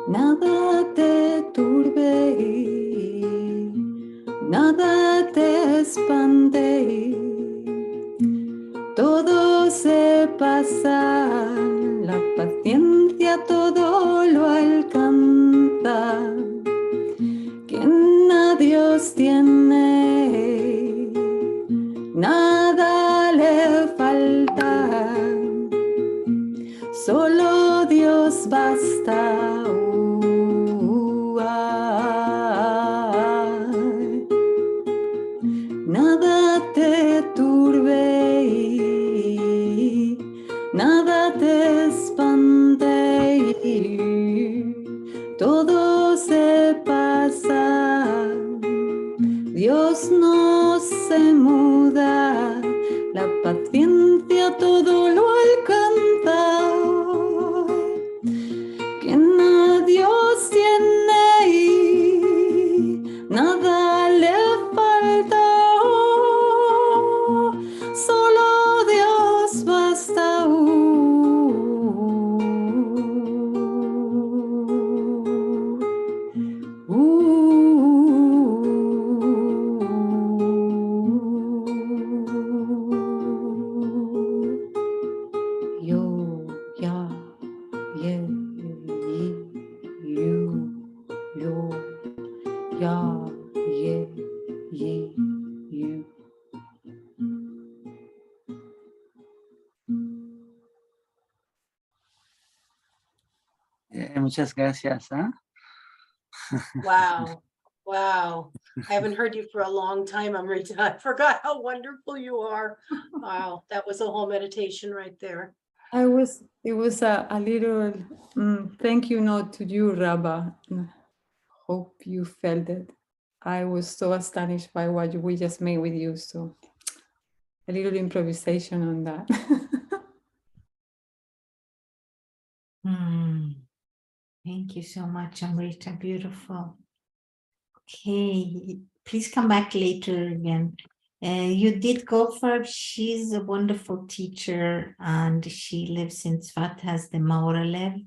Nada te turbe, nada te espante, todo se pasa, la paciencia todo lo alcanza. Quien a Dios tiene, nada le falta, solo Dios basta. Nada te turbe, nada te espante, todo se pasa, Dios no se muda, la paciencia todo lo alcanza. Quien a Dios tiene, nada le falta, solo Dios basta. Yo, ya, ye, ye, you, yo, ya, ye, you. Muchas gracias. ¿Ah? Wow. Wow. I haven't heard you for a long time, Amrita. I forgot how wonderful you are. Wow. That was a whole meditation right there. It was a little thank you note to you, Rabba. Hope you felt it. I was so astonished by what we just made with you. So a little improvisation on that. Thank you so much, Amrita. Beautiful. Okay, please come back later again. Judith Goldfarb, she's a wonderful teacher, and she lives in Tzfat, has the Maui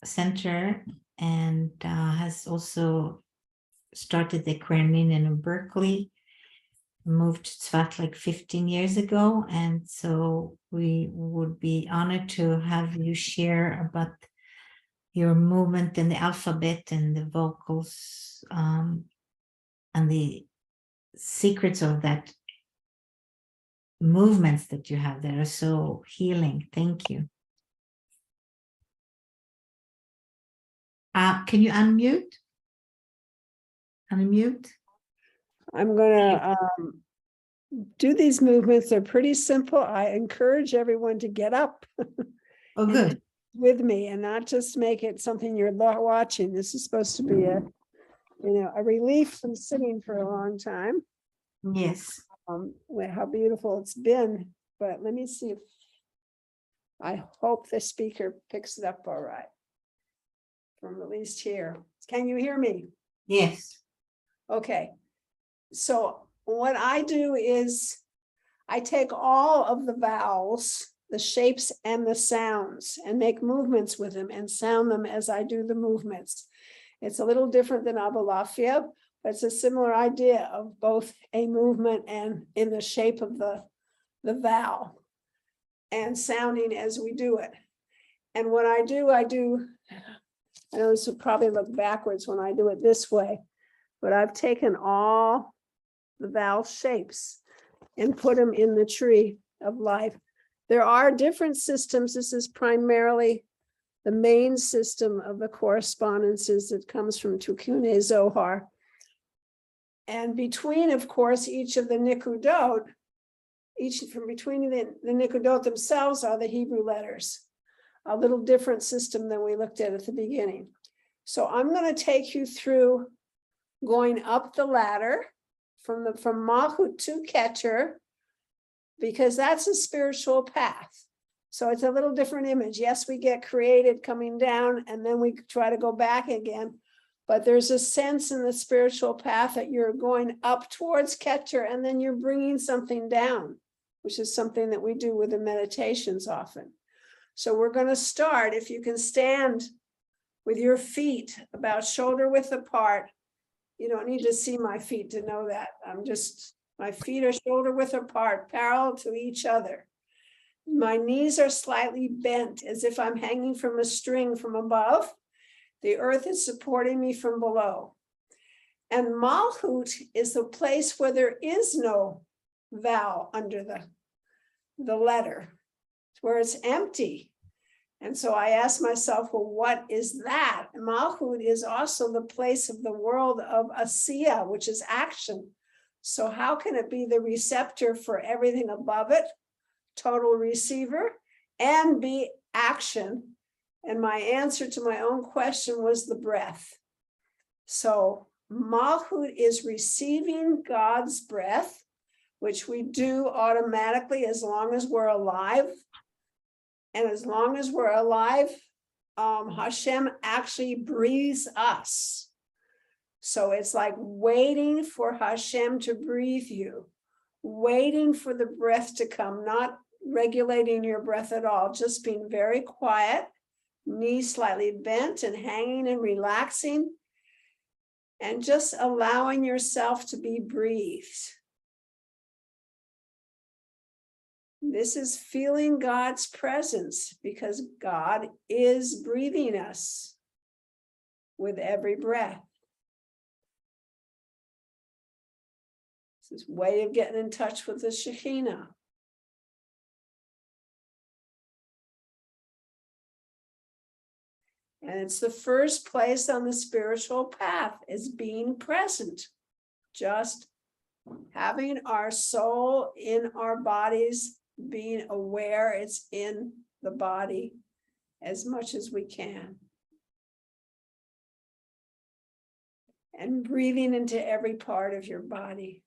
center, and has also started the Kremlin in Berkeley, moved to Tzfat like 15 years ago. And so we would be honored to have you share about your movement and the alphabet and the vocals, and the secrets of that movements that you have that are so healing. Thank you. Can you unmute? Unmute. I'm gonna do these movements. They're pretty simple. I encourage everyone to get up Oh, good. with me and not just make it something you're watching. This is supposed to be a, a relief from sitting for a long time. Yes. How beautiful it's been. But let me see if I hope the speaker picks it up all right. From at least here. Can you hear me? Yes. Okay. So what I do is I take all of the vowels, the shapes and the sounds, and make movements with them and sound them as I do the movements. It's a little different than Abulafia, but it's a similar idea of both a movement and in the shape of the vowel and sounding as we do it. And what I do, I know this will probably look backwards when I do it this way, but I've taken all the vowel shapes and put them in the tree of life. There are different systems. This is primarily the main system of the correspondences that comes from Tukune Zohar. And between, of course, each of the nikudot, between the nikudot themselves are the Hebrew letters. A little different system than we looked at the beginning. So I'm going to take you through going up the ladder from Malchut to Keter, because that's a spiritual path. So it's a little different image. Yes, we get created coming down and then we try to go back again. But there's a sense in the spiritual path that you're going up towards Keter and then you're bringing something down, which is something that we do with the meditations often. So we're going to start, if you can stand with your feet about shoulder width apart. You don't need to see my feet to know that. My feet are shoulder width apart, parallel to each other. My knees are slightly bent as if I'm hanging from a string from above. The earth is supporting me from below. And Malchut is the place where there is no vowel under the letter, where it's empty. And so I asked myself, well, what is that? And Malchut is also the place of the world of Asiya, which is action. So how can it be the receptor for everything above it, total receiver, and be action? And my answer to my own question was the breath. So Malchut is receiving God's breath, which we do automatically as long as we're alive. And as long as we're alive, Hashem actually breathes us. So it's like waiting for Hashem to breathe you, waiting for the breath to come, not regulating your breath at all, just being very quiet, knees slightly bent and hanging and relaxing, and just allowing yourself to be breathed. This is feeling God's presence because God is breathing us with every breath. This is a way of getting in touch with the Shekhinah. And it's the first place on the spiritual path is being present. Just having our soul in our bodies, being aware it's in the body as much as we can. And breathing into every part of your body.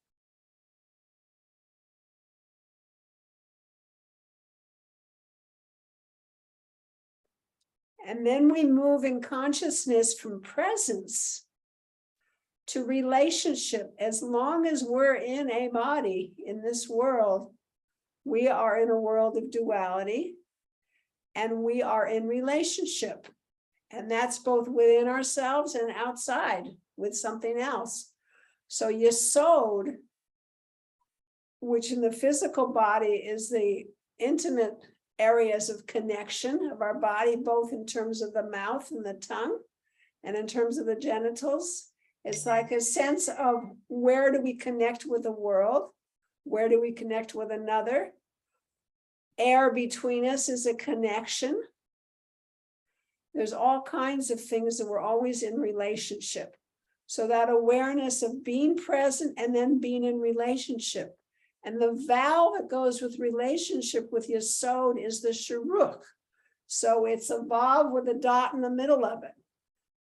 And then we move in consciousness from presence to relationship. As long as we're in a body in this world, we are in a world of duality, and we are in relationship. And that's both within ourselves and outside with something else. So Yesod, which in the physical body is the intimate areas of connection of our body, both in terms of the mouth and the tongue, and in terms of the genitals. It's like a sense of where do we connect with the world? Where do we connect with another? Air between us is a connection. There's all kinds of things that we're always in relationship. So that awareness of being present and then being in relationship. And the vowel that goes with relationship with Yesod is the Sharuch. So it's a vav with a dot in the middle of it.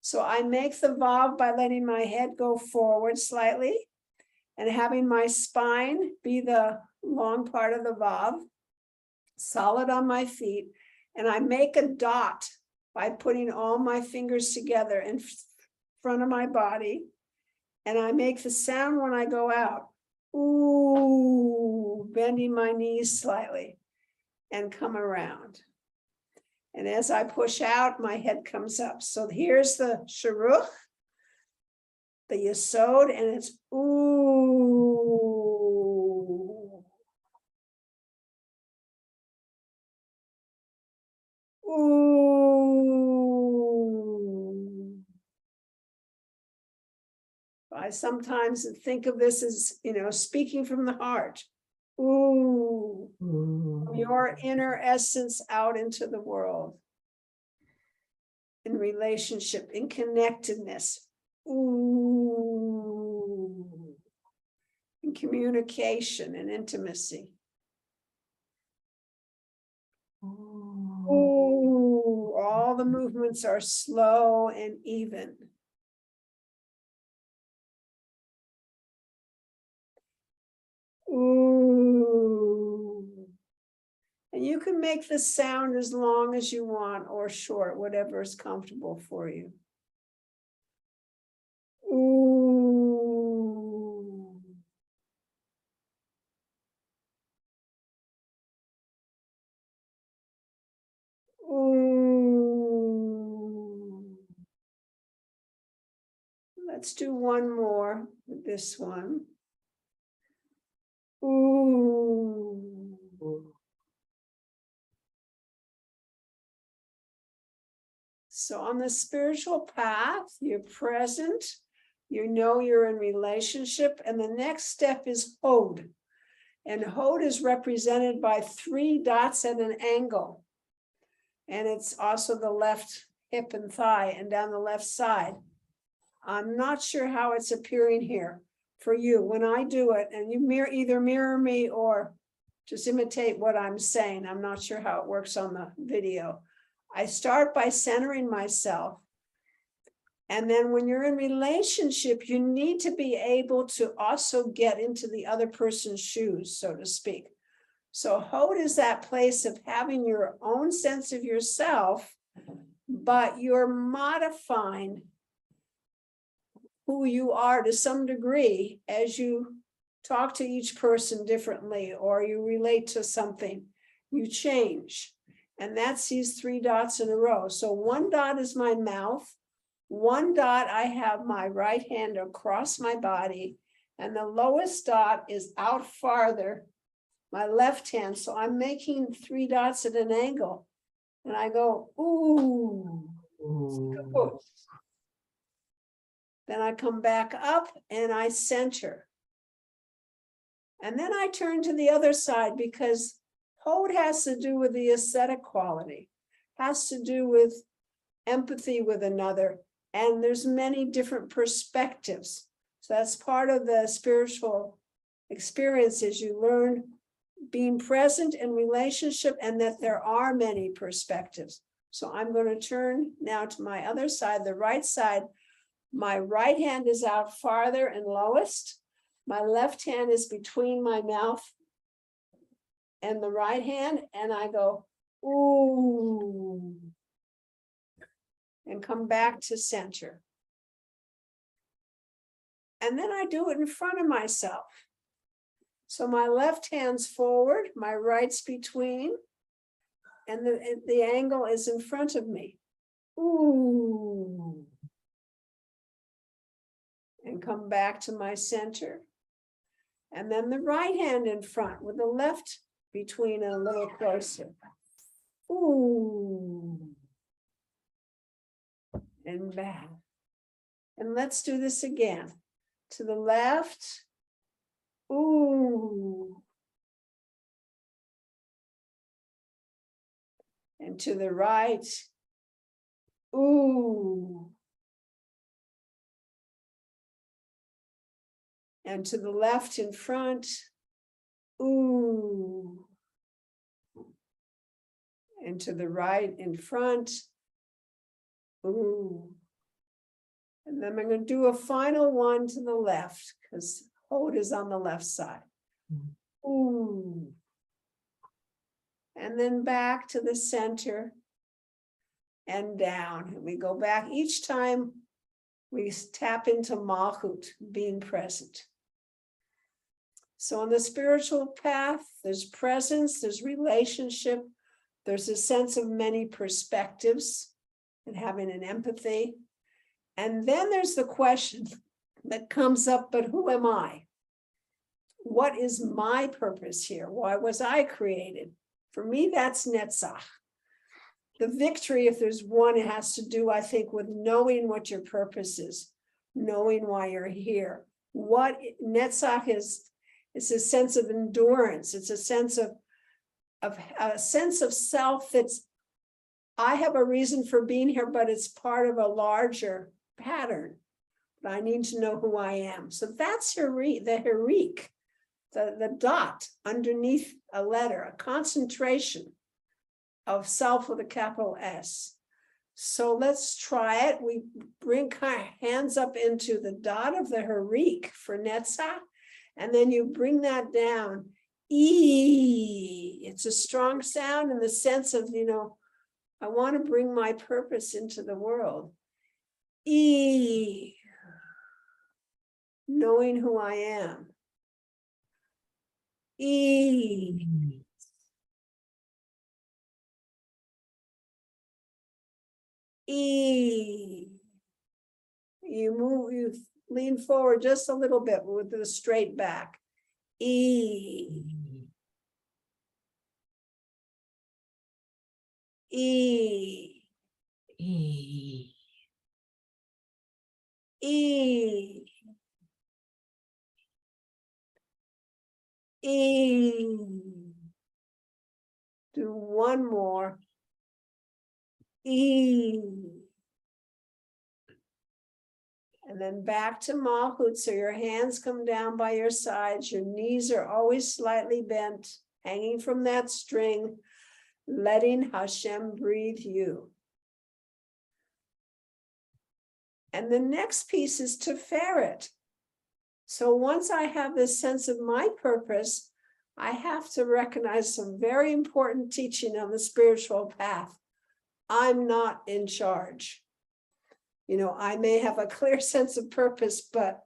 So I make the vav by letting my head go forward slightly and having my spine be the long part of the vav, solid on my feet. And I make a dot by putting all my fingers together in front of my body. And I make the sound when I go out. Ooh, bending my knees slightly and come around. And as I push out, my head comes up. So here's the Sharuch, the Yesod, and it's ooh. Ooh. I sometimes think of this as, speaking from the heart. Ooh, your inner essence out into the world. In relationship, in connectedness. Ooh. In communication and intimacy. Ooh, all the movements are slow and even. Ooh. And you can make the sound as long as you want or short, whatever is comfortable for you. Ooh. Ooh. Let's do one more with this one. Ooh. So on the spiritual path, you're present, you're in relationship, and the next step is Hod. And Hod is represented by 3 dots at an angle. And it's also the left hip and thigh and down the left side. I'm not sure how it's appearing here for you. When I do it, and you either mirror me or just imitate what I'm saying. I'm not sure how it works on the video. I start by centering myself. And then when you're in relationship, you need to be able to also get into the other person's shoes, so to speak. So Hod is that place of having your own sense of yourself, but you're modifying who you are to some degree as you talk to each person differently, or you relate to something, you change. And that's these 3 dots in a row. So 1 dot is my mouth. 1 dot, I have my right hand across my body, and the lowest dot is out farther, my left hand. So I'm making 3 dots at an angle. And I go, ooh. Ooh. Then I come back up and I center. And then I turn to the other side, because Hod has to do with the ascetic quality, has to do with empathy with another. And there's many different perspectives. So that's part of the spiritual experiences. You learn being present in relationship and that there are many perspectives. So I'm going to turn now to my other side, the right side. My right hand is out farther and lowest. My left hand is between my mouth and the right hand, and I go, ooh, and come back to center. And then I do it in front of myself. So my left hand's forward, my right's between, and the angle is in front of me. Ooh. And come back to my center. And then the right hand in front with the left between and a little closer. Ooh. And back. And let's do this again. To the left. Ooh. And to the right. Ooh. And to the left in front. Ooh. And to the right in front. Ooh. And then I'm going to do a final one to the left because hold is on the left side. Ooh. And then back to the center and down. And we go back each time we tap into Malchut, being present. So on the spiritual path, there's presence, there's relationship, there's a sense of many perspectives and having an empathy. And then there's the question that comes up, but who am I? What is my purpose here? Why was I created? For me, that's Netzach. The victory, if there's one, it has to do, I think, with knowing what your purpose is, knowing why you're here. What Netzach is a sense of endurance. It's a sense of self that's, I have a reason for being here, but it's part of a larger pattern. But I need to know who I am. So that's the herik, the dot underneath a letter, a concentration of self with a capital S. So let's try it. We bring our hands up into the dot of the herik for Netzach, and then you bring that down. E. It's a strong sound in the sense of, I want to bring my purpose into the world. E. Knowing who I am. E. E. You lean forward just a little bit with the straight back. E. E. E. E. E. Do one more. E. And then back to Malchut, so your hands come down by your sides, your knees are always slightly bent, hanging from that string, letting Hashem breathe you. And the next piece is Tiferet. So once I have this sense of my purpose, I have to recognize some very important teaching on the spiritual path. I'm not in charge. I may have a clear sense of purpose, but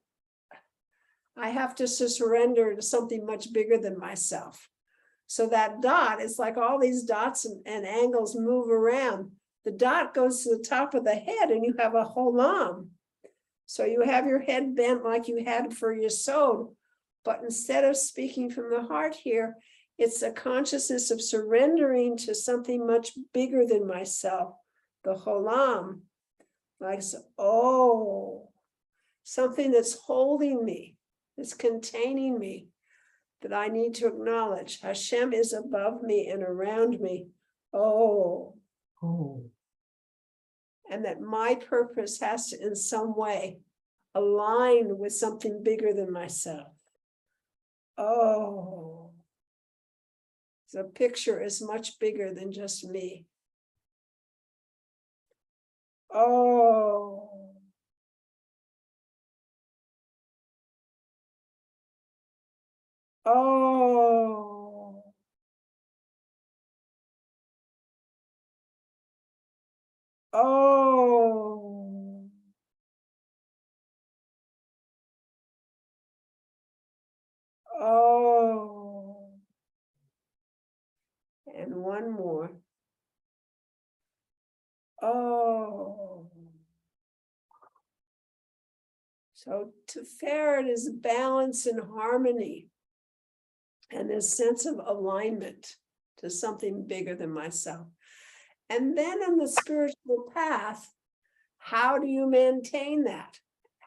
I have to surrender to something much bigger than myself. So that dot is like all these dots and angles move around. The dot goes to the top of the head and you have a holam. So you have your head bent like you had for your sod, but instead of speaking from the heart here, it's a consciousness of surrendering to something much bigger than myself, the holam. Like, something that's holding me, that's containing me, that I need to acknowledge. Hashem is above me and around me. And that my purpose has to, in some way, align with something bigger than myself. The picture is much bigger than just me. one more. Oh. So Tiferet is balance and harmony and this sense of alignment to something bigger than myself. And then in the spiritual path, how do you maintain that?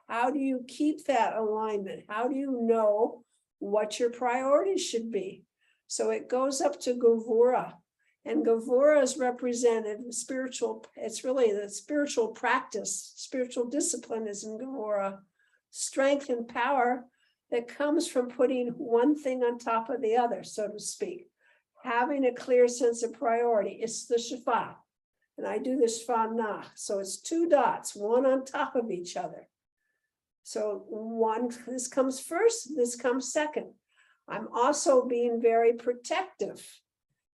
How do you keep that alignment? How do you know what your priorities should be? So it goes up to Gevura, and Gevura is represented spiritual. It's really the spiritual practice, spiritual discipline is in Gevura, strength and power that comes from putting one thing on top of the other, so to speak. Having a clear sense of priority. It's the Shafat. And I do the Shafat Nach. So it's two dots, one on top of each other. So this comes first, this comes second. I'm also being very protective.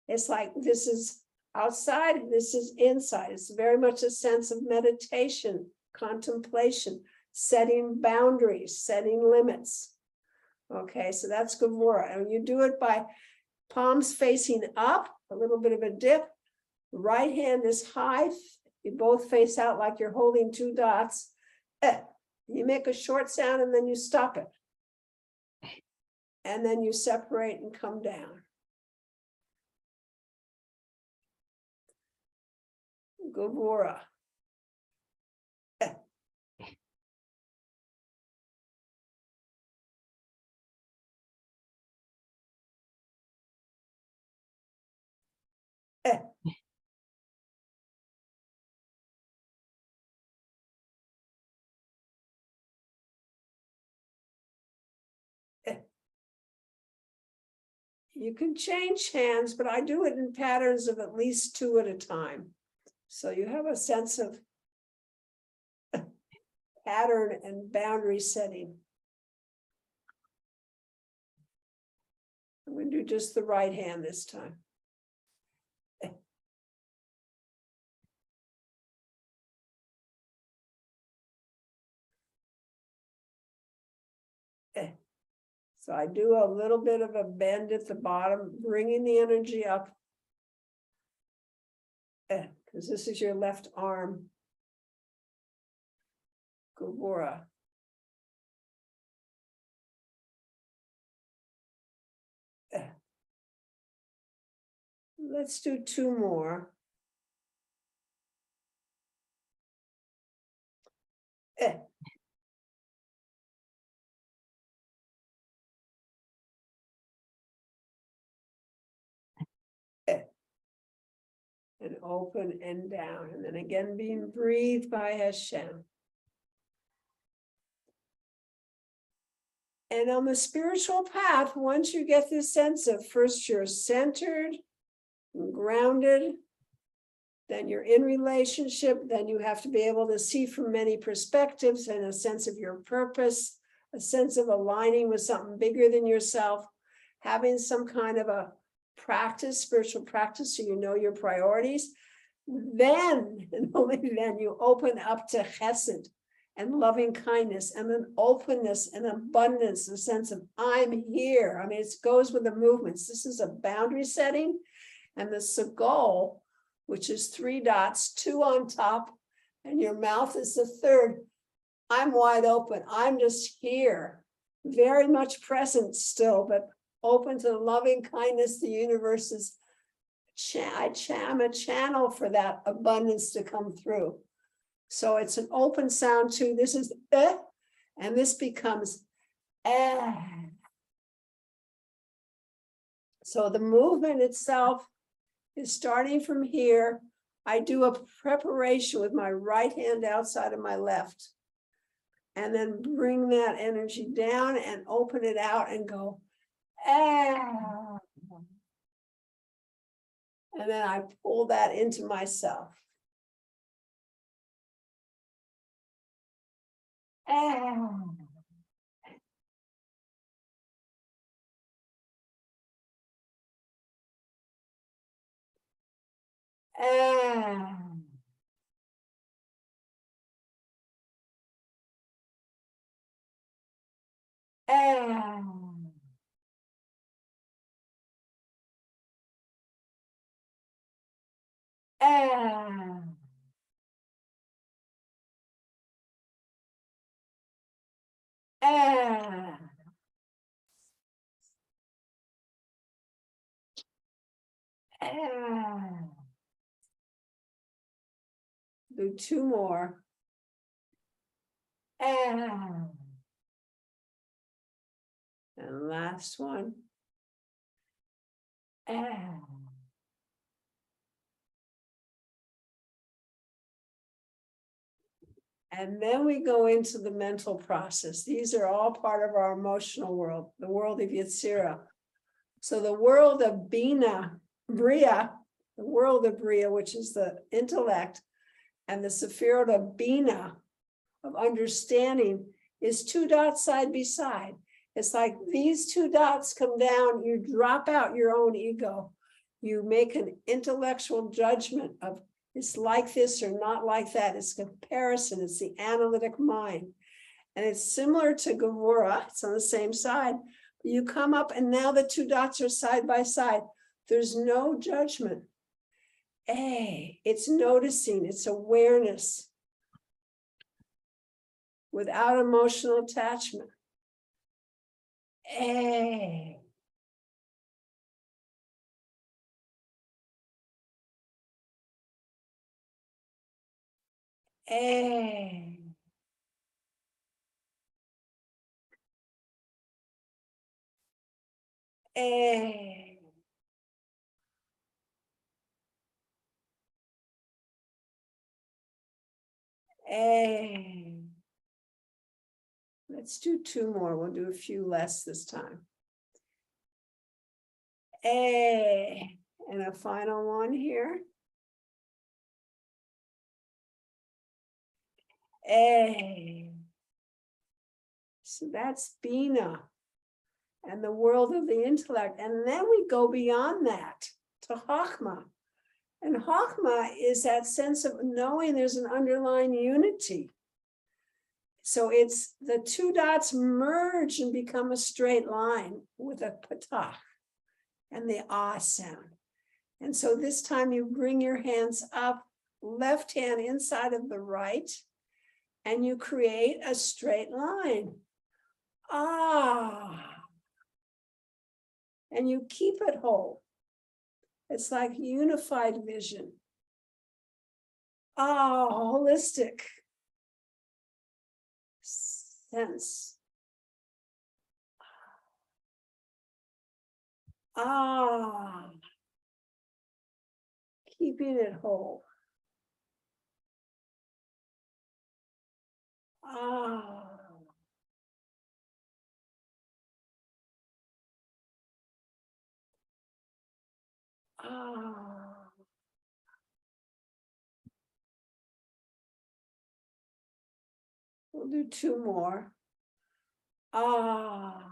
It's like this is outside, this is inside. It's very much a sense of meditation, contemplation, setting boundaries, setting limits. Okay, so that's Gevura. And you do it by palms facing up, a little bit of a dip. Right hand is high. You both face out like you're holding two dots. You make a short sound and then you stop it. And then you separate and come down. Gevura. You can change hands, but I do it in patterns of at least two at a time. So you have a sense of pattern and boundary setting. I'm going to do just the right hand this time. So I do a little bit of a bend at the bottom, bringing the energy up. Because this is your left arm. Gevura. Let's do two more. And open and down, and then again being breathed by Hashem. And on the spiritual path, once you get this sense of first you're centered, and grounded, then you're in relationship, then you have to be able to see from many perspectives and a sense of your purpose, a sense of aligning with something bigger than yourself, having some kind of a practice, spiritual practice, so you know your priorities. Then, and only then, you open up to chesed and loving kindness and an openness and abundance, a sense of I'm here. I mean, it goes with the movements. This is a boundary setting, and the sagol, which is three dots, two on top, and your mouth is the third. I'm wide open. I'm just here, very much present still, but open to the loving kindness. The universe is, I'm a channel for that abundance to come through. So it's an open sound too. This is and this becomes So the movement itself is starting from here. I do a preparation with my right hand outside of my left, and then bring that energy down and open it out and go and then I pull that into myself. Do two more. And last one. And then we go into the mental process. These are all part of our emotional world, the world of Yetzirah. So the world of Bina, Bria, the world of Bria, which is the intellect, and the Sephirot of Bina, of understanding, is two dots side by side. It's like these two dots come down, you drop out your own ego. You make an intellectual judgment of it's like this or not like that. It's comparison, it's the analytic mind. And it's similar to Gevurah, it's on the same side. You come up and now the two dots are side by side. There's no judgment. It's noticing, it's awareness without emotional attachment. Let's do two more. We'll do a few less this time. And a final one here. So that's Bina and the world of the intellect. And then we go beyond that to Chachma. And Chachma is that sense of knowing there's an underlying unity. So it's the two dots merge and become a straight line with a patach and the ah sound. And so this time you bring your hands up, left hand inside of the right, and you create a straight line. Ah. And you keep it whole. It's like unified vision. Ah, holistic sense. Ah, keeping it whole. Ah. Ah. We'll do two more. Ah.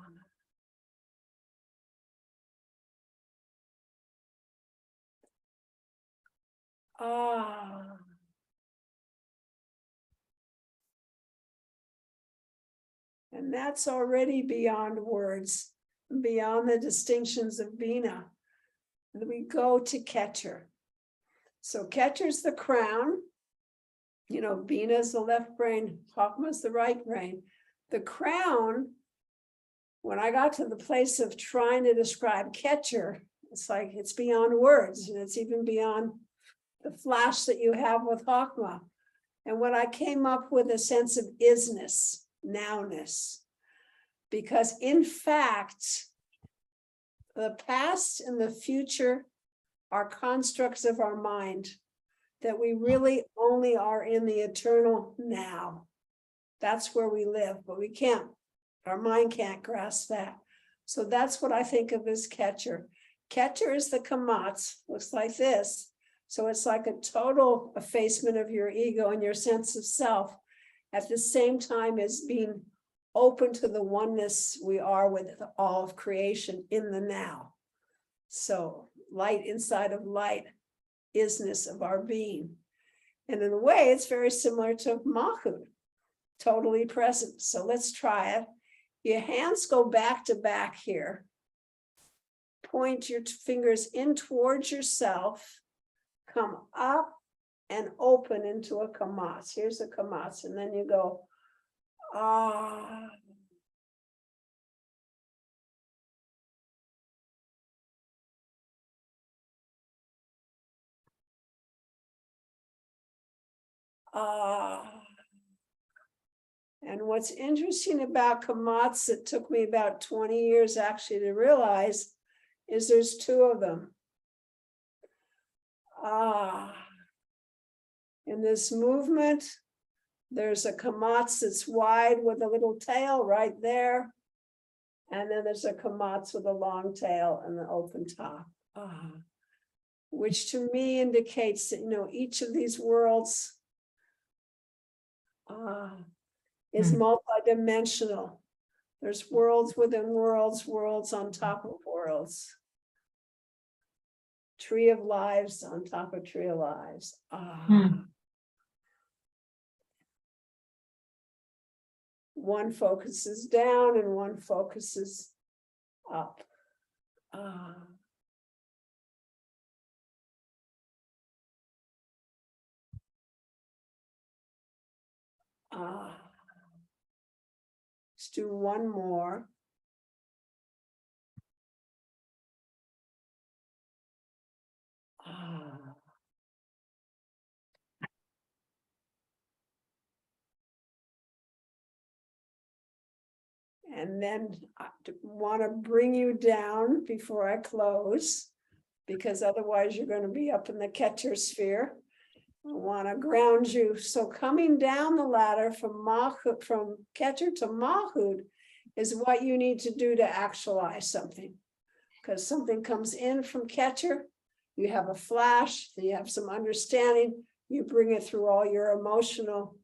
Ah. And that's already beyond words, beyond the distinctions of Bina. And we go to Keter. So Keter's the crown. You know, Bina is the left brain, Chachma is the right brain. The crown, when I got to the place of trying to describe Keter, it's like it's beyond words, and it's even beyond the flash that you have with Chachma. And when I came up with a sense of isness, nowness, because in fact, the past and the future are constructs of our mind, that we really only are in the eternal now. That's where we live, but we can't, our mind can't grasp that. So that's what I think of as Keter. Keter is the kamatz, looks like this. So it's like a total effacement of your ego and your sense of self, at the same time as being open to the oneness we are with all of creation in the now. So light inside of light, isness of our being. And in a way, it's very similar to Malchut, totally present. So let's try it. Your hands go back to back here. Point your fingers in towards yourself. come up and open into a kamatz. Here's a kamatz, and then you go, ah. Ah. And what's interesting about kamatz, it took me about 20 years actually to realize, is there's two of them. Ah. In this movement, there's a kamatz that's wide with a little tail right there. And then there's a kamatz with a long tail and the open top. Ah. Which to me indicates that, you know, each of these worlds is multidimensional. There's worlds within worlds, worlds on top of worlds. Tree of lives on top of tree of lives. One focuses down and one focuses up. Let's do one more. And then I want to bring you down before I close, because otherwise you're going to be up in the Keter sphere. I want to ground you. So coming down the ladder from Malchut, from Keter to Malchut, is what you need to do to actualize something. Because something comes in from Keter, you have a flash, you have some understanding, you bring it through all your emotional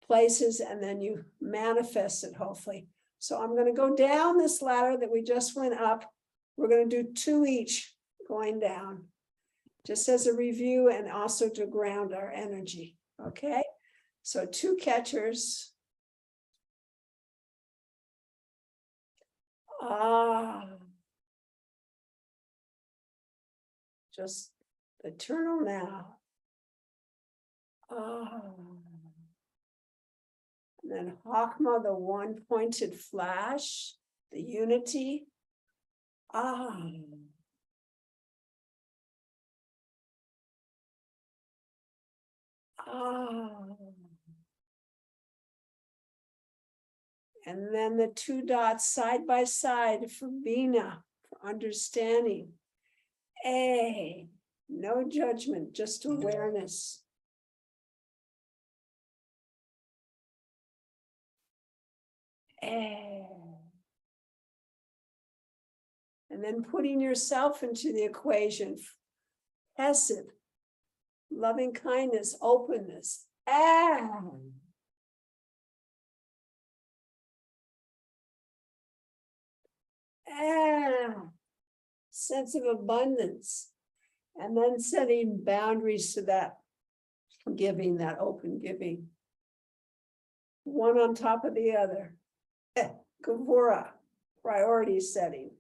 places, and then you manifest it, hopefully. So I'm going to go down this ladder that we just went up. We're going to do 2 each going down, just as a review and also to ground our energy. Okay, so 2 Keters. Just eternal now. And then Hakma, the one pointed flash, the unity. And then the 2 dots side by side for Bina, for understanding. No judgment, just awareness. And then putting yourself into the equation. Hesed, loving kindness, openness. Sense of abundance. And then setting boundaries to that giving, that open giving. One on top of the other. Gevura, priority setting.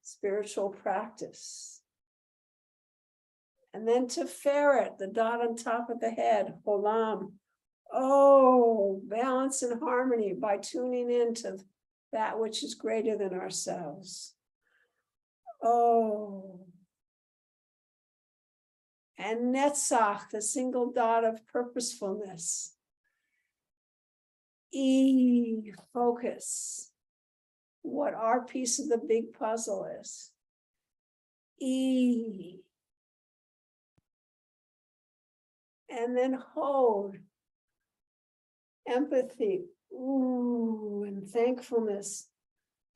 Spiritual practice. And then Tiferet, the dot on top of the head, Olam. Balance and harmony by tuning into that which is greater than ourselves. And Netzach, the single dot of purposefulness. Focus. What our piece of the big puzzle is. And then hold. Empathy. And thankfulness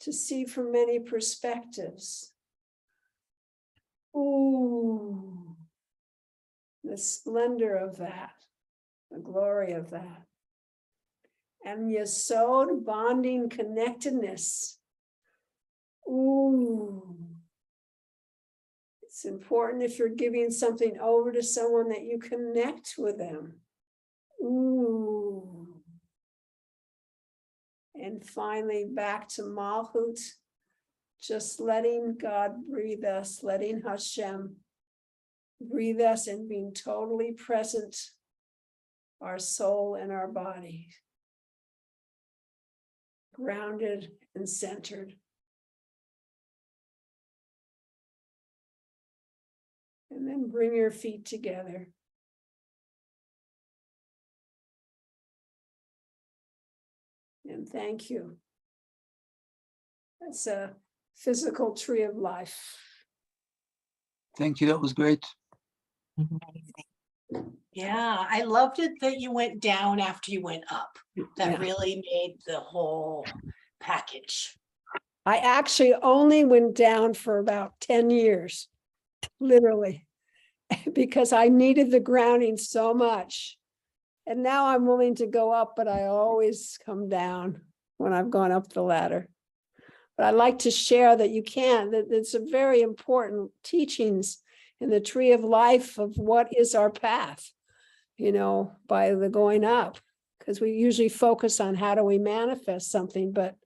to see from many perspectives. The splendor of that, the glory of that. And Yesod, bonding connectedness. It's important if you're giving something over to someone that you connect with them. And finally, back to Malchut, just letting God breathe us, letting Hashem breathe us and being totally present, our soul and our body, grounded and centered. And then bring your feet together. And thank you. That's a physical tree of life. Thank you. That was great. Yeah, I loved it that you went down after you went up. That Yeah. really made the whole package. I actually only went down for about 10 years, literally, because I needed the grounding so much. And now I'm willing to go up, but I always come down when I've gone up the ladder. But I'd like to share that you can, that it's a very important teachings in the tree of life of what is our path, by the going up, because we usually focus on how do we manifest something, but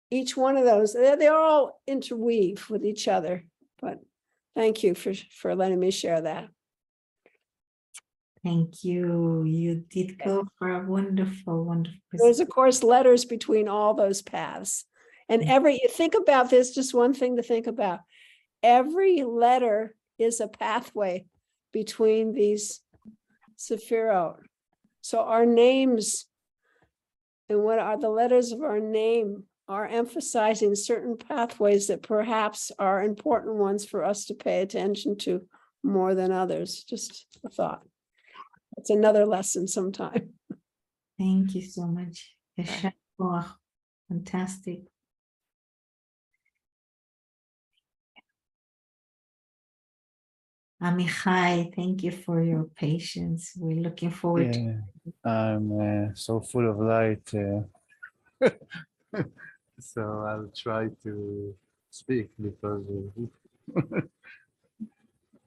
each one of those, they're all interweave with each other. But thank you for letting me share that. Thank you. You did go for a wonderful, wonderful There's, of course, letters between all those paths. And you think about this, just one thing to think about. Every letter is a pathway between these sephirot. So our names and what are the letters of our name are emphasizing certain pathways that perhaps are important ones for us to pay attention to more than others. Just a thought. It's another lesson sometime. Thank you so much. Fantastic. Amichai, thank you for your patience. We're looking forward to Yeah, I'm so full of light. So I'll try to speak because,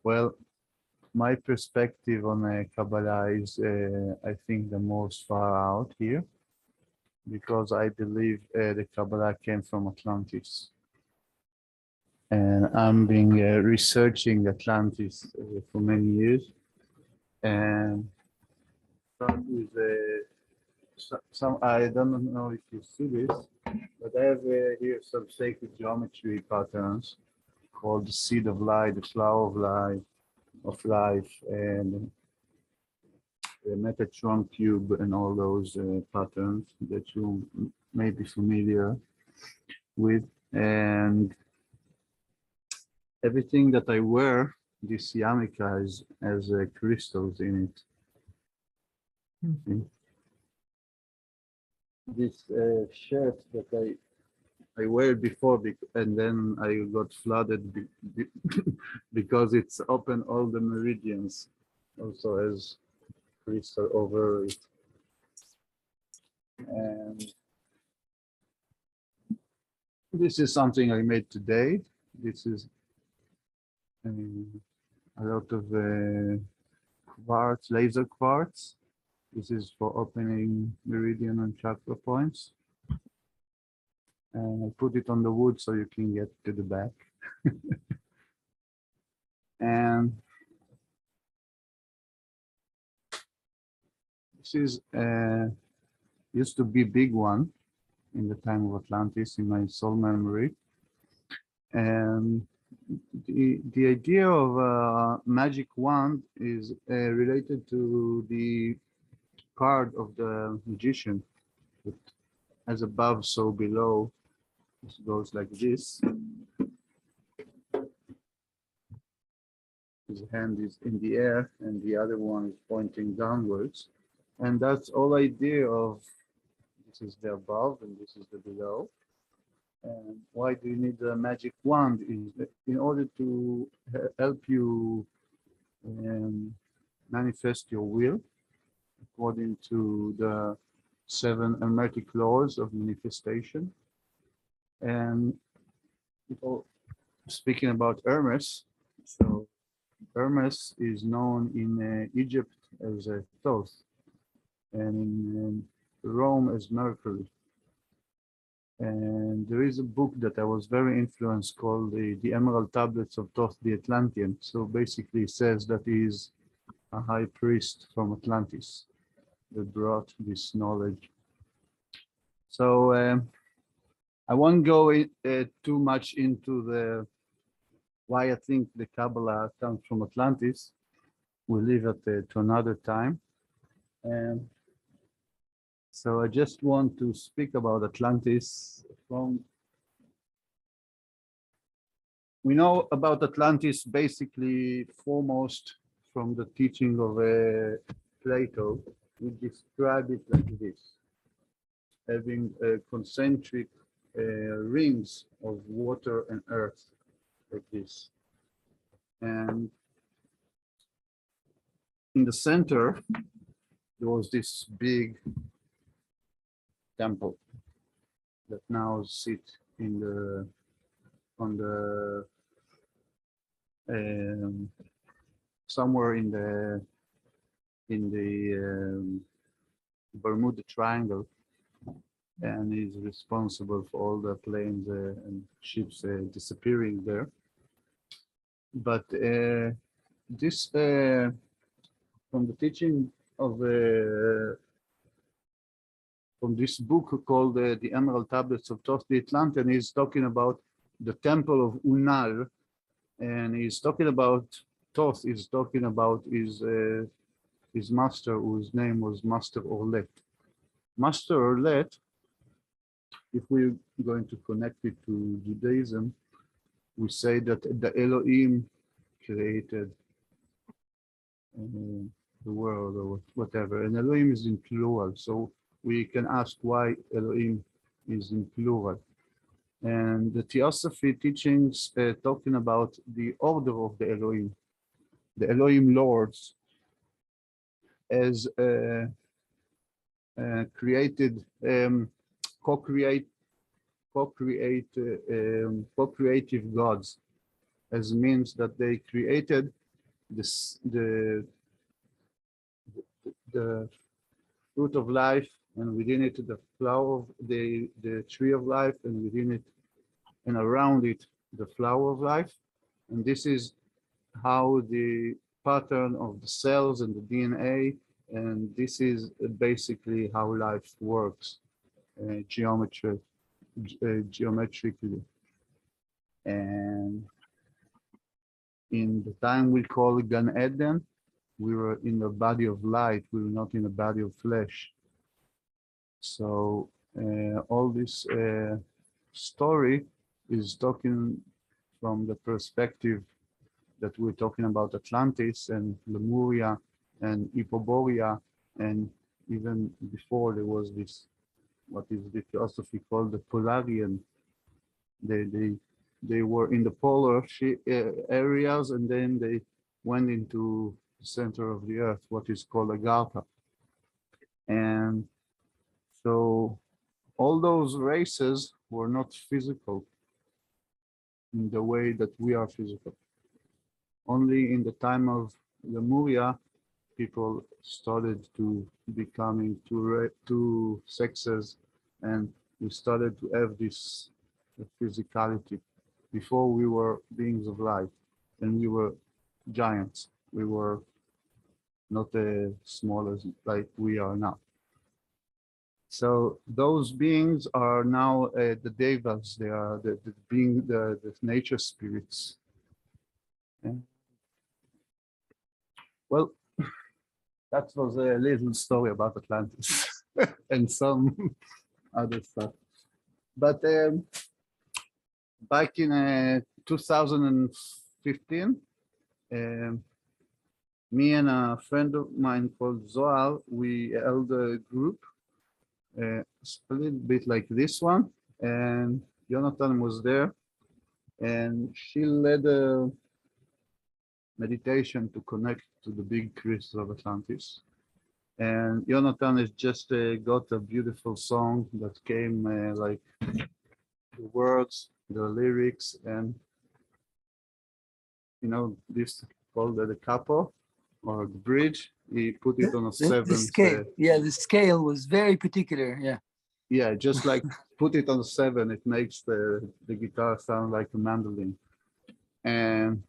well, my perspective on Kabbalah is, I think, the most far out here, because I believe the Kabbalah came from Atlantis. And I've been researching Atlantis for many years. And start with some, I don't know if you see this, but I have here some sacred geometry patterns called the seed of light, the flower of life, and the Metatron cube, and all those patterns that you may be familiar with. And everything that I wear, this yarmulke has crystals in it. This shirt that I wear before, and then I got flooded because it's open all the meridians, also has crystal over it. And this is something I made today. This is a lot of quartz, laser quartz. This is for opening meridian and chakra points. And I put it on the wood so you can get to the back. And this is used to be a big one in the time of Atlantis in my soul memory. And the idea of a magic wand is related to the card of the magician, as above, so below. This goes like this. His hand is in the air and the other one is pointing downwards. And that's all idea of, this is the above and this is the below. And why do you need a magic wand? Is that in order to help you manifest your will according to the 7 hermetic laws of manifestation. And speaking about Hermes, so Hermes is known in Egypt as a Thoth, and in Rome as Mercury. And there is a book that I was very influenced called the Emerald Tablets of Thoth the Atlantean. So basically it says that he is a high priest from Atlantis that brought this knowledge. So I won't go too much into the why I think the Kabbalah comes from Atlantis. We'll leave it to another time. So I just want to speak about Atlantis we know about Atlantis basically foremost from the teaching of Plato. We describe it like this, having concentric rings of water and earth like this. And in the center, there was this big temple that now sit in the somewhere in the Bermuda Triangle, and is responsible for all the planes and ships disappearing there. But this from the teaching of from this book called the Emerald Tablets of Thoth the Atlantean, is talking about the temple of Unal, and he's talking about Thoth is talking about his master, whose name was Master Orlet. Master Orlet, if we're going to connect it to Judaism, we say that the Elohim created the world or whatever, and Elohim is in plural, so we can ask why Elohim is in plural. And the Theosophy teachings talking about the order of the Elohim lords as created, co-creative gods, as means that they created this, the fruit of life, and within it the flower of the tree of life, and within it and around it the flower of life. And this is how the pattern of the cells and the DNA, and this is basically how life works geometrically. And in the time we call it Gan Eden, we were in the body of light, we were not in the body of flesh. So all this story is talking from the perspective that we're talking about Atlantis and Lemuria and Hyperborea, and even before there was this, what is the philosophy called the Polarian. They were in the polar areas, and then they went into the center of the earth, what is called Agartha. And so all those races were not physical in the way that we are physical. Only in the time of Lemuria, people started to becoming two sexes, and we started to have this physicality. Before we were beings of light, and we were giants. We were not as small as like we are now. So those beings are now the devas. They are the nature spirits. Yeah. Well, that was a little story about Atlantis and some other stuff. But back in 2015, me and a friend of mine called Zohar, we held a group, a little bit like this one, and Jonathan was there, and she led a meditation to connect to the big crystal of Atlantis. And Jonathan has just got a beautiful song that came like the words, the lyrics, and you know, this called the capo or the bridge. He put it on a seventh. The scale, yeah, the scale was very particular. Yeah. Yeah, just like put it on 7, it makes the guitar sound like a mandolin, and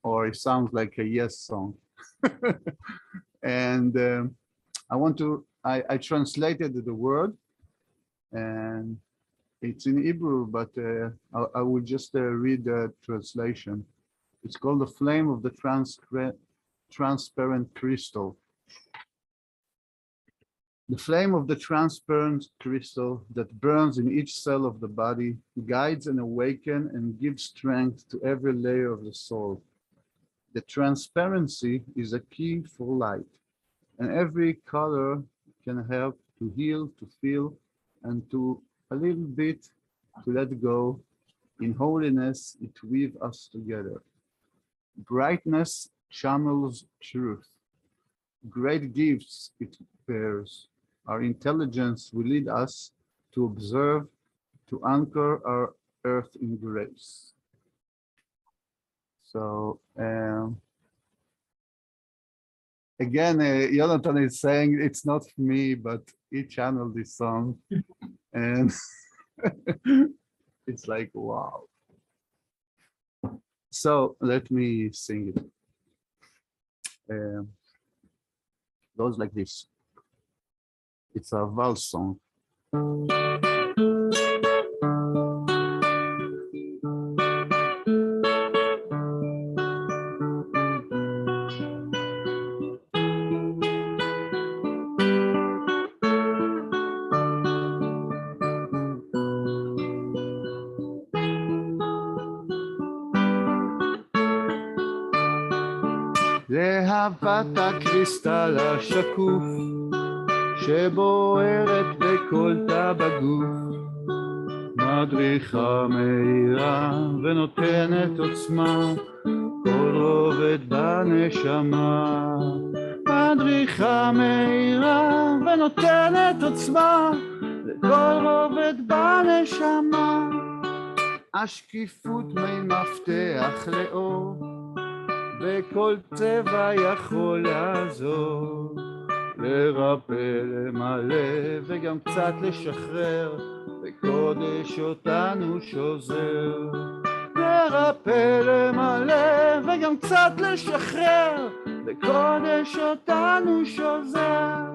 or it sounds like a Yes song. And I translated the word, and it's in Hebrew, but I will just read the translation. It's called the flame of the transparent crystal. The flame of the transparent crystal that burns in each cell of the body guides and awakens and gives strength to every layer of the soul. The transparency is a key for light, and every color can help to heal, to feel, and to a little bit to let go. In holiness, it weaves us together. Brightness channels truth. Great gifts it bears. Our intelligence will lead us to observe, to anchor our earth in grace. So, again, Jonathan is saying it's not me, but he channeled this song. And it's like, wow. So let me sing it. Goes like this. It's a valse song. להבת הקריסטל השקוף שבוערת בכל תא בגוף, מדריכה מהירה ונותנת עוצמה, כל רובד בנשמה. מדריכה מהירה ונותנת עוצמה, לכל רובד בנשמה. השקיפות מי מפתח לאור, וכל צבע יכול לעזור, לרפא, למלא וגם קצת לשחרר, וקודש אותנו שוזר. לרפא, למלא וגם קצת לשחרר, וקודש אותנו שוזר.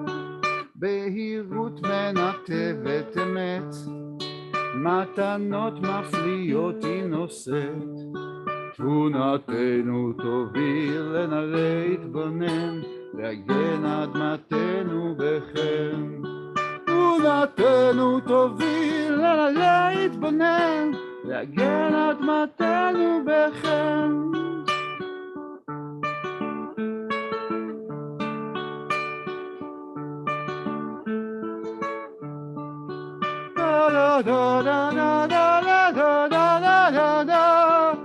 בהירות מנתבת אמת, מתנות מפליאות היא נושאת, תבונתנו תוביל לנעלה התבונן, להגן אדמתנו בכם. תבונתנו תוביל לנעלה התבונן, להגן אדמתנו בכם. da da da da da da da da da da.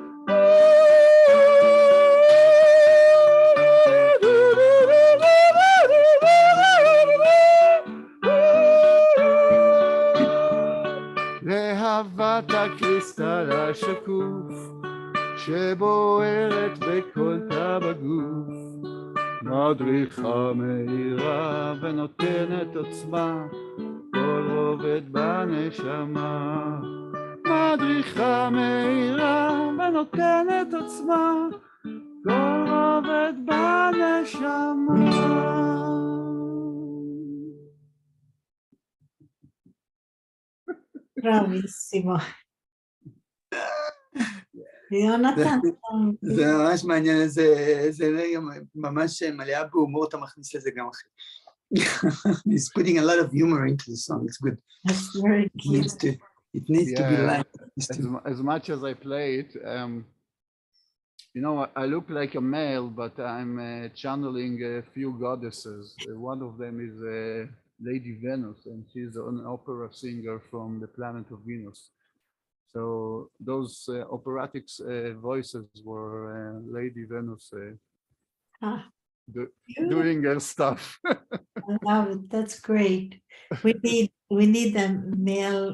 להבת הקריסטל השקוף שבוערת בכל תא בגוף, מדריכה מהירה ונותנת עוצמה, כל רובד בנשמה. מדריכה מהירה ונותנת עוצמה, כל רובד בנשמה. בראביסימו. יונתן. זה ממש מעניין, זה ממש מלאה בהומור, אתה מכניס לזה גם אחרי. He's putting a lot of humor into the song. It's good. That's very cute. It needs to be like as much as I play it, you know, I look like a male, but I'm channeling a few goddesses. One of them is Lady Venus, and she's an opera singer from the planet of Venus. So those operatic voices were Lady Venus doing her stuff. I love it. That's great. We need the male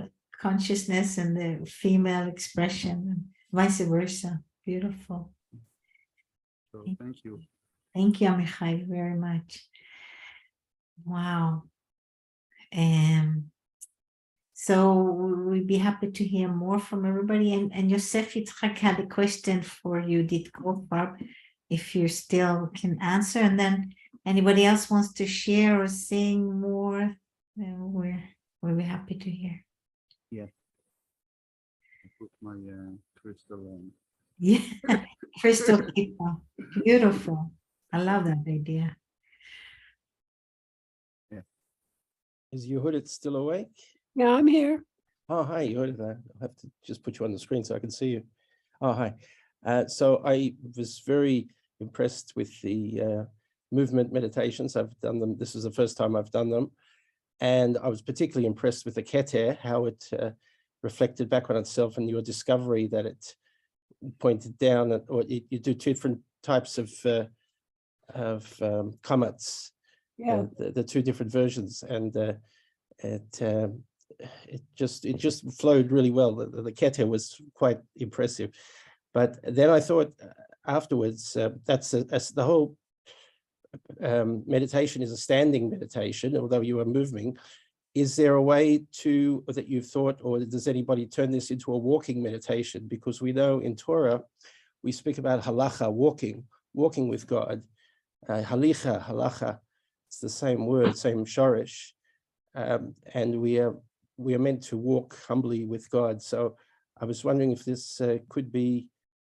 consciousness and the female expression, and vice versa. Beautiful. So thank you. Thank you, Amichai, very much. Wow. So we'd be happy to hear more from everybody. And Yosef Yitzchak had a question for you, Ditko, if you still can answer. And then anybody else wants to share or sing more, we'll be happy to hear. Yeah. I put my crystal on. Yeah, crystal people. Beautiful. I love that idea. Is Yehudit still awake? Yeah, I'm here. Oh, hi, Yehudit. I'll have to just put you on the screen so I can see you. Oh, hi. So I was very impressed with the movement meditations. I've done them. This is the first time I've done them. And I was particularly impressed with the Keter, how it reflected back on itself, and your discovery that it pointed down at, or you do two different types of comets. Yeah. The two different versions, and it just flowed really well. The Keter was quite impressive, but then I thought afterwards that's the whole meditation is a standing meditation, although you are moving. Is there a way to that you've thought, or does anybody turn this into a walking meditation? Because we know in Torah we speak about halacha, walking with God, halacha. It's the same word, same shorish, and we are meant to walk humbly with God. So I was wondering if this could be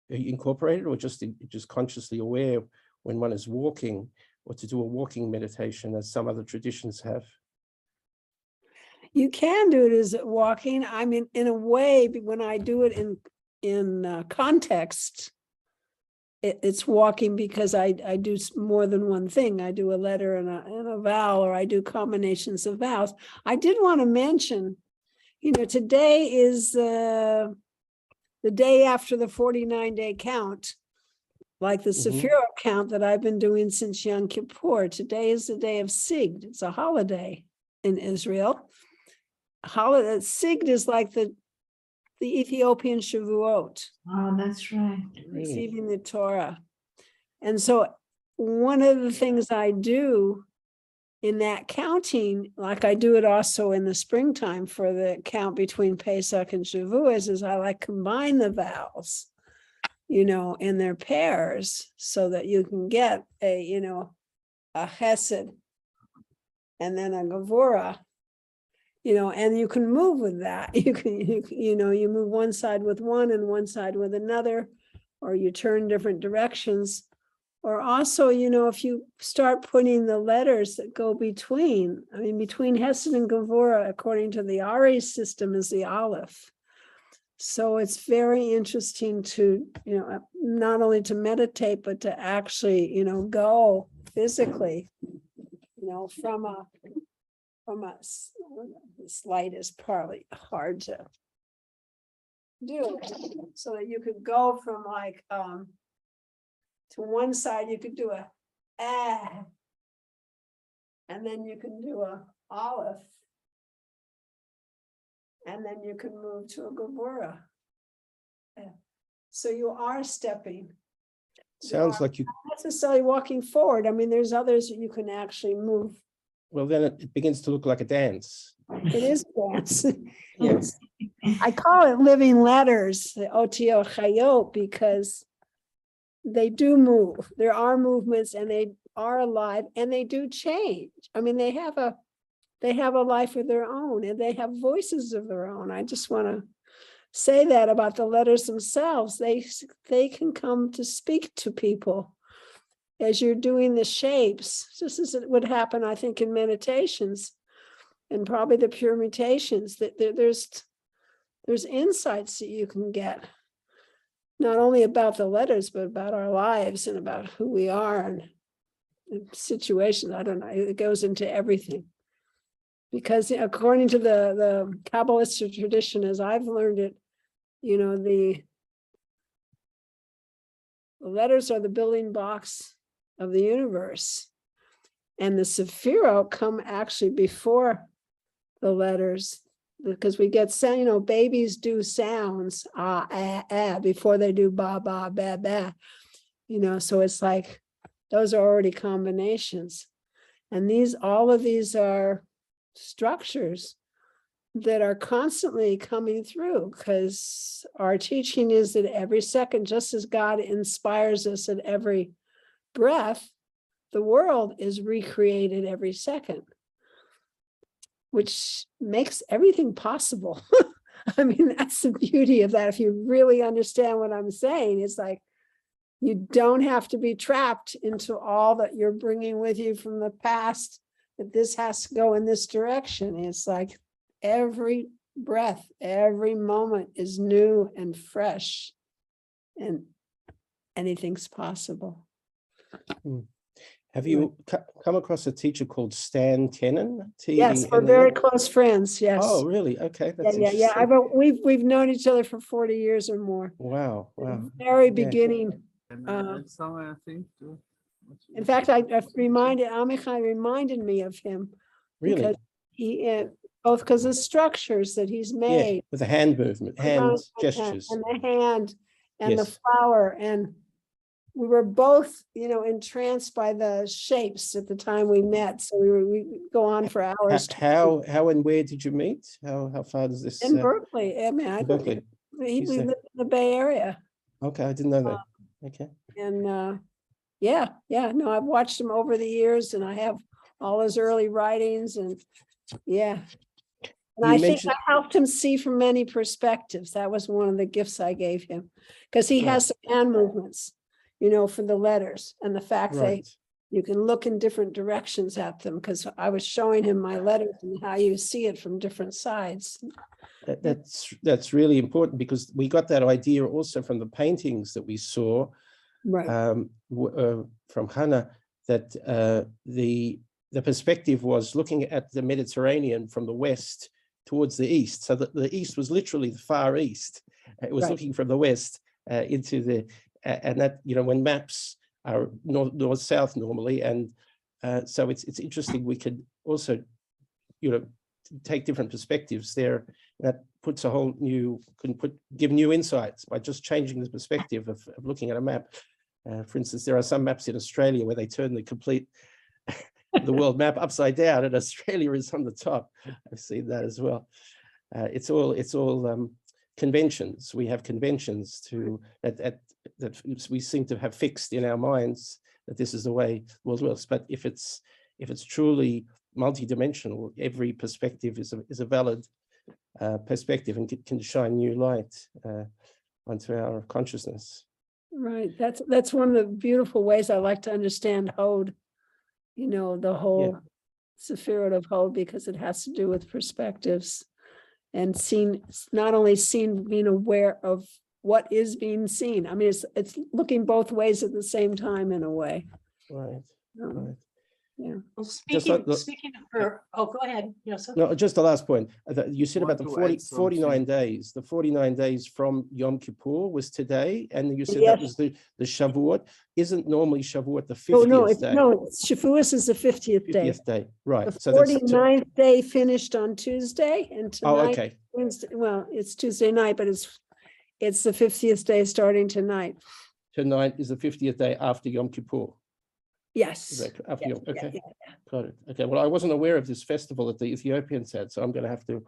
incorporated, or just consciously aware when one is walking, or to do a walking meditation, as some other traditions have. You can do it as walking. I mean, in a way, when I do it in context, it's walking, because I do more than one thing. I do a letter and a vowel, or I do combinations of vowels. I did want to mention, today is the day after the 49-day count, like the Sephirot count that I've been doing since Yom Kippur. Today is the day of Sigd. It's a holiday in Israel. Sigd is like the Ethiopian Shavuot. Oh, that's right. Receiving the Torah. And so one of the things I do in that counting, like I do it also in the springtime for the count between Pesach and Shavuos, is I combine the vowels, in their pairs, so that you can get a chesed and then a gevura. And you can move with that. You move one side with one and one side with another, or you turn different directions. Or also, if you start putting the letters that go between Hesed and Gevura, according to the Ari system, is the Aleph. So it's very interesting to, not only to meditate, but to actually, go physically, from a this light is partly hard to do, so that you could go from to one side, you could do a and then you can do a aleph, and then you can move to a gevura. So you are stepping. Sounds like you not necessarily walking forward. There's others that you can actually move. Well, then it begins to look like a dance. It is dance. Yes. I call it living letters, the Otio Chayot, because they do move. There are movements, and they are alive, and they do change. They have a life of their own, and they have voices of their own. I just want to say that about the letters themselves. They can come to speak to people as you're doing the shapes, just as it would happen, I think, in meditations, and probably the permutations, that there's insights that you can get, not only about the letters, but about our lives and about who we are and situations. I don't know, it goes into everything. Because according to the Kabbalist tradition, as I've learned it, the letters are the building blocks of the universe, and the Sephirot come actually before the letters, because we get sound, babies do sounds before they do ba ba ba ba, so it's like those are already combinations, and all of these are structures that are constantly coming through, because our teaching is that every second, just as God inspires us at every breath, the world is recreated every second, which makes everything possible. I mean, that's the beauty of that. If you really understand what I'm saying, it's like, you don't have to be trapped into all that you're bringing with you from the past, that this has to go in this direction. It's like every breath, every moment is new and fresh, and anything's possible. Have you come across a teacher called Stan Tenen? Yes, we're very close friends. Yes. Oh, really? Okay, that's Yeah. We've known each other for 40 years or more. Wow. Very beginning. Somewhere, I think, too. In fact, Amichai reminded me of him. Really? Because he, both because of structures that he's Yeah, made. with the hand movement, hand gestures. And the hand and the Yes. flower. And we were both, entranced by the shapes at the time we met. So we go on for hours. How and where did you meet? How far does this? In Berkeley. I mean, Berkeley. we live in the Bay Area. Okay, I didn't know that. Okay. And no, I've watched him over the years, and I have all his early writings, and yeah. And I think I helped him see from many perspectives. That was one of the gifts I gave him, because he has some hand movements, for the letters, and the fact that you can look in different directions at them, because I was showing him my letters and how you see it from different sides. That's really important, because we got that idea also from the paintings that we saw from Hannah, that the perspective was looking at the Mediterranean from the west towards the east, so that the east was literally the far east. It was looking from the west into the and that, when maps are north south normally, and so it's interesting. We could also take different perspectives there. That puts a whole new, give new insights by just changing the perspective of looking at a map. For instance, there are some maps in Australia where they turn the complete the world map upside down, and Australia is on the top. I've seen that as well. It's all conventions. We have conventions that we seem to have fixed in our minds, that this is the way the world works. But if it's truly multidimensional, every perspective is a valid perspective, and can shine new light onto our consciousness. Right. That's one of the beautiful ways I like to understand Hod. The whole Sephirot of Hod, because it has to do with perspectives and not only being aware of what is being seen. I mean, it's looking both ways at the same time in a way. Right. Yeah. Well, speaking of go ahead. No, just the last point. You said about the 49 days. The 49 days from Yom Kippur was today, and you said that was the Shavuot. Isn't normally Shavuot the 50th day? No, Shavuos is the 50th day. 50th day, right. The 49th day finished on Tuesday, and tonight, Wednesday, well, it's Tuesday night, but it's the 50th day starting tonight. Tonight is the 50th day after Yom Kippur. Yes. Okay. Got it. Okay. Well, I wasn't aware of this festival that the Ethiopians had, so I'm going to have to.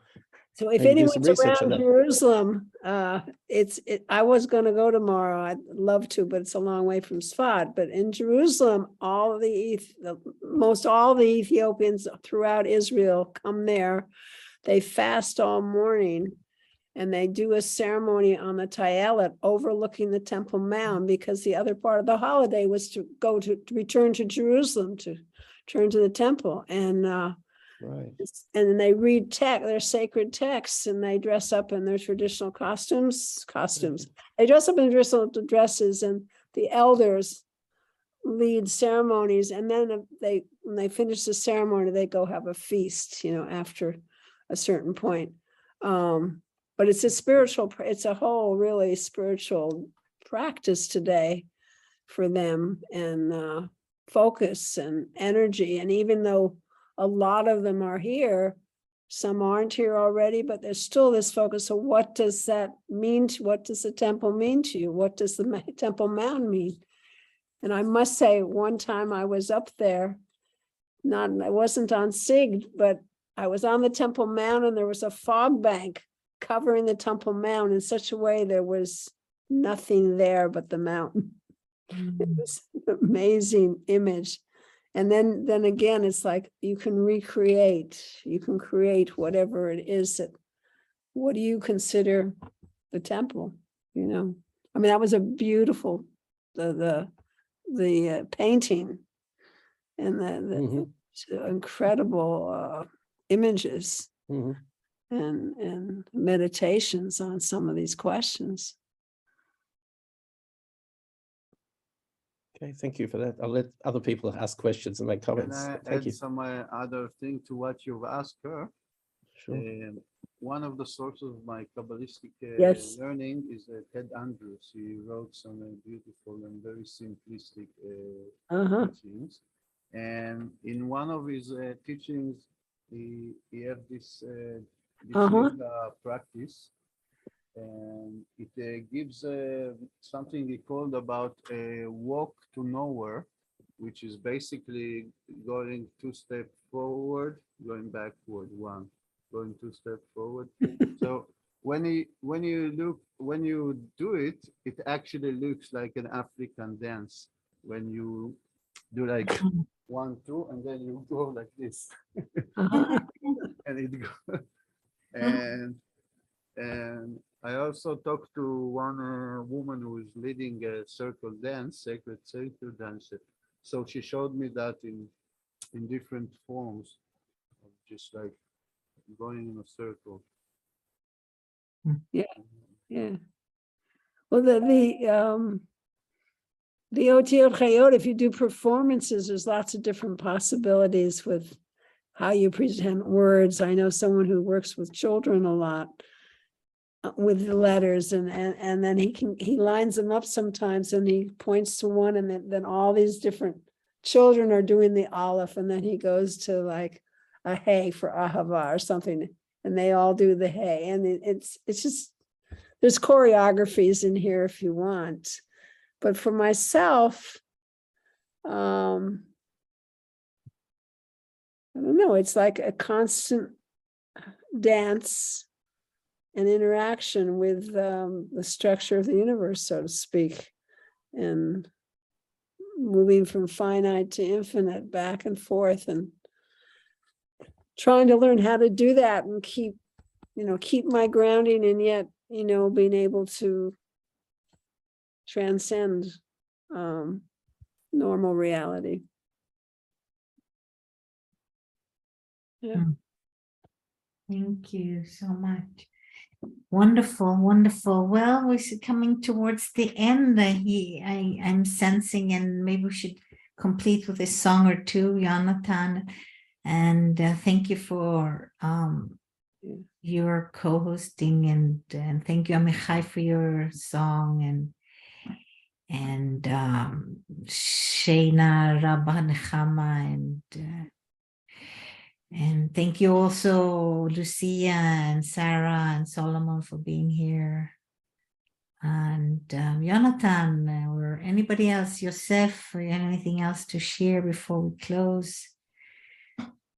So if anyone's around Jerusalem, I was going to go tomorrow. I'd love to, but it's a long way from Tzfat. But in Jerusalem, most all the Ethiopians throughout Israel come there. They fast all morning, and they do a ceremony on the Tayelet overlooking the Temple Mount, because the other part of the holiday was to return to Jerusalem, to turn to the temple. And and they read their sacred texts, and they dress up in their traditional costumes. They dress up in traditional dresses, and the elders lead ceremonies. And then when they finish the ceremony, they go have a feast, after a certain point. But it's a whole really spiritual practice today for them, and focus and energy. And even though a lot of them are here, some aren't here already, but there's still this focus. So what does that mean? What does the temple mean to you? What does the Temple Mount mean? And I must say, one time I was up there, I wasn't on SIG, but I was on the Temple Mount and there was a fog bank covering the Temple Mount in such a way there was nothing there but the mountain. It was an amazing image. And then again, it's like you can recreate, you can create whatever it is that, what do you consider the temple? You know, I mean, that was a beautiful, the painting and the incredible images and meditations on some of these questions. Okay, thank you for that. I'll let other people ask questions and make comments. Can I Thank add you. some other thing to what you've asked her? Sure. One of the sources of my Kabbalistic Yes. learning is Ted Andrews. He wrote some beautiful and very simplistic teachings. And in one of his teachings, he had this practice, and it gives something he called about a walk to nowhere, which is basically going 2 steps forward, going backward 1, going 2 steps forward. So when you do it, it actually looks like an African dance when you do like 1, 2, and then you go like this, and it goes. And I also talked to one woman who is leading a circle dance, sacred circle dance. So she showed me that in different forms, just like going in a circle. Yeah. Well, the Otiyot Chayot, if you do performances, there's lots of different possibilities with how you present words. I know someone who works with children a lot with the letters, and then he lines them up sometimes, and he points to one, and then all these different children are doing the Aleph, and then he goes to like a Hey for Ahava or something, and they all do the Hey, and it's just, there's choreographies in here if you want. But for myself, I don't know, it's like a constant dance and interaction with the structure of the universe, so to speak, and moving from finite to infinite, back and forth, and trying to learn how to do that and keep my grounding, and yet, being able to transcend normal reality. Yeah. Thank you so much. Wonderful, wonderful. Well, we're coming towards the end. I'm sensing, and maybe we should complete with a song or two, Jonathan. And thank you for your co-hosting, and thank you, Amichai, for your song, and Shana, Rabba, Nechama, and thank you also, Lucia and Sarah and Solomon, for being here. And Jonathan, or anybody else, Yosef, anything else to share before we close?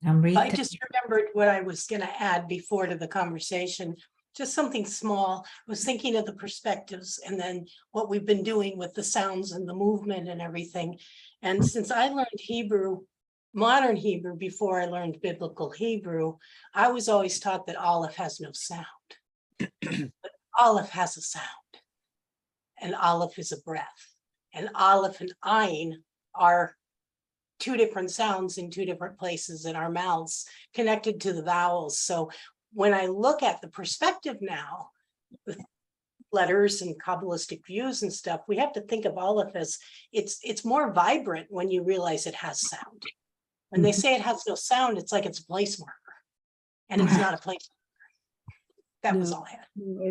I just remembered what I was going to add before to the conversation, just something small. I was thinking of the perspectives and then what we've been doing with the sounds and the movement and everything. And since I learned Hebrew, modern Hebrew, before I learned biblical Hebrew, I was always taught that Aleph has no sound. But Aleph has a sound, and Aleph is a breath, and Aleph and Ayin are 2 different sounds in 2 different places in our mouths, connected to the vowels. So when I look at the perspective now, with letters and Kabbalistic views and stuff, we have to think of Aleph as it's more vibrant when you realize it has sound. When they say it has no sound, it's like it's a place marker, and it's not a place marker. That was all I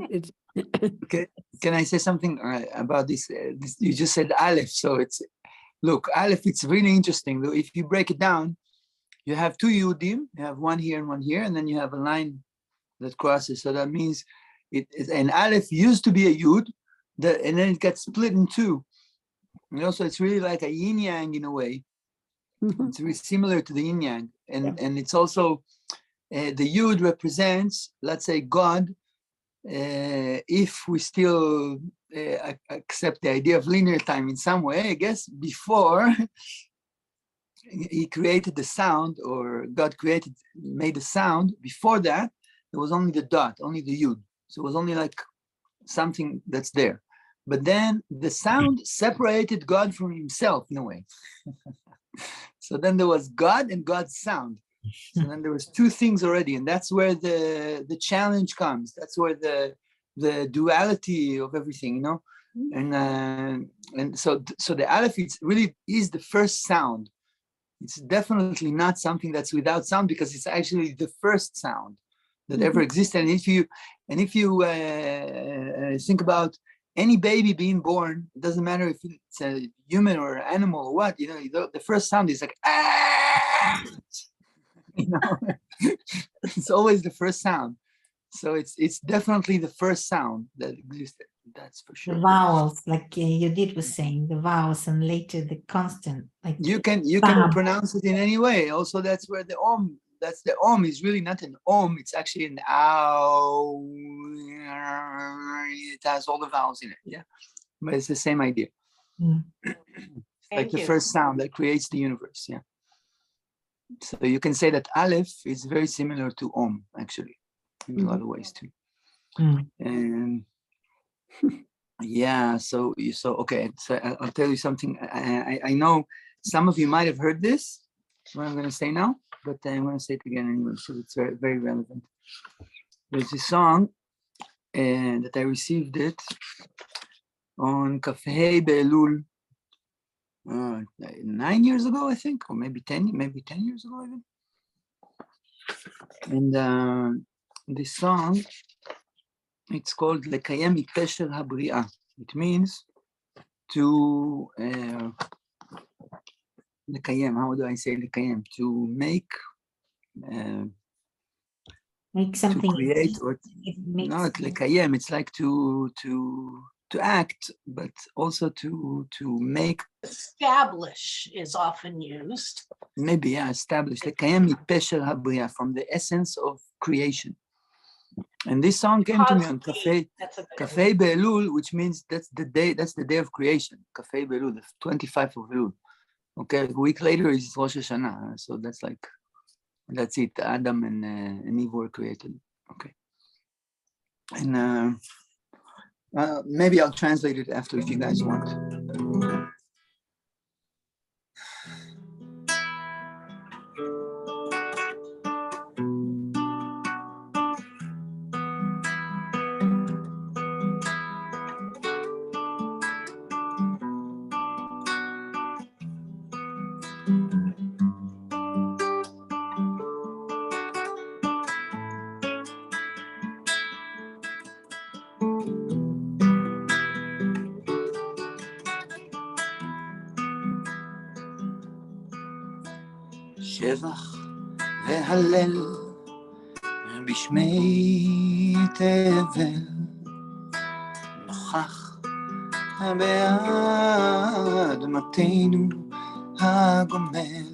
had. Can I say something about this? You just said Aleph, so look, Aleph, it's really interesting. If you break it down, you have 2 Yudim, you have one here and one here, and then you have a line that crosses. So that means an Aleph used to be a Yud, and then it gets split in 2. So it's really like a yin yang in a way. It's really similar to the yin yang, and it's also the Yud represents, let's say, God, if we still accept the idea of linear time in some way, I guess, before he created the sound, or God made the sound, before that, there was only the dot, only the Yud. So it was only like something that's there. But then the sound separated God from himself in a way. So then there was God and God's sound. So then there was two things already, and that's where the challenge comes. That's where the duality of everything, you know. And so the Aleph really is the first sound. It's definitely not something that's without sound, because it's actually the first sound that ever existed. And if you think about any baby being born, it doesn't matter if it's a human or an animal or what, you know, the first sound is like, ah! You know, it's always the first sound. So it's definitely the first sound that existed. That's for sure. The vowels, like Yudit was saying, the vowels, and later the constant. Like you can pronounce it in any way. Also, that's where the om. That's the om is really not an om. It's actually an ow. It has all the vowels in it. Yeah, but it's the same idea. It's like the first sound that creates the universe. Yeah. So you can say that Aleph is very similar to Om, actually, in a lot of ways too. And yeah, so okay. So I'll tell you something. I know some of you might have heard this, what I'm going to say now, but I'm going to say it again anyway, so it's very, very relevant. There's a song that I received it on Kafeh Be'elul 9 years ago, I think, or maybe 10 years ago even. And this song, it's called Lekayem Pesher Habri'ah. It means to Lekayem. How do I say Lekayem? To make something, to create, or not Lekayem. It's like to act, but also to make. Establish is often used. Maybe, yeah, establish. Lekayem Pesher Habri'ah, from the essence of creation. And this song came to me on Kafeh Be'elul, which means that's the day of creation. Kafeh Be'elul, the 25th of Elul. Okay, a week later is Rosh Hashanah. So that's it. Adam and Eve were created. Okay. And maybe I'll translate it after if you guys want. שבח והלל בשמי תבל, נוכח באדמתנו הגומל.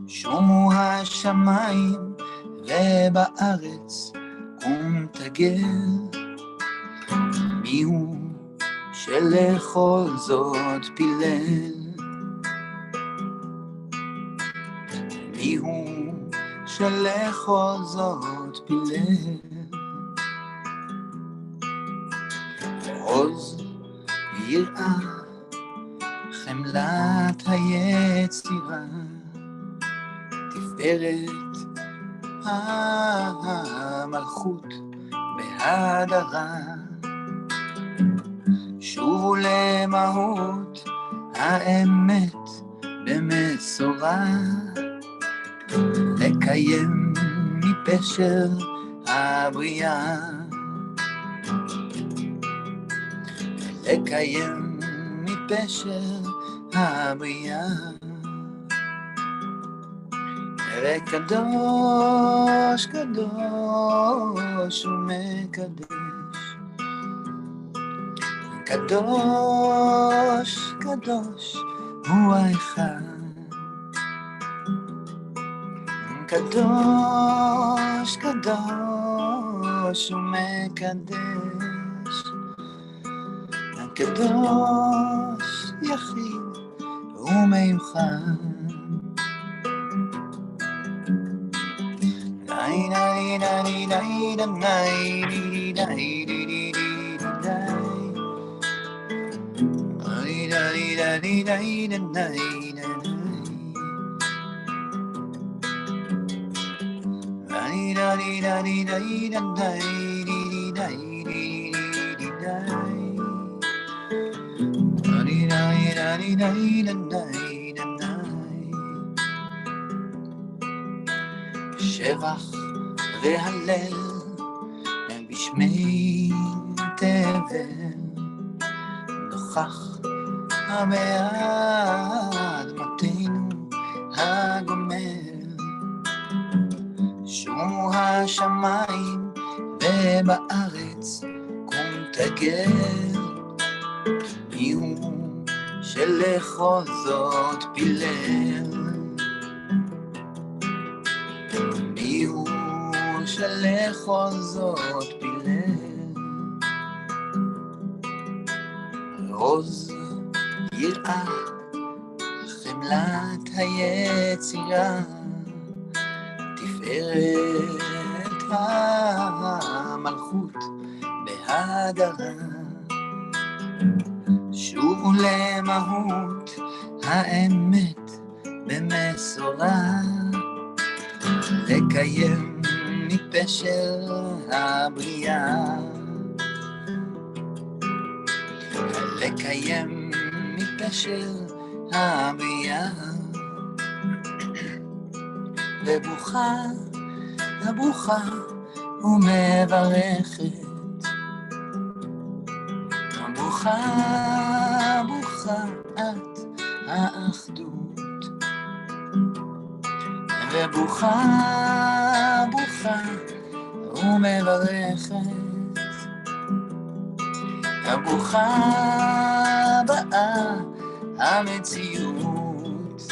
שומו השמיים ובארץ קום תגל, מיהו שלכל זאת פילל. מיהו שלכל זאת פילל. עוז יראה חמלת היצירה, תפארת המלכות בהדרה. שובו למהות האמת במשורה, לקיים מפשר הבריאה. לקיים מפשר הבריאה. וקדוש קדוש ומקדש, קדוש קדוש הוא האחד, קדוש, קדוש ומקדש, הקדוש יחיד ומיוחד. שבח והלל בשמי תבל, נוכח באדמתנו הגומל. שומו השמיים ובארץ קום תגל, מי הוא שלכל זאת פילל? מי הוא שלכל זאת פילל? עוז יראה חמלת היצירה, תפארת המלכות בהדרה. שובו למהות האמת במסורה, לקיים מפשר הבריאה, לקיים מפשר הבריאה. וברוכה, הברוכה ומברכת, הברוכה, ברוכה את האחדות, וברוכה, ברוכה ומברכת, הברוכה באה המציאות.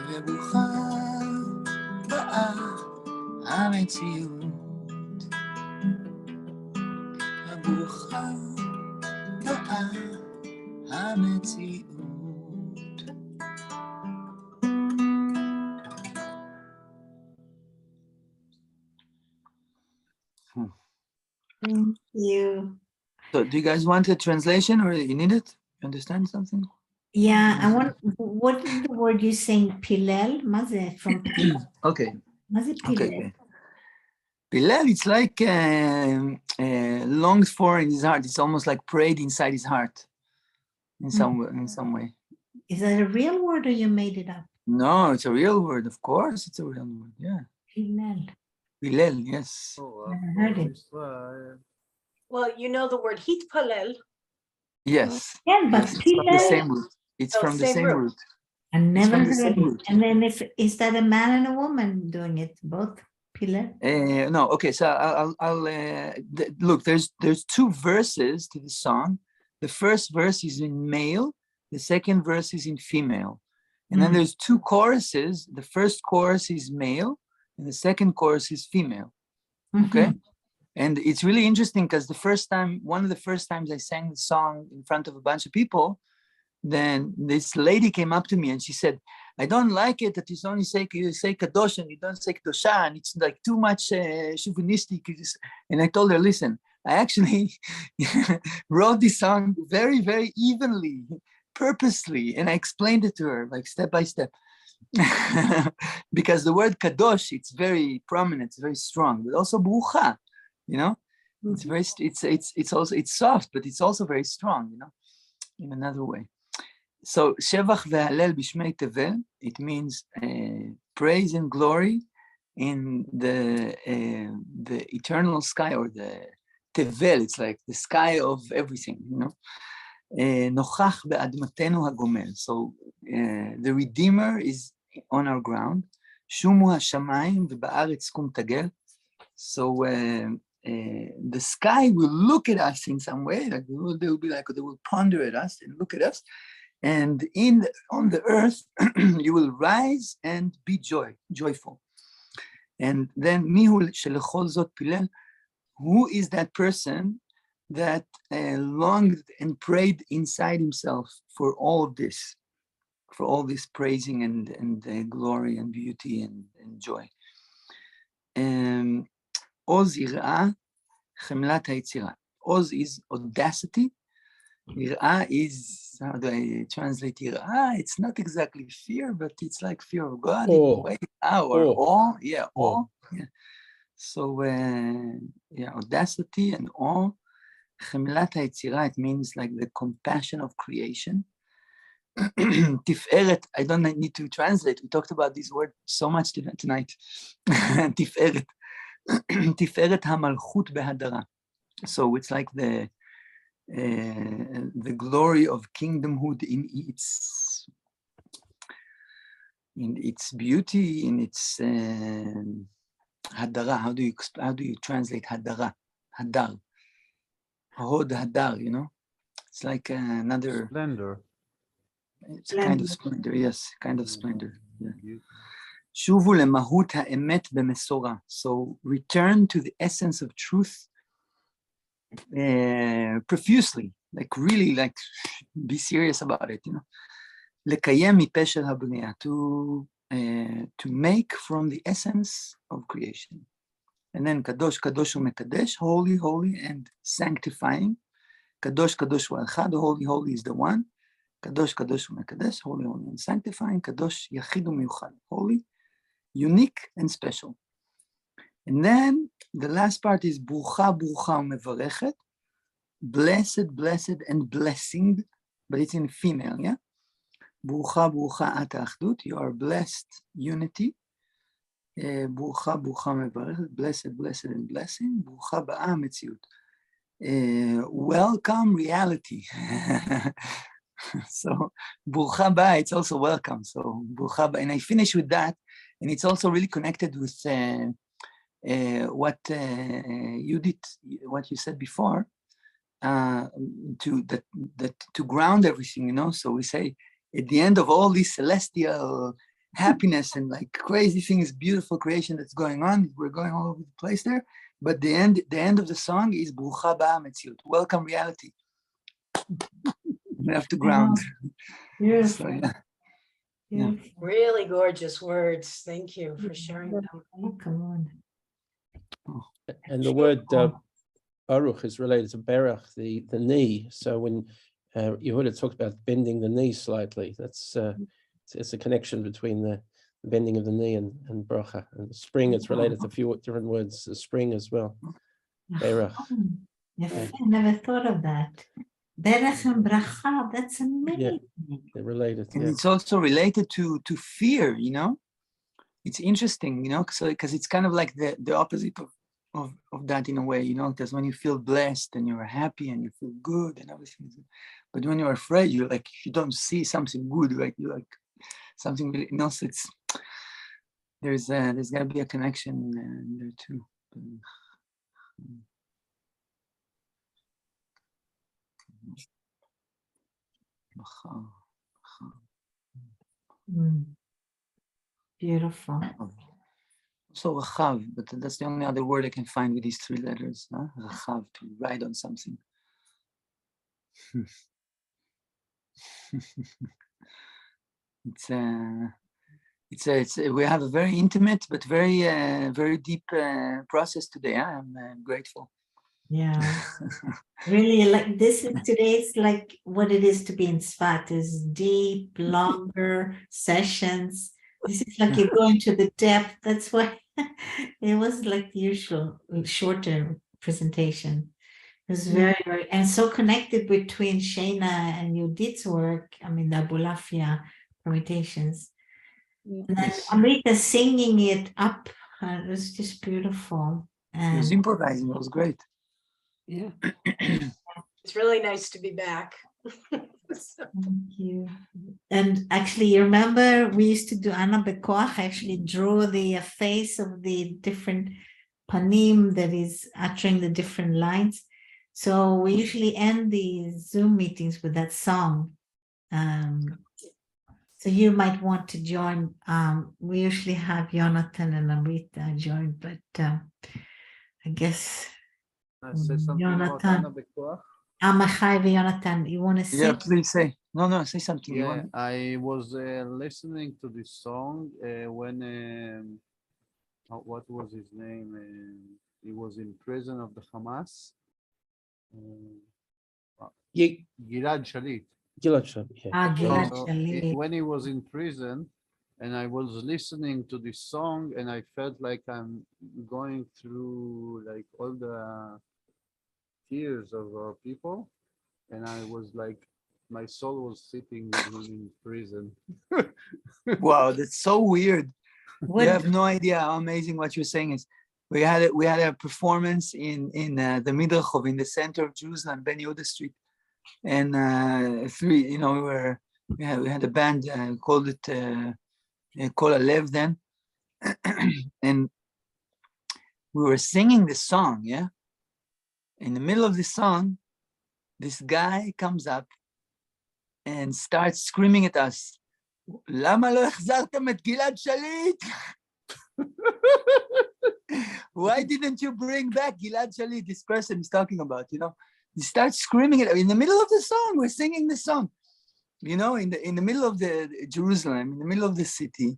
וברוכה באה המציאות, הברוכה באה המציאות. Thank you. So do you guys want a translation or you need it? You understand something? Yeah, I want, what is the word you're saying? Pilel? מה זה? From Okay. מה זה Okay. pilel? Pilel, it's like longed for in his heart. It's almost like prayed inside his heart in some way. Is that a real word or you made it up? No, it's a real word. Of course, it's a real word. Yeah. Pilel. Pilel, yes. Never heard it. Well, you know the word hitpalel. Yes. Yeah, but Yes, it's from the pilel, same root. It's Oh, from the same same root. root. I never from the heard same it. root. And then is that a man and a woman doing it? Both pilel? No, okay. So I'll look. There's two verses to the song. The first verse is in male. The second verse is in female. And then there's two choruses. The first chorus is male, and the second chorus is female. Okay. And it's really interesting because one of the first times I sang the song in front of a bunch of people, then this lady came up to me and she said, I don't like it that you only say Kadosh and you don't say Kedosha, and it's like too much chauvinistic. And I told her, listen, I actually wrote this song very, very evenly, purposely, and I explained it to her like step by step. Because the word Kadosh, it's very prominent, it's very strong, but also Brucha, you know, it's very, it's also, it's soft, but it's also very strong, you know, in another way. So Shevach ve'halel b'shmei tevel, it means praise and glory in the eternal sky, or the tevel. It's like the sky of everything, you know. Nochach be'admatenu hagomel. So the Redeemer is on our ground. Shumu hashamayim v'ba'aretz kum tagel. So the sky will look at us in some way, like they will ponder at us and look at us, and on the earth you will rise and be joyful. And then mihu shelechol zot pilel, who is that person that longed and prayed inside himself for all of this, for all this praising and glory and beauty and joy. Oz yirah chemlat haitzira. Oz is audacity. Yirah is, how do I translate yirah? It's not exactly fear, but it's like fear of God. Or awe. Yeah, awe. Yeah. So, audacity and awe. Chemlat haitzira, it means like the compassion of creation. Tiferet, I don't need to translate. We talked about this word so much tonight. Tiferet. Tiferet hamalchut behadara. So it's like the glory of kingdomhood in its beauty, in its hadara. How do you translate hadara? Hadar. Hod hadar, you know. It's like another splendor. It's a kind of splendor, yes, kind of splendor. Shuvu lemahut ha'emet b'mesora. So return to the essence of truth profusely, like really, like be serious about it, you know. Lekayem mipeh shel habniya, to make from the essence of creation. And then kadosh kadosh u'mekadesh, holy, holy, and sanctifying. Kadosh kadosh u'echad, holy, holy is the one. Kadosh kadosh u'mekadesh, holy, holy, and sanctifying. Kadosh yachid u'miyuchad, holy, unique and special. And then the last part is brucha brucha u'mevarechet, blessed, blessed, and blessing, but it's in female, yeah? Brucha brucha ata achdut, you are blessed, unity. Brucha brucha mevarechet, blessed, blessed, and blessing. Brucha ba'a metziut, welcome reality. So brucha ba'a, it's also welcome. So brucha ba'a, and I finish with that, and it's also really connected with what you did, what you said before, to ground everything, you know. So we say at the end of all this celestial happiness and like crazy things, beautiful creation that's going on, we're going all over the place there. But the end of the song is brucha ba'a metziut, welcome reality. We have to ground. Yes. So, yeah. Really gorgeous words. Thank you for sharing them. Oh, come on. And the word Baruch is related to Berach, the knee. So when Yehuda talks about bending the knee slightly, that's it's a connection between the bending of the knee and bracha. And spring, it's related to a few different words, spring as well. Berach. I never thought of that. Berach and bracha, that's amazing. Yeah, they're related. And yeah. it's also related to fear, you know. It's interesting, you know, because it's kind of like the opposite of that in a way, you know, because when you feel blessed and you're happy and you feel good and everything, but when you're afraid, you're like, you don't see something good, right? You're like something really, you know, so it's, there's got to be a connection there too. Beautiful. So rachav, but that's the only other word I can find with these three letters. Huh? Rachav, to ride on something. It's we have a very intimate but very very deep process today. I'm grateful. Yeah. Really, like this is today's like what it is to be in Tzfat, is deep, longer sessions. This is like you're going to the depth. That's why it was like the usual shorter presentation. It was very, very, and so connected between Shana and Yudit's work. I mean, the Abulafia permutations. And then Amrita singing it up. It was just beautiful. He was And improvising. It was great. Yeah. It's really nice to be back. thank you. And actually, you remember we used to do Ana Bekoach, actually draw the face of the different panim that is uttering the different lines. So we usually end the Zoom meetings with that song. So you might want to join. We usually have Jonathan and Amrita join, but I guess I say something about Jonathan. Ana Bekoach. Amichai and Jonathan, you want to sing? Yeah, please say. No, say something. You Yeah, want? I was listening to this song when what was his name? He was in prison of the Hamas. Gilad Shalit. Gilad Shalit, yeah. Gilad So, Shalit. when he was in prison, and I was listening to this song, and I felt like I'm going through like all the tears of our people, and I was like, my soul was sitting with him in prison. Wow, that's so weird. What- You have no idea how amazing what you're saying is. We had a performance in the Midrachov in the center of Jerusalem, Ben Yehuda Street, and we had a band called it Kol Alev then, and we were singing the song. Yeah, in the middle of the song, this guy comes up and starts screaming at us, "Lama lo החזרתם את גלעד שליט?" Why didn't you bring back Gilad Shalit? This person is talking about, he starts screaming it in the middle of the song. We're singing the song, in the middle of the Jerusalem, in the middle of the city,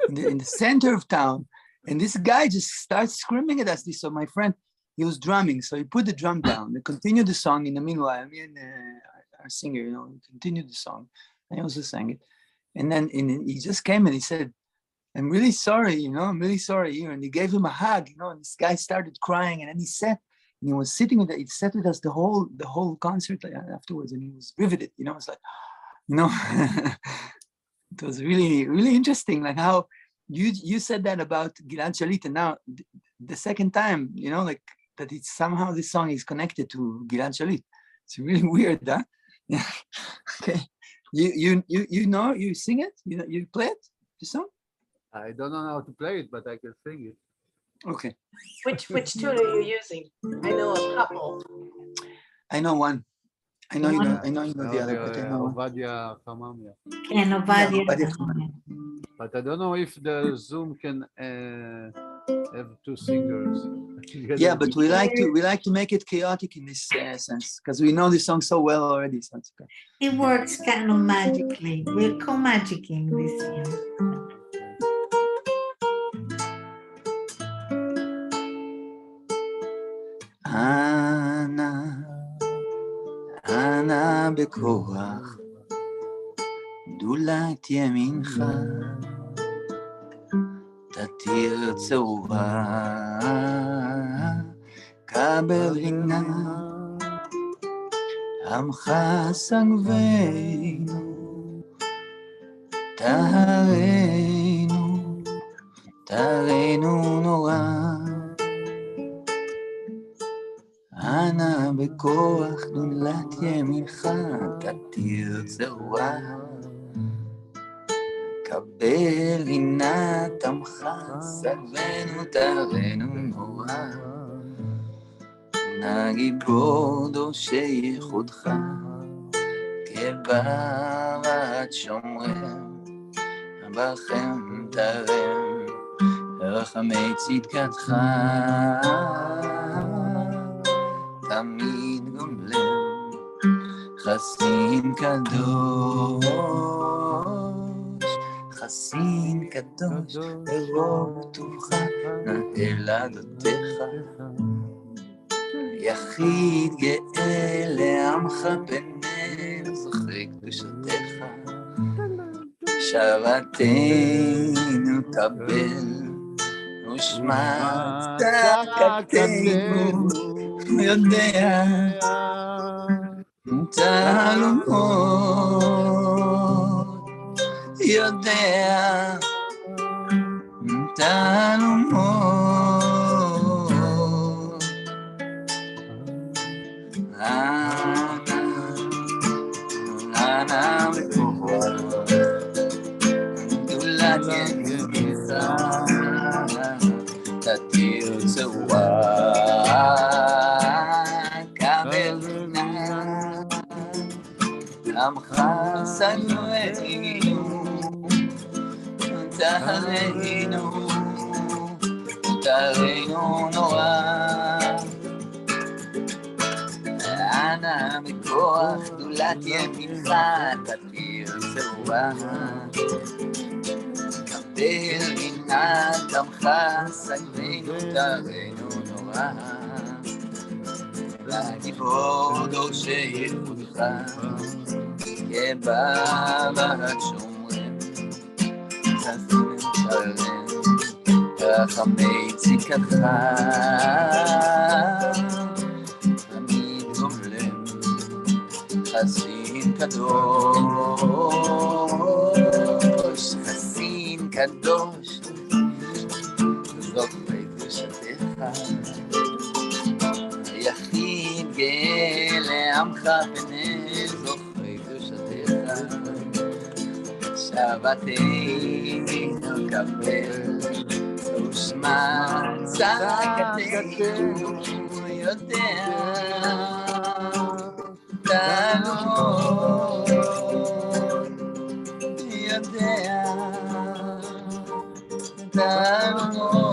in the center of town, and this guy just starts screaming at us. So my friend, he was drumming, so he put the drum down. They continued the song. In the meanwhile, me and our singer, continued the song. I also sang it, and then he just came and he said, "I'm really sorry, I'm really sorry." And he gave him a hug, and this guy started crying, and then he sat, and he was sitting he sat with us the whole concert afterwards, and he was riveted, it's like, it was really, really interesting, like how you said that about Gilad Shalit, and now the second time, like that it's somehow this song is connected to Gilad Shalit. It's really weird, huh? Yeah. Okay. You sing it? You play it, the song? I don't know how to play it, but I can sing it. Okay. Which tune are you using? I know a couple. I know one. I know you know the other, but I know one. Ovadia Chamamia. Ken Ovadia. Ovadia Chamamia. But I don't know if the Zoom can have two singers. Yeah, but we like to make it chaotic in this sense, because we know this song so well already. So it's okay. It works kind of magically. We're co-magicking this year. אנא בכוח גדולת ימינך תתיר צהובה קבלינה עמך סגבנו תהרנו נורא אנא בכוח גדולת ימינך תתיר צהובה קבל עינת עמך סגבנו תהרנו נורא נגיד קודשי ייחודך כברת שומרם בכם תרם רחמי צדקתך תמיד גומלם חסין קדוש חסין קדוש ברוב טובך נאה לעדותיך יחיד גאה לעמך בנר זוכרי קדושותיך שבתנו קבל ושמע צעקתנו יודע תעלומות יודע תעלומות. אנא בכוח גדולת ימיך תתיר צורה כברינה עמך שנאנו תרינו נורא אנא מכוח גדולת ימינך תתיר צורה קבל מנת עמך שנאנו תרינו נורא לגיבור דורשי ייחודך כבבת שומרים חסים שלם רחמי צדקתך תמיד גומלם חסין קדוש חסין קדוש זוכרי קדושתך יחיד גאה לעמך פני זוכרי קדושתך שבתנו קבל ושמע צעקתנו יודע תעלומות יודע תעלומות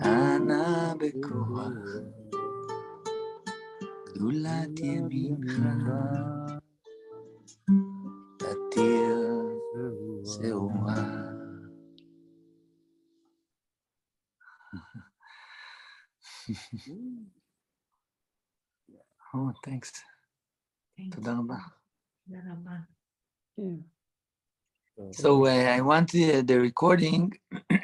אנא בכוח גדולת ימינך תתיר צורה. Oh, thanks. תודה רבה. תודה רבה. Yeah. So I want the recording